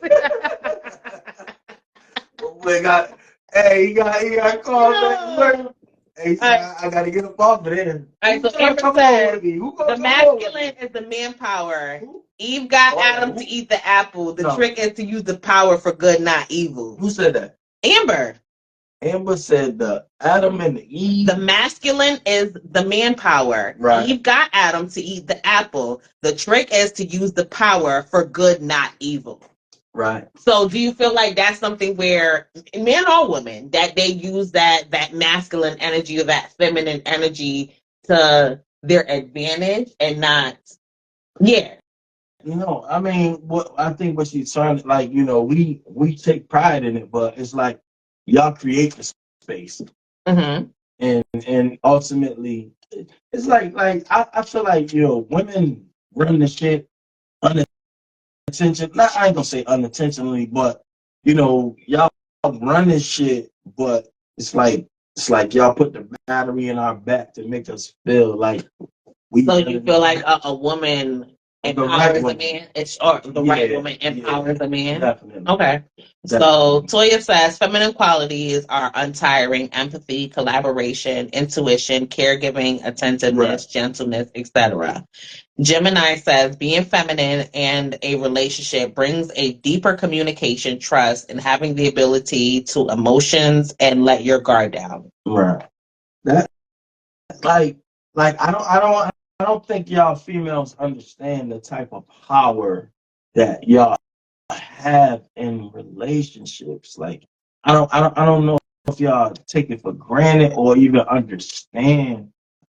B: He got called back. Hey, I gotta get up off of there.
D: All right, so Amber says the masculine is the manpower. Eve got Adam to eat the apple. The trick is to use the power for good, not evil.
B: Who said that?
D: Amber.
B: Amber said the Adam and Eve.
D: The masculine is the manpower.
B: Right.
D: Eve got Adam to eat the apple. The trick is to use the power for good, not evil.
B: Right.
D: So do you feel like that's something where men or women that they use that masculine energy or that feminine energy to their advantage and not
B: I mean, what I think what she's trying to, like, we take pride in it, but it's like y'all create the space.
D: Mm-hmm.
B: And ultimately it's like I feel like women run the shit unintentionally. I ain't gonna say unintentionally, but y'all run this shit, but it's like y'all put the battery in our back to make us feel like we.
D: So you feel like a woman empowers a man? The right woman empowers a man?
B: Definitely.
D: Okay. So Toya says feminine qualities are untiring, empathy, collaboration, intuition, caregiving, attentiveness, gentleness, etc. Gemini says being feminine and a relationship brings a deeper communication, trust, and having the ability to emotions and let your guard down.
B: Right. That like I don't think y'all females understand the type of power that y'all have in relationships. Like I don't know if y'all take it for granted or even understand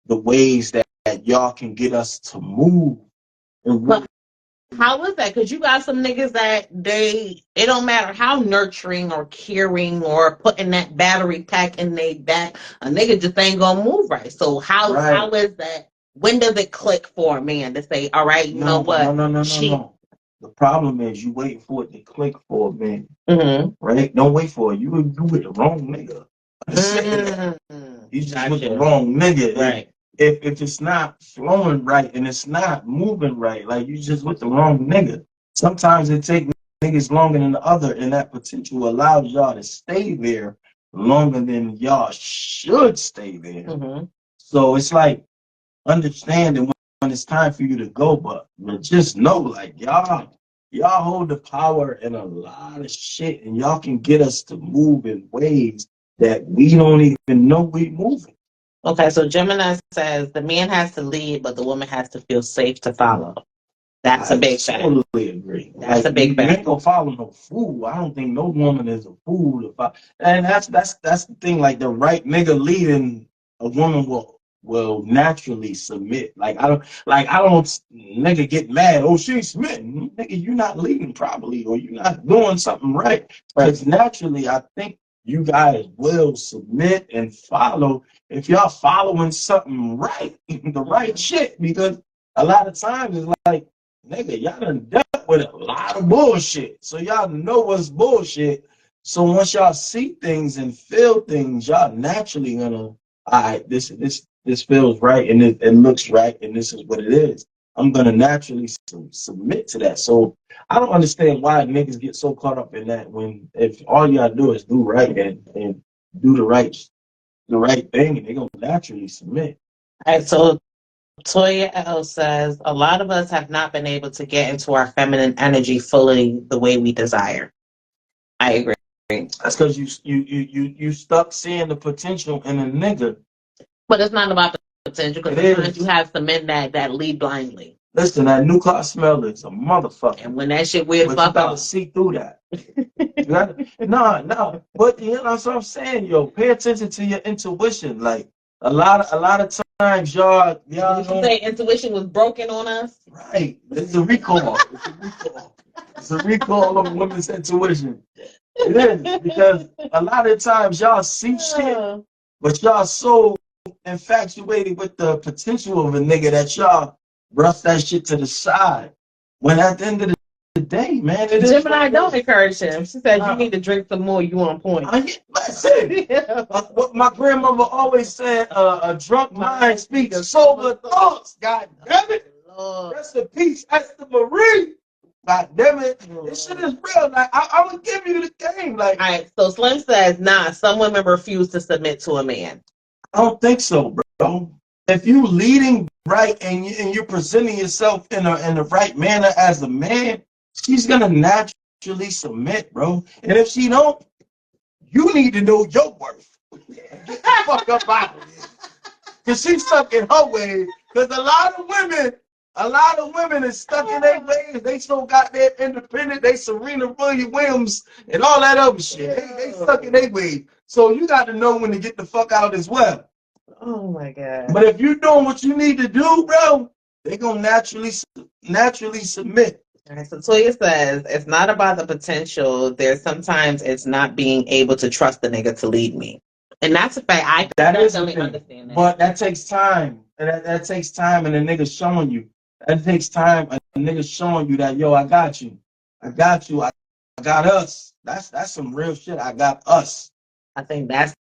B: the ways that y'all can get us to move.
D: But how is that? Because you got some niggas that it don't matter how nurturing or caring or putting that battery pack in their back, a nigga just ain't gonna move right. So how is that? When does it click for a man to say, all right, you know what?
B: No. The problem is you waiting for it to click for a man.
D: Mm-hmm.
B: Right? Don't wait for it. You with the wrong nigga. I'm saying that. You just with the
D: Gotcha.
B: wrong nigga.
D: Right.
B: If it's not flowing right and it's not moving right, like you just with the wrong nigga. Sometimes it takes niggas longer than the other, and that potential allows y'all to stay there longer than y'all should stay there.
D: Mm-hmm.
B: So it's like understanding when it's time for you to go, but just know, like y'all hold the power in a lot of shit, and y'all can get us to move in ways that we don't even know we moving.
D: Okay, so Gemini says the man has to lead, but the woman has to feel safe to follow. That's a big fact.
B: I totally agree.
D: That's a big
B: You
D: fact.
B: ain't gonna follow no fool. I don't think no woman is a fool to follow. And that's the thing. Like the right nigga leading, a woman will naturally submit. Like I don't nigga get mad. Oh, she's submitting. Nigga, you not leading properly, or you not doing something right. Because naturally, I think you guys will submit and follow if y'all following something right, the right shit. Because a lot of times it's like, nigga, y'all done dealt with a lot of bullshit. So y'all know what's bullshit. So once y'all see things and feel things, y'all naturally gonna, all right, this feels right and it looks right and this is what it is. I'm gonna naturally submit to that. So I don't understand why niggas get so caught up in that when if all you gotta do is do right and do the right thing, and they're gonna naturally submit.
D: All right, so Toya L says a lot of us have not been able to get into our feminine energy fully the way we desire. I agree.
B: That's because you stuck seeing the potential in a nigga.
D: But it's not about the potential, because sometimes you have some men that lead blindly.
B: Listen, that new car smell is a motherfucker.
D: And when that shit weird,
B: but
D: fuck
B: you gotta
D: off.
B: see through that. No. But you know what I'm saying, yo. Pay attention to your intuition. Like a lot of times, y'all.
D: Did you say intuition was broken on us?
B: Right. It's a recall. It's a recall of women's intuition. It is, because a lot of times y'all see shit, but y'all so infatuated with the potential of a nigga that y'all brush that shit to the side. When at the end of the day, man, it is.
D: Gemini don't encourage him. She said you need to drink some more. You on point.
B: Listen, what my grandmother always said: a drunk mind speaks sober thoughts. God damn it! Rest in peace, Esther Marie. God damn it, this shit is real. Like I'm gonna give you the game. Like,
D: all right. So Slim says, nah. Some women refuse to submit to a man.
B: I don't think so, bro. If you leading right and you're presenting yourself in the right manner as a man, she's gonna naturally submit, bro. And if she don't, you need to know your worth. Get the fuck up out of here. Cause she's stuck in her ways. Cause a lot of women is stuck in their ways. They so goddamn independent. They Serena Williams and all that other shit. They stuck in their ways. So you got to know when to get the fuck out as well.
D: Oh my God.
B: But if you're doing what you need to do, bro, they gonna naturally submit.
D: All right, so Toya says it's not about the potential. There's sometimes it's not being able to trust the nigga to lead me. And that's a fact. I definitely understand that.
B: But that takes time. And that takes time, and the nigga showing you. That takes time. A nigga showing you that, yo, I got you. I got you. I got us. That's some real shit. I got us.
D: I think that's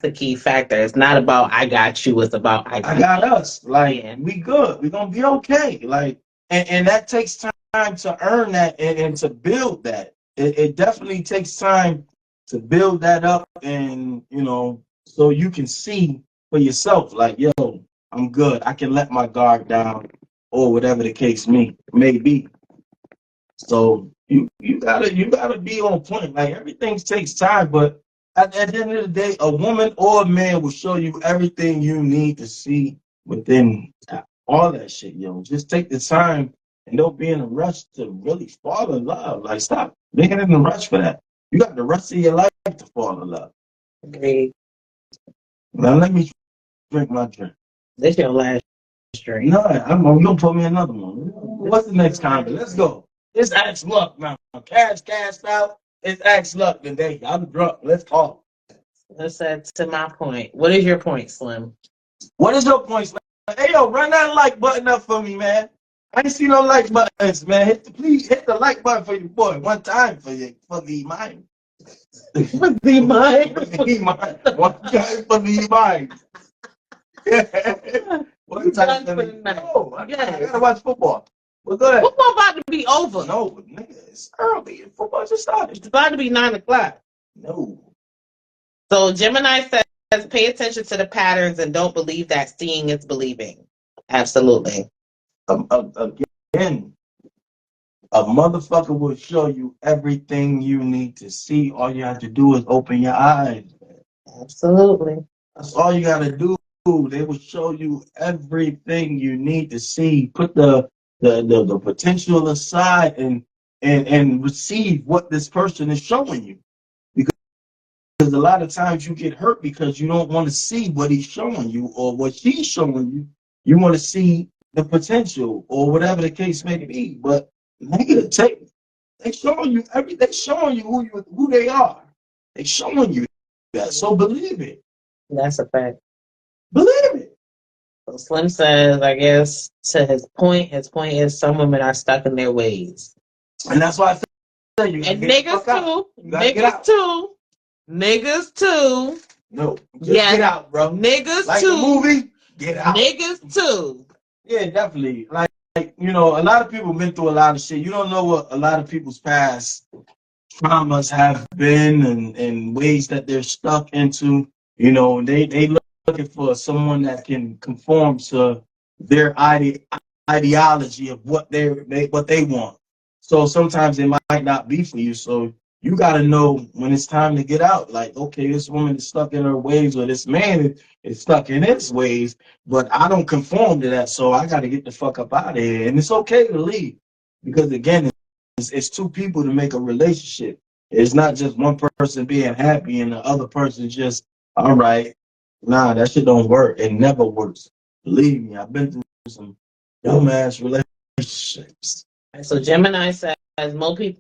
D: the key factor. It's not about I got you. It's about I
B: got us. Like, we good. We gonna be okay. Like, and that takes time to earn that and to build that. It definitely takes time to build that up, and so you can see for yourself, like, yo, I'm good. I can let my guard down, or whatever the case may be. So you gotta be on point. Like, everything takes time, but at the end of the day, a woman or a man will show you everything you need to see within all that shit, yo. Just take the time and don't be in a rush to really fall in love. Like, stop being in a rush for that. You got the rest of your life to fall in love.
D: Agreed.
B: Now let me drink my drink.
D: This your last drink.
B: No, I'm gonna put me another one. What's the next comment? Let's go. It's Axe Luck now. Cash cashed out. It's Axe Luck today. I'm drunk. Let's talk.
D: That's to my point. What is your point, Slim?
B: What is your point, Slim? Hey, yo, run that like button up for me, man. I ain't see no like buttons, man. Please hit the like button for your boy one time for me, man.
D: For the mind.
B: One time for the mind. One time for the
D: night.
B: No, I gotta watch football. Well, go ahead.
D: Football about to be over.
B: No, nigga, it's early. Football just started.
D: It's about to be 9 o'clock.
B: No.
D: So Gemini says, pay attention to the patterns and don't believe that seeing is believing. Absolutely.
B: Again, a motherfucker will show you everything you need to see. All you have to do is open your eyes.
D: Absolutely.
B: That's all you gotta do. They will show you everything you need to see. Put the potential aside and receive what this person is showing you. Because a lot of times you get hurt because you don't want to see what he's showing you or what she's showing you. You want to see the potential or whatever the case may be. But nigga, they showing you they showing you who they are. They showing you that. So believe it.
D: That's a fact.
B: Believe it.
D: So Slim says, I guess, to his point is some women are stuck in their ways.
B: And that's why I say you
D: and niggas too. Niggas too.
B: No. Get out, bro.
D: Niggas
B: like
D: too.
B: The movie, get out.
D: Niggas too.
B: Yeah, definitely. Like, you know, a lot of people been through a lot of shit. You don't know what a lot of people's past traumas have been and ways that they're stuck into. You know, they looking for someone that can conform to their ideology of what they want. So sometimes it might not be for you. So you got to know when it's time to get out. Like, okay, this woman is stuck in her ways, or this man is stuck in his ways, but I don't conform to that. So I got to get the fuck up out of here. And it's okay to leave because, again, it's two people to make a relationship. It's not just one person being happy and the other person just, all right. Nah, that shit don't work. It never works. Believe me, I've been through some dumbass relationships.
D: So Gemini says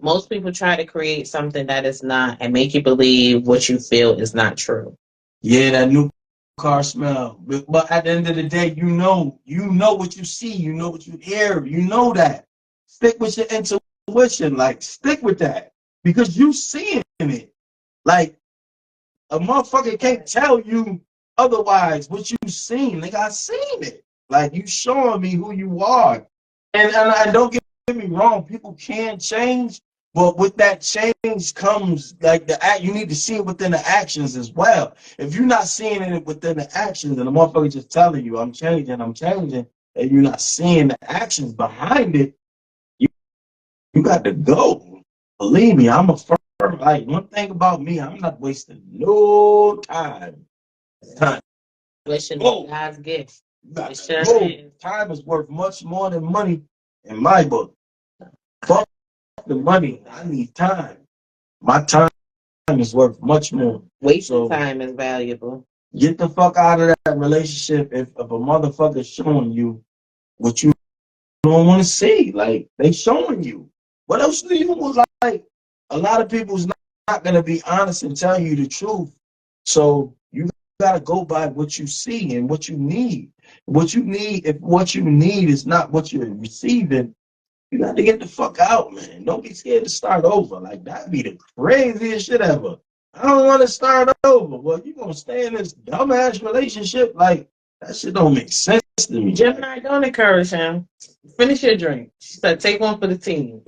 D: most people try to create something that is not and make you believe what you feel is not true.
B: Yeah, that new car smell. But at the end of the day, you know what you see, you know what you hear, you know that. Stick with your intuition, like stick with that. Because you seeing it. Like a motherfucker can't tell you otherwise what you seen. Like I seen it. Like you showing me who you are. And I don't get me wrong, people can change, but with that change comes like you need to see it within the actions as well. If you're not seeing it within the actions and the motherfucker just telling you I'm changing, and you're not seeing the actions behind it, you got to go. Believe me, I'm a firm. Like one thing about me, I'm not wasting no time.
D: Wishing God's gift.
B: Time is worth much more than money in my book. Fuck the money. I need time. My time is worth much more.
D: Wasting time is valuable.
B: Get the fuck out of that relationship if a motherfucker's showing you what you don't want to see. Like, they showing you. What else do you want? Like, a lot of people's not going to be honest and tell you the truth. So you got to go by what you see and what you need. If what you need is not what you're receiving, you got to get the fuck out, man. Don't be scared to start over. Like, that'd be the craziest shit ever. I don't want to start over. Well, you going to stay in this dumbass relationship? Like, that shit don't make sense to me.
D: Gemini, don't encourage him. Finish your drink. She said, take one for the team.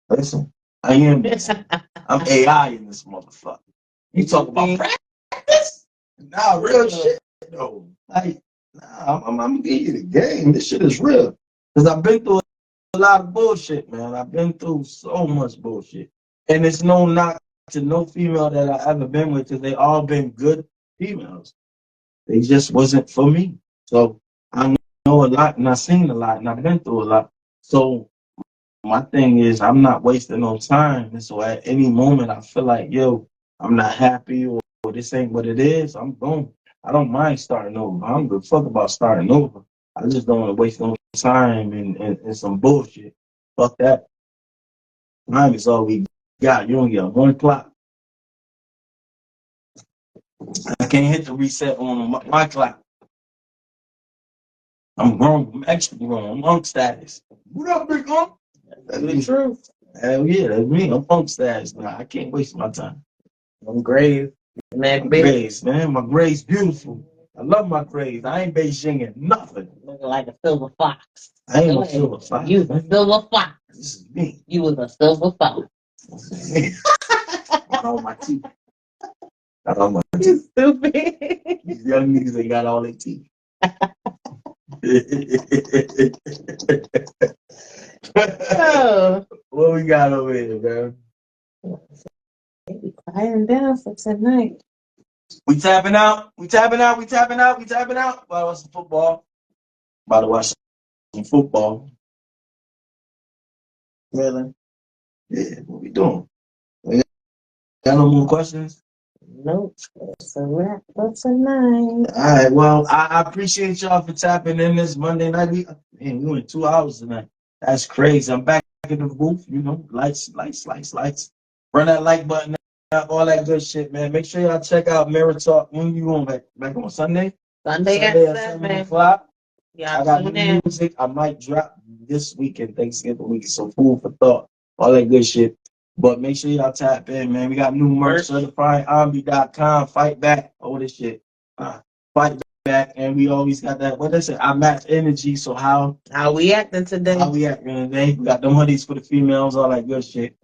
B: Listen, I am this. I'm AI in this motherfucker. You talk about practice? Nah, real shit, though. Like, nah, I'm going to give you the game. This shit is real. Because I've been through a lot of bullshit, man. I've been through so much bullshit. And it's no knock to no female that I ever been with, because they all been good females. They just wasn't for me. So I know a lot and I've seen a lot and I've been through a lot. So my thing is I'm not wasting no time. And so at any moment I feel like, yo, I'm not happy or this ain't what it is, I'm going. I don't mind starting over. I don't give a fuck about starting over. I just don't want to waste no time and some bullshit. Fuck that. Time is all we got. You only got one clock. I can't hit the reset on my clock. I'm grown. I'm extra grown. I'm unk status. What up, big unk? That's the truth. Hell yeah, that's me. I'm unk status now. I can't waste my time.
D: Them grays.
B: My grays, man. My grays beautiful. I love my grays. I ain't Beijing nothing.
D: Looking like a silver fox.
B: I ain't a silver fox.
D: You was a silver fox.
B: This is me.
D: You was a silver fox.
B: Got all my teeth. Got all my
D: You
B: teeth.
D: stupid.
B: These young niggas ain't got all their teeth.
D: Oh.
B: What we got over here, man?
D: Maybe quieting down for tonight.
B: We tapping out. We tapping out. We tapping out. We tapping out. About to watch some football. About to watch some football.
D: Really?
B: Yeah, what we doing? Got no more questions?
D: Nope. It's a wrap for tonight.
B: All right. Well, I appreciate y'all for tapping in this Monday night. We went 2 hours tonight. That's crazy. I'm back in the booth. You know, lights. Run that like button up, all that good shit, man. Make sure y'all check out Mirror Talk. When you on back on Sunday?
D: Sunday at 7
B: o'clock.
D: Y'all
B: I got
D: tune
B: new
D: in.
B: music. I might drop this weekend, Thanksgiving week. So food for thought. All that good shit. But make sure y'all tap in, man. We got new merch, CertifiedArmy.com. Fight back. All this shit. Fight back. And we always got that. What they say? I match energy. So how
D: we acting today?
B: we got them hoodies for the females. All that good shit.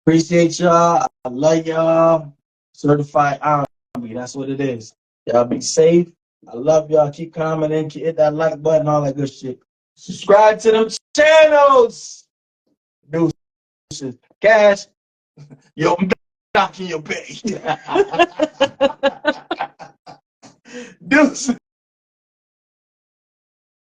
B: Appreciate y'all. I love y'all. Certified Army. That's what it is. Y'all be safe. I love y'all. Keep commenting. Hit that like button. All that good shit. Subscribe to them channels. Deuces. Cash. Yo, I'm knocking your pay. Deuces.